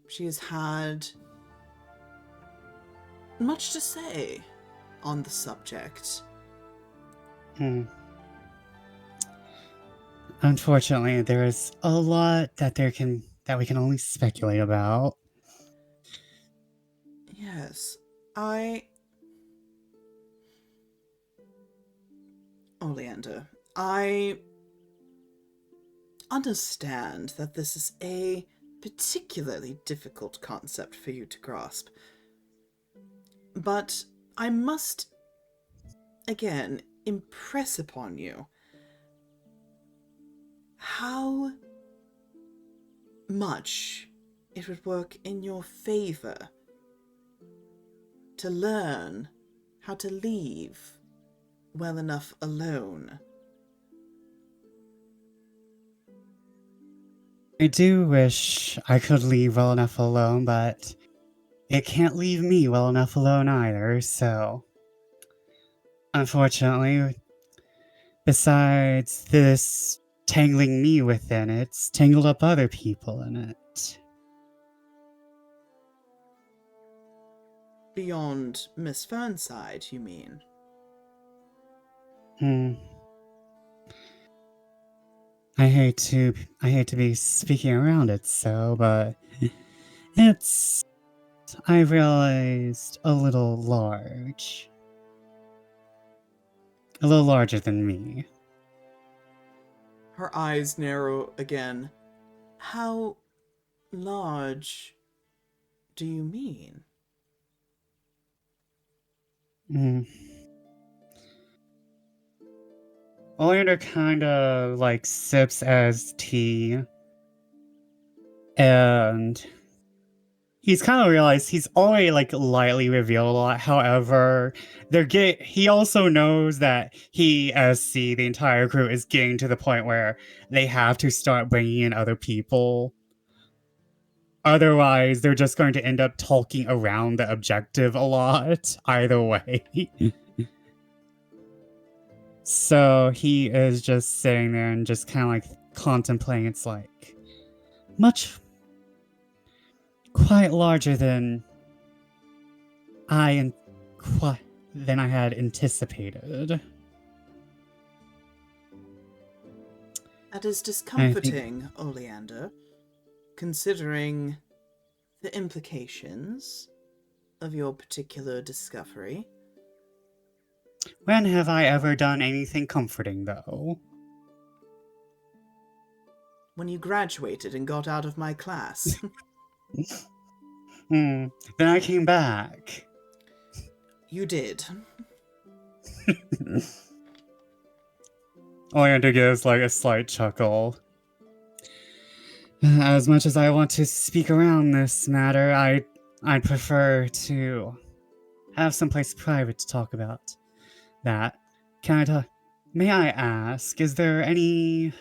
She has had much to say on the subject. Unfortunately, there is a lot that we can only speculate about. Yes, Oleander, I understand that this is a particularly difficult concept for you to grasp. But I must, again, impress upon you how much it would work in your favor to learn how to leave well enough alone. I do wish I could leave well enough alone, but it can't leave me well enough alone either, so... Unfortunately, besides this tangling me within it, it's tangled up other people in it. beyond Miss Fernside, you mean? I hate to be speaking around it so, but it's, I realized, a little large. A little larger than me. Her eyes narrow again. How large do you mean? Oleander kind of like sips as tea, and he's kind of realized he's already like lightly revealed a lot. However, he also knows that he, as C, the entire crew, is getting to the point where they have to start bringing in other people. Otherwise, they're just going to end up talking around the objective a lot, either way. So he is just sitting there and just kind of like contemplating. It's like quite larger than I had anticipated. That is discomforting, Oleander, considering the implications of your particular discovery. When have I ever done anything comforting, though? When you graduated and got out of my class. Then I came back. You did. Oleander gives like a slight chuckle. As much as I want to speak around this matter, I'd prefer to have someplace private to talk about that. May I ask, is there any...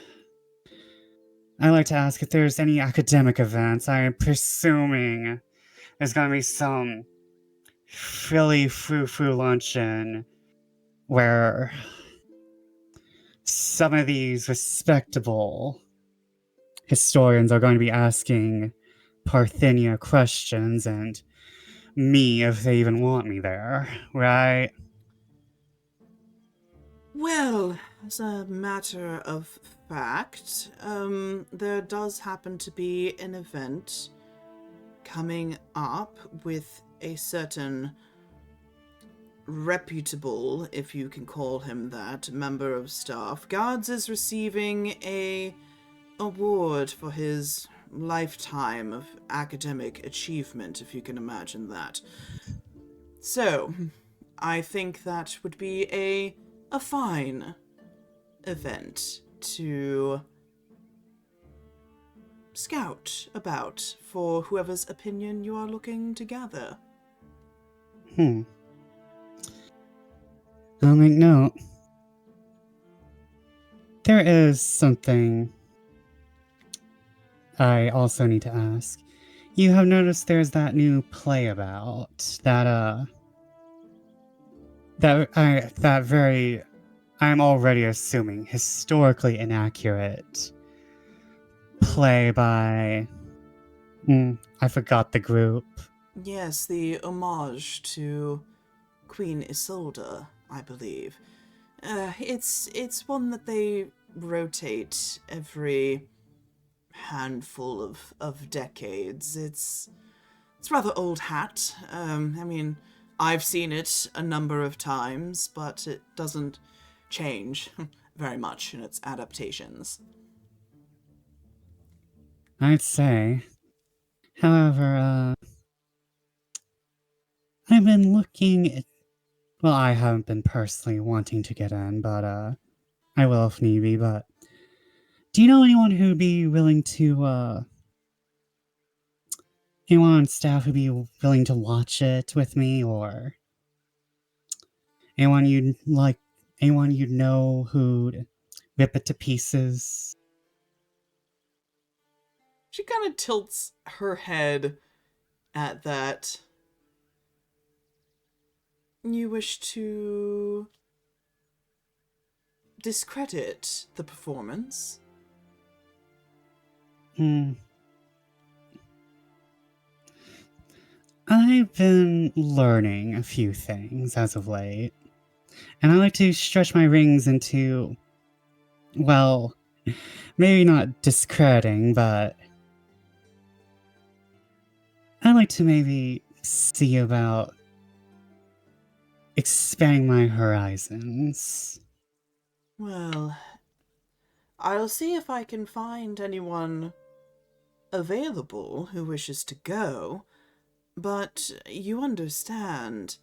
I'd like to ask if there's any academic events. I am presuming there's gonna be some frilly frou-frou luncheon where some of these respectable historians are going to be asking Parthenia questions, and me if they even want me there, right? Well, as a matter of fact, there does happen to be an event coming up with a certain reputable, if you can call him that, member of staff. Guards is receiving a award for his lifetime of academic achievement, if you can imagine that. So, I think that would be a fine event to scout about for whoever's opinion you are looking to gather. I'll make note. There is something I also need to ask. You have noticed there's that new play about I'm already assuming historically inaccurate play by I forgot the group. Yes, the homage to Queen Isolde, I believe. It's one that they rotate every handful of decades. It's rather old hat. I mean, I've seen it a number of times, but it doesn't change very much in its adaptations. I'd say. However, I've been looking at... Well, I haven't been personally wanting to get in, but I will if need be, but... Do you know anyone who'd be willing to, anyone on staff who'd be willing to watch it with me, or... anyone you'd know who'd rip it to pieces? She kind of tilts her head at that. You wish to discredit the performance? I've been learning a few things as of late, and I like to stretch my rings into, well, maybe not discrediting, but I like to maybe see about expanding my horizons. Well, I'll see if I can find anyone available who wishes to go, but you understand,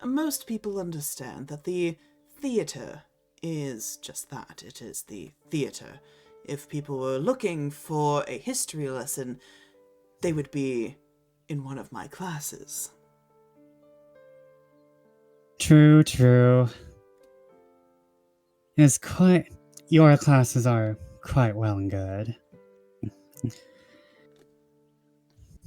most people understand that the theater is just that. It is the theater. If people were looking for a history lesson, they would be in one of my classes. True, true. It's quite. Your classes are quite well and good.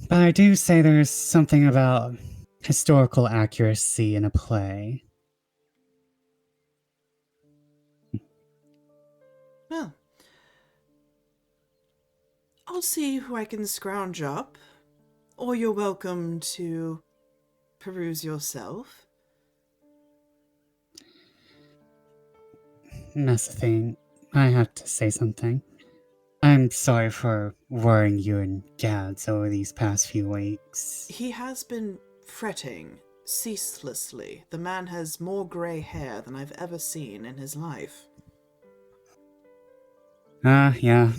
But I do say there's something about historical accuracy in a play. Well, I'll see who I can scrounge up, or you're welcome to peruse yourself. That's the thing. I have to say something. I'm sorry for worrying you and Gads over these past few weeks. He has been fretting ceaselessly. The man has more grey hair than I've ever seen in his life. Yeah.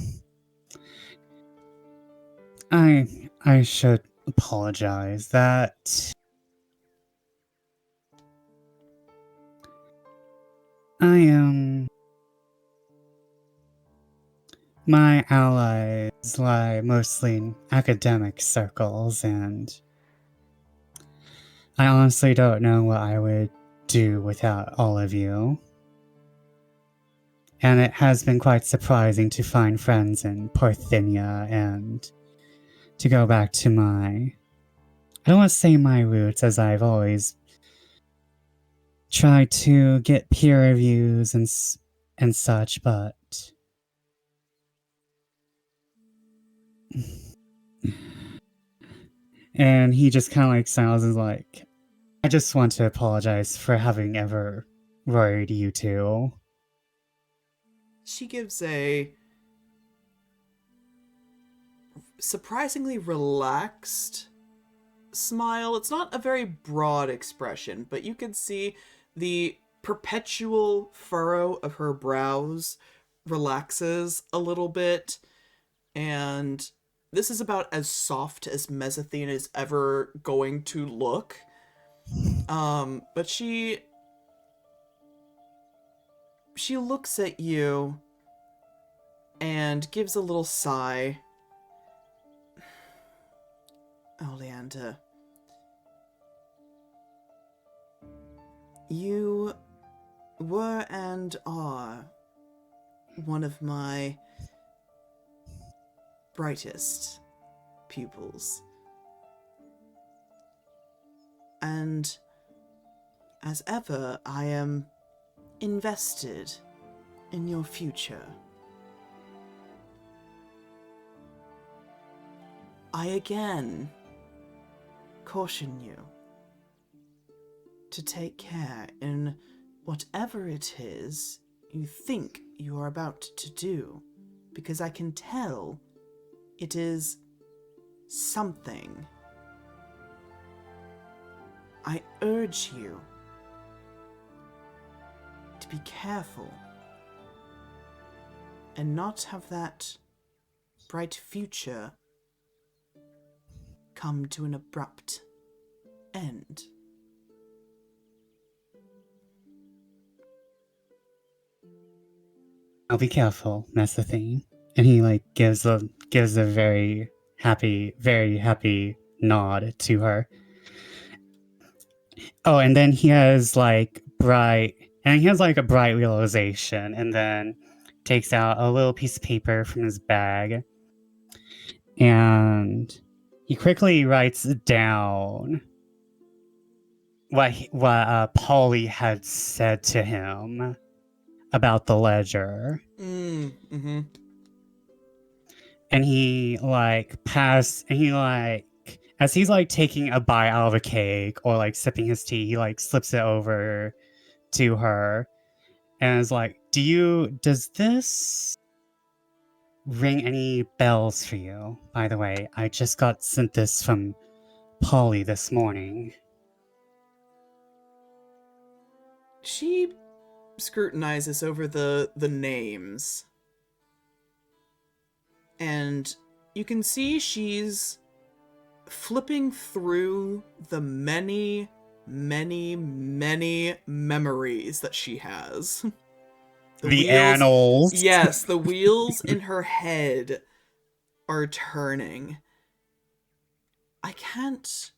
I should apologize that I am. My allies lie mostly in academic circles, and I honestly don't know what I would do without all of you. And it has been quite surprising to find friends in Parthenia and to go back to my... I don't want to say my roots, as I've always tried to get peer reviews and such, but... And he just kind of like smiles and is like, I just want to apologize for having ever worried you two. She gives a surprisingly relaxed smile. It's not a very broad expression, but you can see the perpetual furrow of her brows relaxes a little bit, and this is about as soft as Mezzanine is ever going to look. But she looks at you and gives a little sigh. Oleander, you were and are one of my brightest pupils. And as ever, I am invested in your future. I again caution you to take care in whatever it is you think you are about to do, because I can tell it is something. I urge you to be careful and not have that bright future come to an abrupt end. I'll be careful, that's the thing. And he like gives a very happy nod to her. Oh, and then he has like a bright realization, and then takes out a little piece of paper from his bag, and he quickly writes down what Polly had said to him about the ledger. Mm-hmm. And he as he's like taking a bite out of a cake or like sipping his tea, he like slips it over to her and is like, does this ring any bells for you? By the way, I just got sent this from Polly this morning. She scrutinizes over the names. And you can see she's flipping through the many, many, many memories that she has. The annals. Yes, the wheels in her head are turning. I can't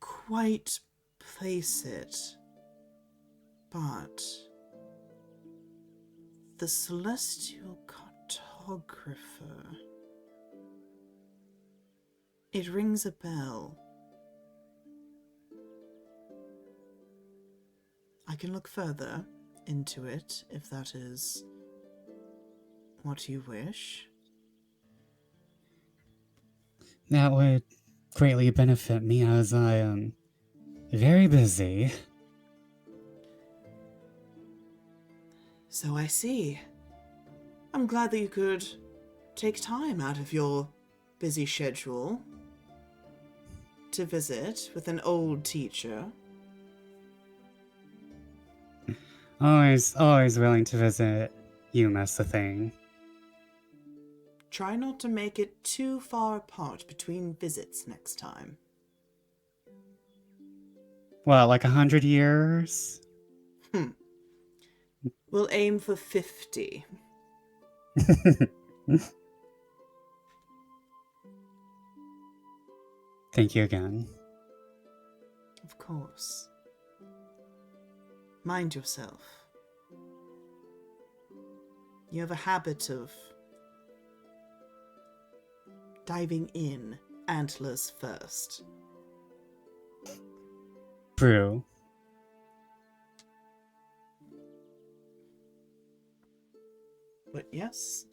quite place it, but the celestial cartographer. It rings a bell. I can look further into it if that is what you wish. That would greatly benefit me as I am very busy. So I see. I'm glad that you could take time out of your busy schedule to visit with an old teacher. Always willing to visit you, that's the thing. Try not to make it too far apart between visits next time. Well, like 100 years? We'll aim for 50. Thank you again. Of course. Mind yourself. You have a habit of diving in antlers first. Brew. But yes.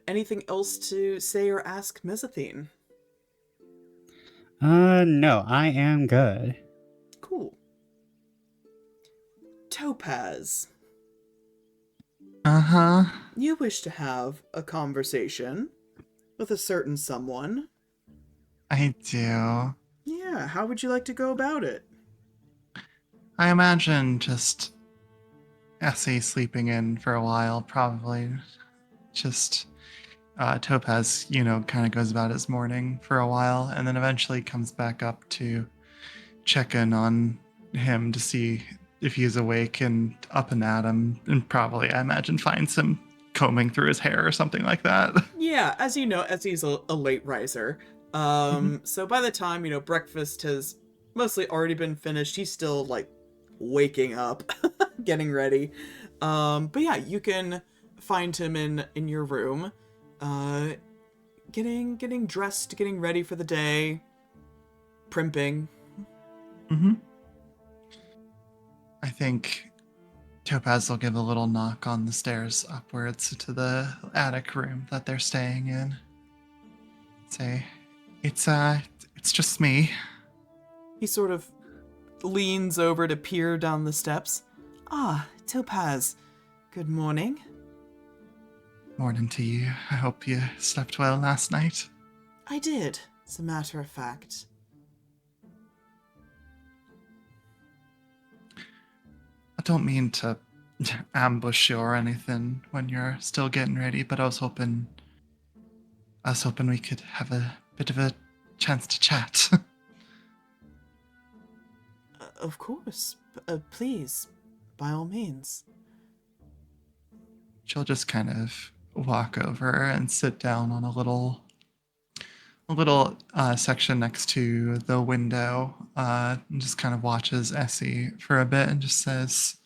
Anything else to say or ask Mezzethine? No, I am good. Cool. Topaz, Uh-huh. you wish to have a conversation with a certain someone. I do. Yeah, how would you like to go about it? I imagine just Essie sleeping in for a while, probably. Just Topaz, kind of goes about his morning for a while, and then eventually comes back up to check in on him to see if he's awake and up and at him, and probably, I imagine, finds him combing through his hair or something like that. Yeah, as you know, Essie's a late riser. So by the time, breakfast has mostly already been finished, he's still, waking up, getting ready. But yeah, you can find him in your room, getting dressed, getting ready for the day, primping. Mm-hmm. I think Topaz will give a little knock on the stairs upwards to the attic room that they're staying in. Say, it's just me. He sort of leans over to peer down the steps. Ah, Topaz, good morning. Morning to you. I hope you slept well last night. I did, as a matter of fact. I don't mean to ambush you or anything when you're still getting ready, but I was hoping we could have a bit of a chance to chat. Of course. Please, by all means. She'll just kind of walk over and sit down on a little section next to the window, and just kind of watches Essie for a bit and just says,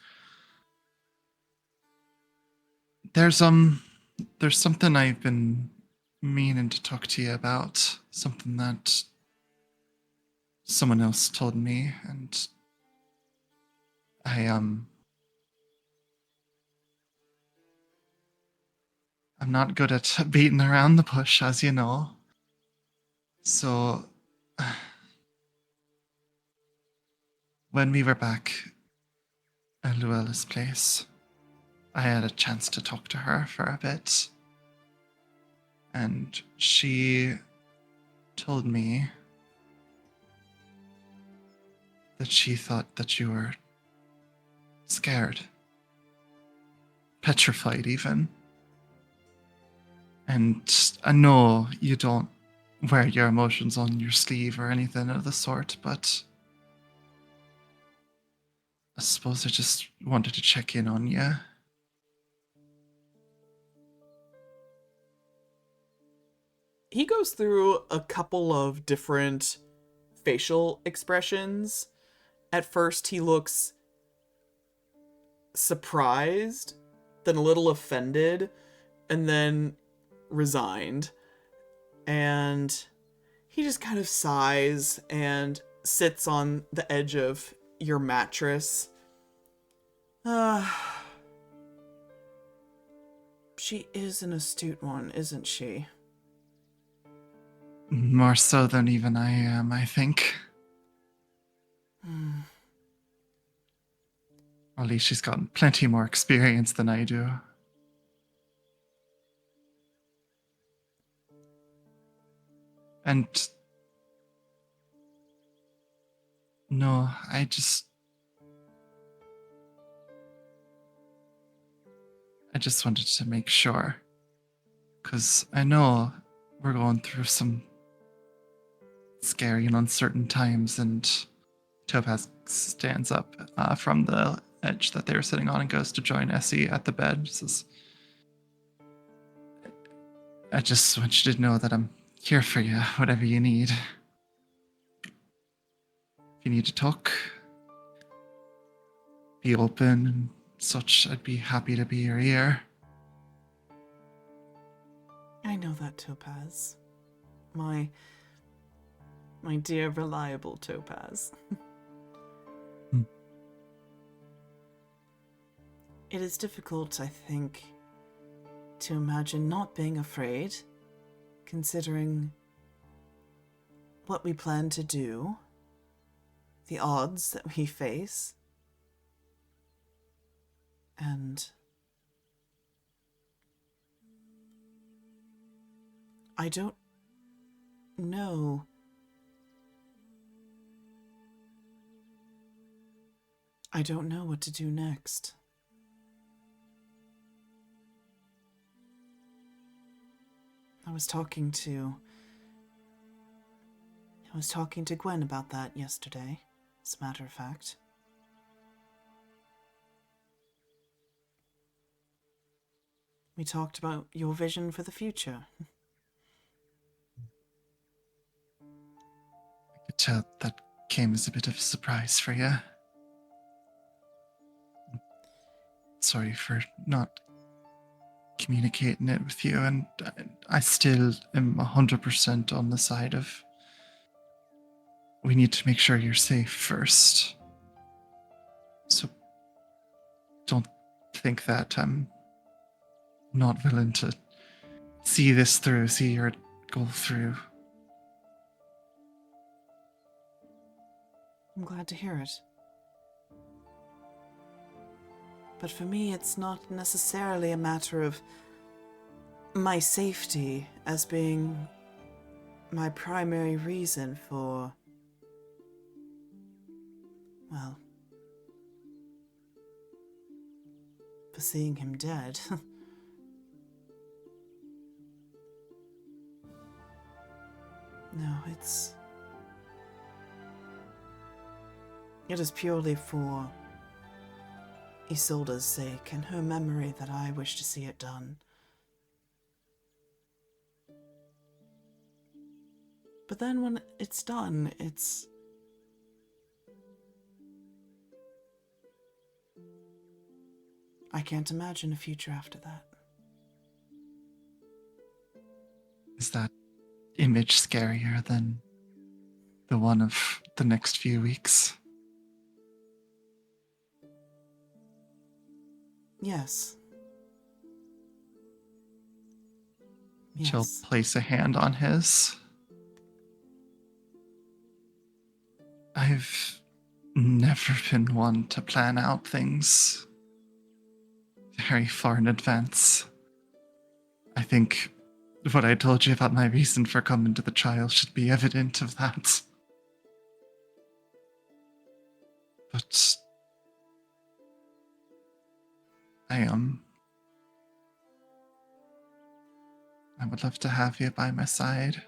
There's something I've been meaning to talk to you about, something that someone else told me, and I'm not good at beating around the bush, as you know. So When we were back at Luella's place, I had a chance to talk to her for a bit. And she told me that she thought that you were scared. Petrified, even. And I know you don't wear your emotions on your sleeve or anything of the sort, but I suppose I just wanted to check in on you. He goes through a couple of different facial expressions. At first, he looks surprised, then a little offended, and then resigned. And he just kind of sighs and sits on the edge of your mattress. She is an astute one, isn't she? More so than even I am, I think. Or at least she's gotten plenty more experience than I do. And no, I just wanted to make sure. Because I know we're going through some scary and uncertain times, and Topaz stands up from the edge that they were sitting on and goes to join Essie at the bed. Says, I just want you to know that I'm here for you, whatever you need. If you need to talk, be open and such, I'd be happy to be your ear. I know that, Topaz. My dear, reliable Topaz. It is difficult, I think, to imagine not being afraid, considering what we plan to do, the odds that we face, and I don't know. I don't know what to do next. I was talking to Gwyn about that yesterday, as a matter of fact. We talked about your vision for the future. I could tell that came as a bit of a surprise for you. Sorry for not communicating it with you, and I still am 100% on the side of we need to make sure you're safe first. So don't think that I'm not willing to see this through, see your go through. I'm glad to hear it. But for me, it's not necessarily a matter of my safety as being my primary reason for, well, for seeing him dead. No, it is purely for Isolde's sake and her memory that I wish to see it done. But then when it's done, I can't imagine a future after that. Is that image scarier than the one of the next few weeks? Yes. She'll place a hand on his. I've never been one to plan out things very far in advance. I think what I told you about my reason for coming to the trial should be evident of that. But I would love to have you by my side.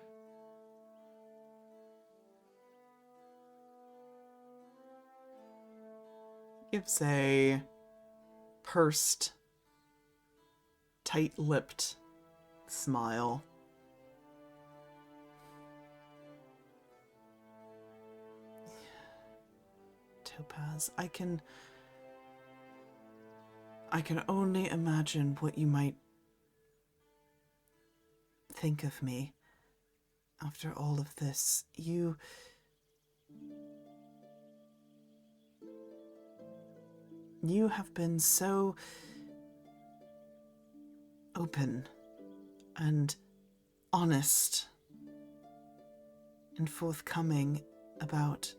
Gives a pursed, tight-lipped smile. Topaz, I can only imagine what you might think of me after all of this. You have been so open and honest and forthcoming about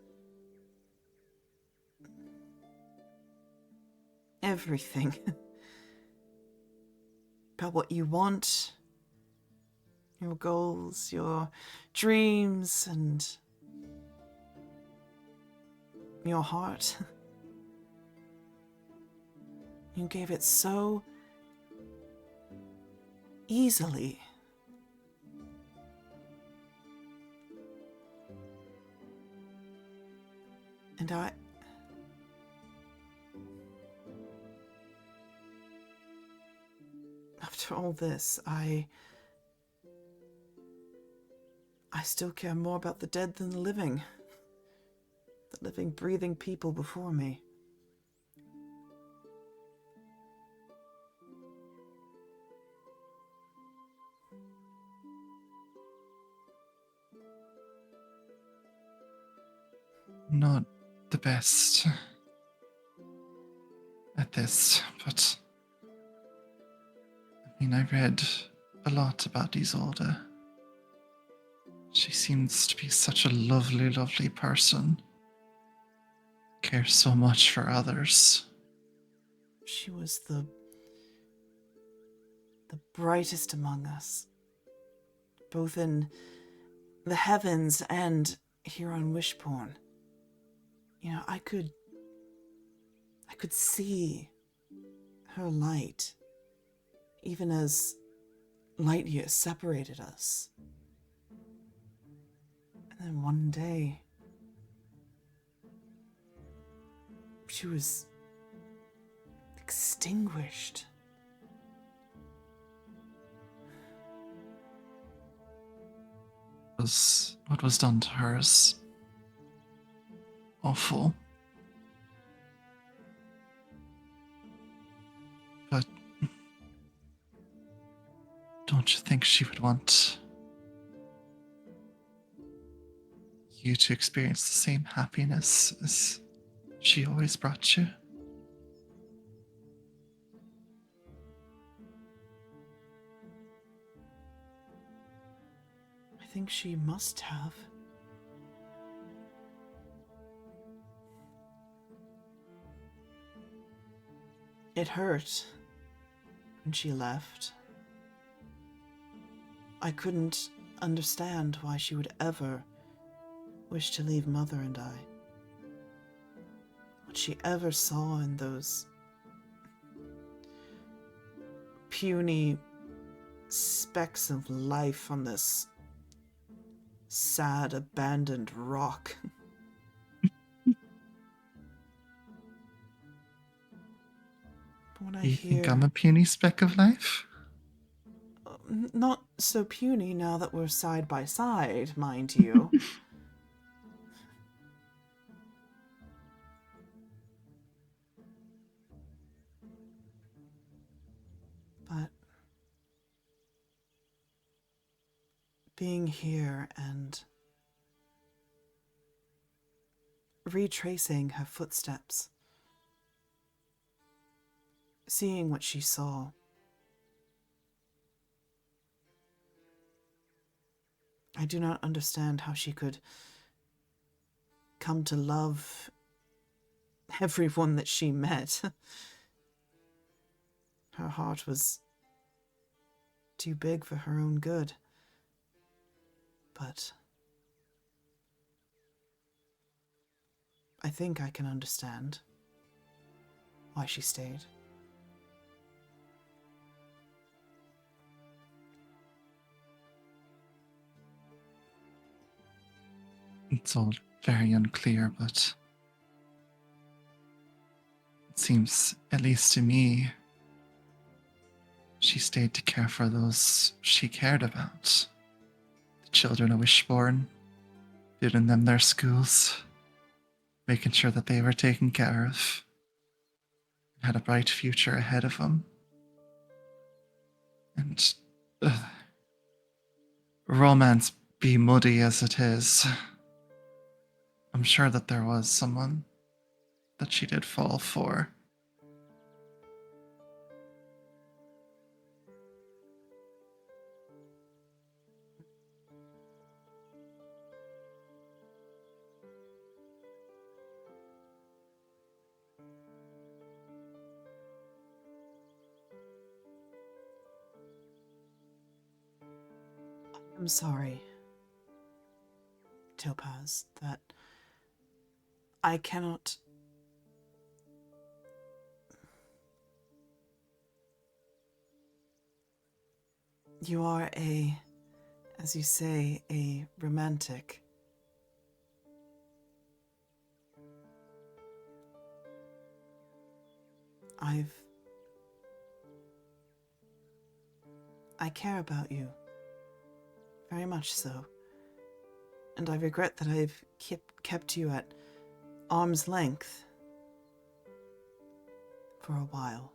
everything. About what you want, your goals, your dreams, and your heart. You gave it so easily. And after all this, I still care more about the dead than the living. The living, breathing people before me. Not the best at this, but I mean, I read a lot about Isolde. She seems to be such a lovely, lovely person. Cares so much for others. She was the brightest among us, both in the heavens and here on Wishporn. You know, I could see her light, even as light years separated us. And then one day, she was extinguished. What was done to her is awful. But don't you think she would want you to experience the same happiness as she always brought you? I think she must have. It hurt when she left. I couldn't understand why she would ever wish to leave Mother and I. What she ever saw in those puny specks of life on this sad, abandoned rock. When I You hear... think I'm a puny speck of life? Not so puny now that we're side by side, mind you. But being here and retracing her footsteps, seeing what she saw, I do not understand how she could come to love everyone that she met. Her heart was too big for her own good. But I think I can understand why she stayed. It's all very unclear, but it seems, at least to me, she stayed to care for those she cared about. The children of Wishborn, building them their schools, making sure that they were taken care of, had a bright future ahead of them. And romance be muddy as it is, I'm sure that there was someone that she did fall for. I'm sorry, Topaz, that I cannot... You are as you say, a romantic. I care about you. Very much so. And I regret that I've kept you at arm's length for a while.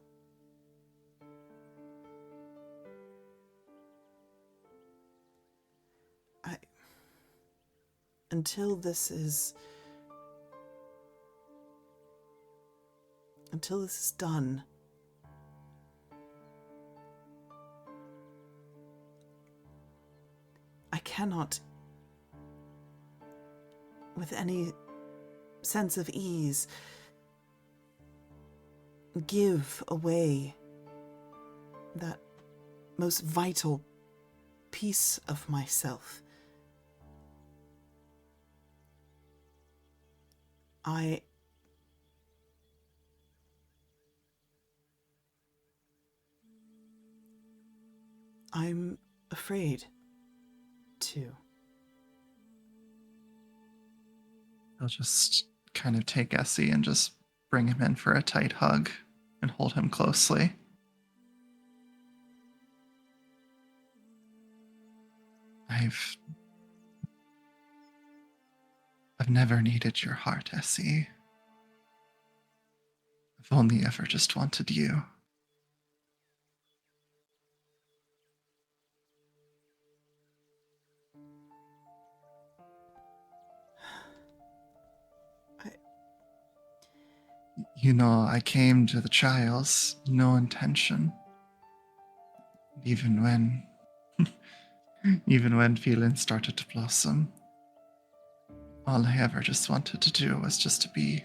Until this is done, I cannot, with any sense of ease, give away that most vital piece of myself. I'm afraid to. I'll just kind of take Essie and just bring him in for a tight hug and hold him closely. I've never needed your heart, Essie. I've only ever just wanted you. You know, I came to the trials, no intention. Even when feelings started to blossom, all I ever just wanted to do was just to be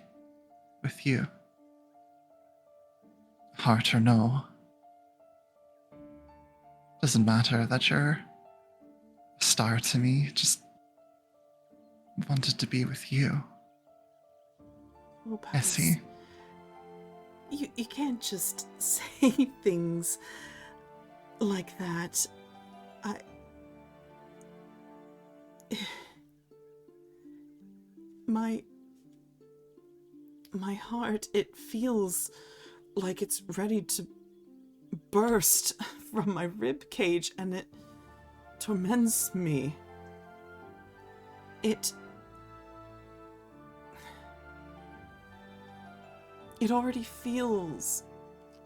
with you. Heart or no. Doesn't matter that you're a star to me, just wanted to be with you. Oh, Paris, Essie. You can't just say things like that. My heart, it feels like it's ready to burst from my rib cage, and it torments me. It already feels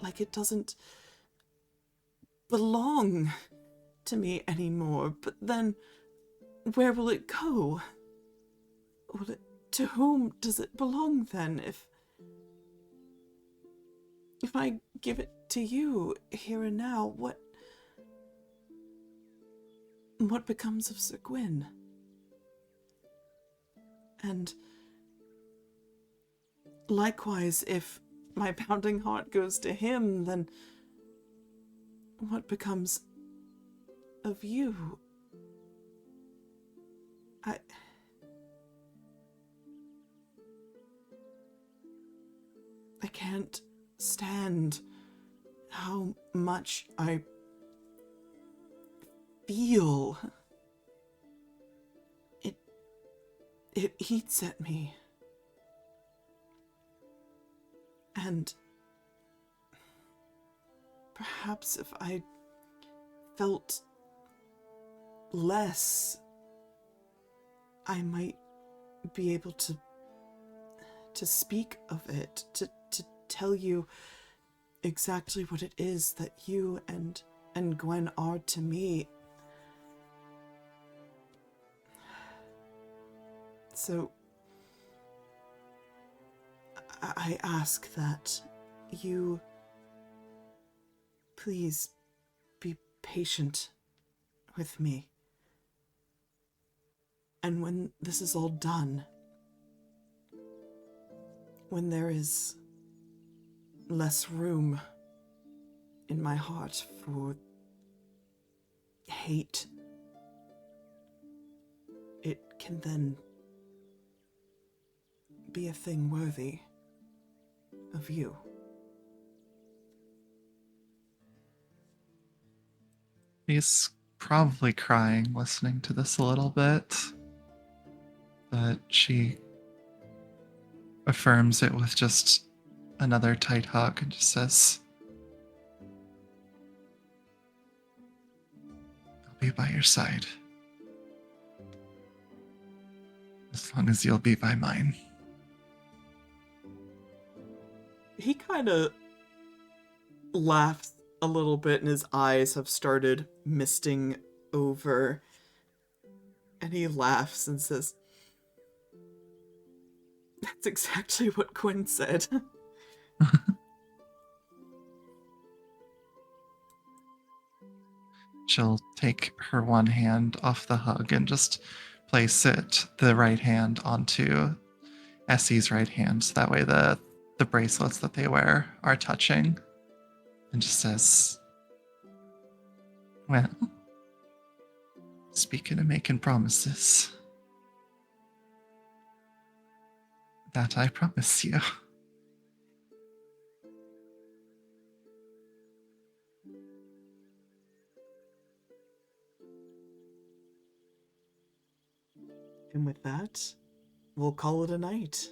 like it doesn't belong to me anymore. But then, where will it go? To whom does it belong then? If I give it to you here and now, what becomes of Sir Gwyn? And likewise, if my pounding heart goes to him, then what becomes of you? I can't stand how much I feel. It eats at me. And perhaps if I felt less, I might be able to speak of it, to tell you exactly what it is that you and Gwyn are to me. So I ask that you please be patient with me. And when this is all done, when there is less room in my heart for hate, it can then be a thing worthy of you. She's probably crying listening to this a little bit, but she affirms it with just another tight hug and just says, I'll be by your side. As long as you'll be by mine. He kind of laughs a little bit and his eyes have started misting over. And he laughs and says, that's exactly what Gwyn said. She'll take her one hand off the hug and just place the right hand onto Essie's right hand, so that way the bracelets that they wear are touching, and just says, well, speaking of making promises, that I promise you. And with that, we'll call it a night.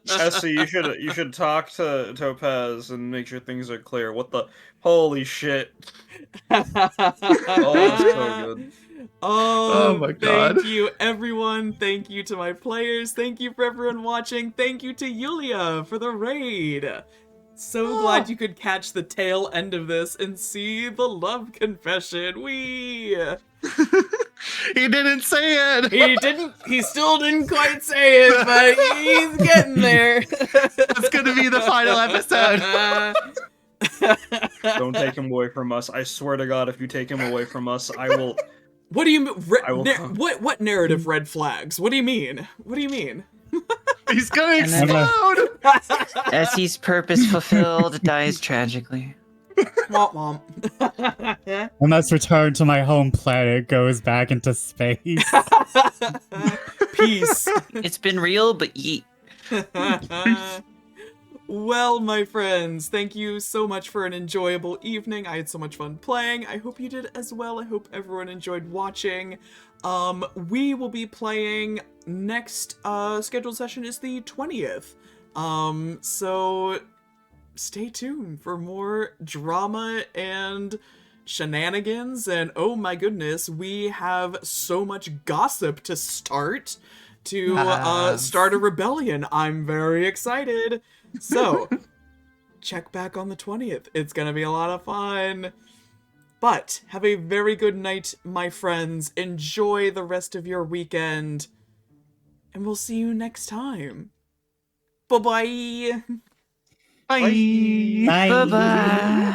Essie, you should talk to Topaz and make sure things are clear. What the holy shit? Oh, that's so good. Oh my God. Thank you, everyone. Thank you to my players. Thank you for everyone watching. Thank you to Yulia for the raid. So glad you could catch the tail end of this and see the love confession. He didn't say it. He still didn't quite say it, but he's getting there. That's gonna be the final episode. Don't take him away from us. I swear to God, if you take him away from us, I will. What do you mean? What narrative red flags? What do you mean? What do you mean? He's gonna explode. Essie's purpose fulfilled dies tragically. Womp womp. I must return to my home planet, goes back into space. Peace. It's been real, but yeet. Well, my friends, thank you so much for an enjoyable evening. I had so much fun playing. I hope you did as well. I hope everyone enjoyed watching. We will be playing next scheduled session is the 20th. So stay tuned for more drama and shenanigans, and oh my goodness, we have so much gossip to start start a rebellion. I'm very excited. So check back on the 20th. It's gonna be a lot of fun. But have a very good night, my friends. Enjoy the rest of your weekend, and we'll see you next time. Bye-bye. Bye. Bye. Bye-bye.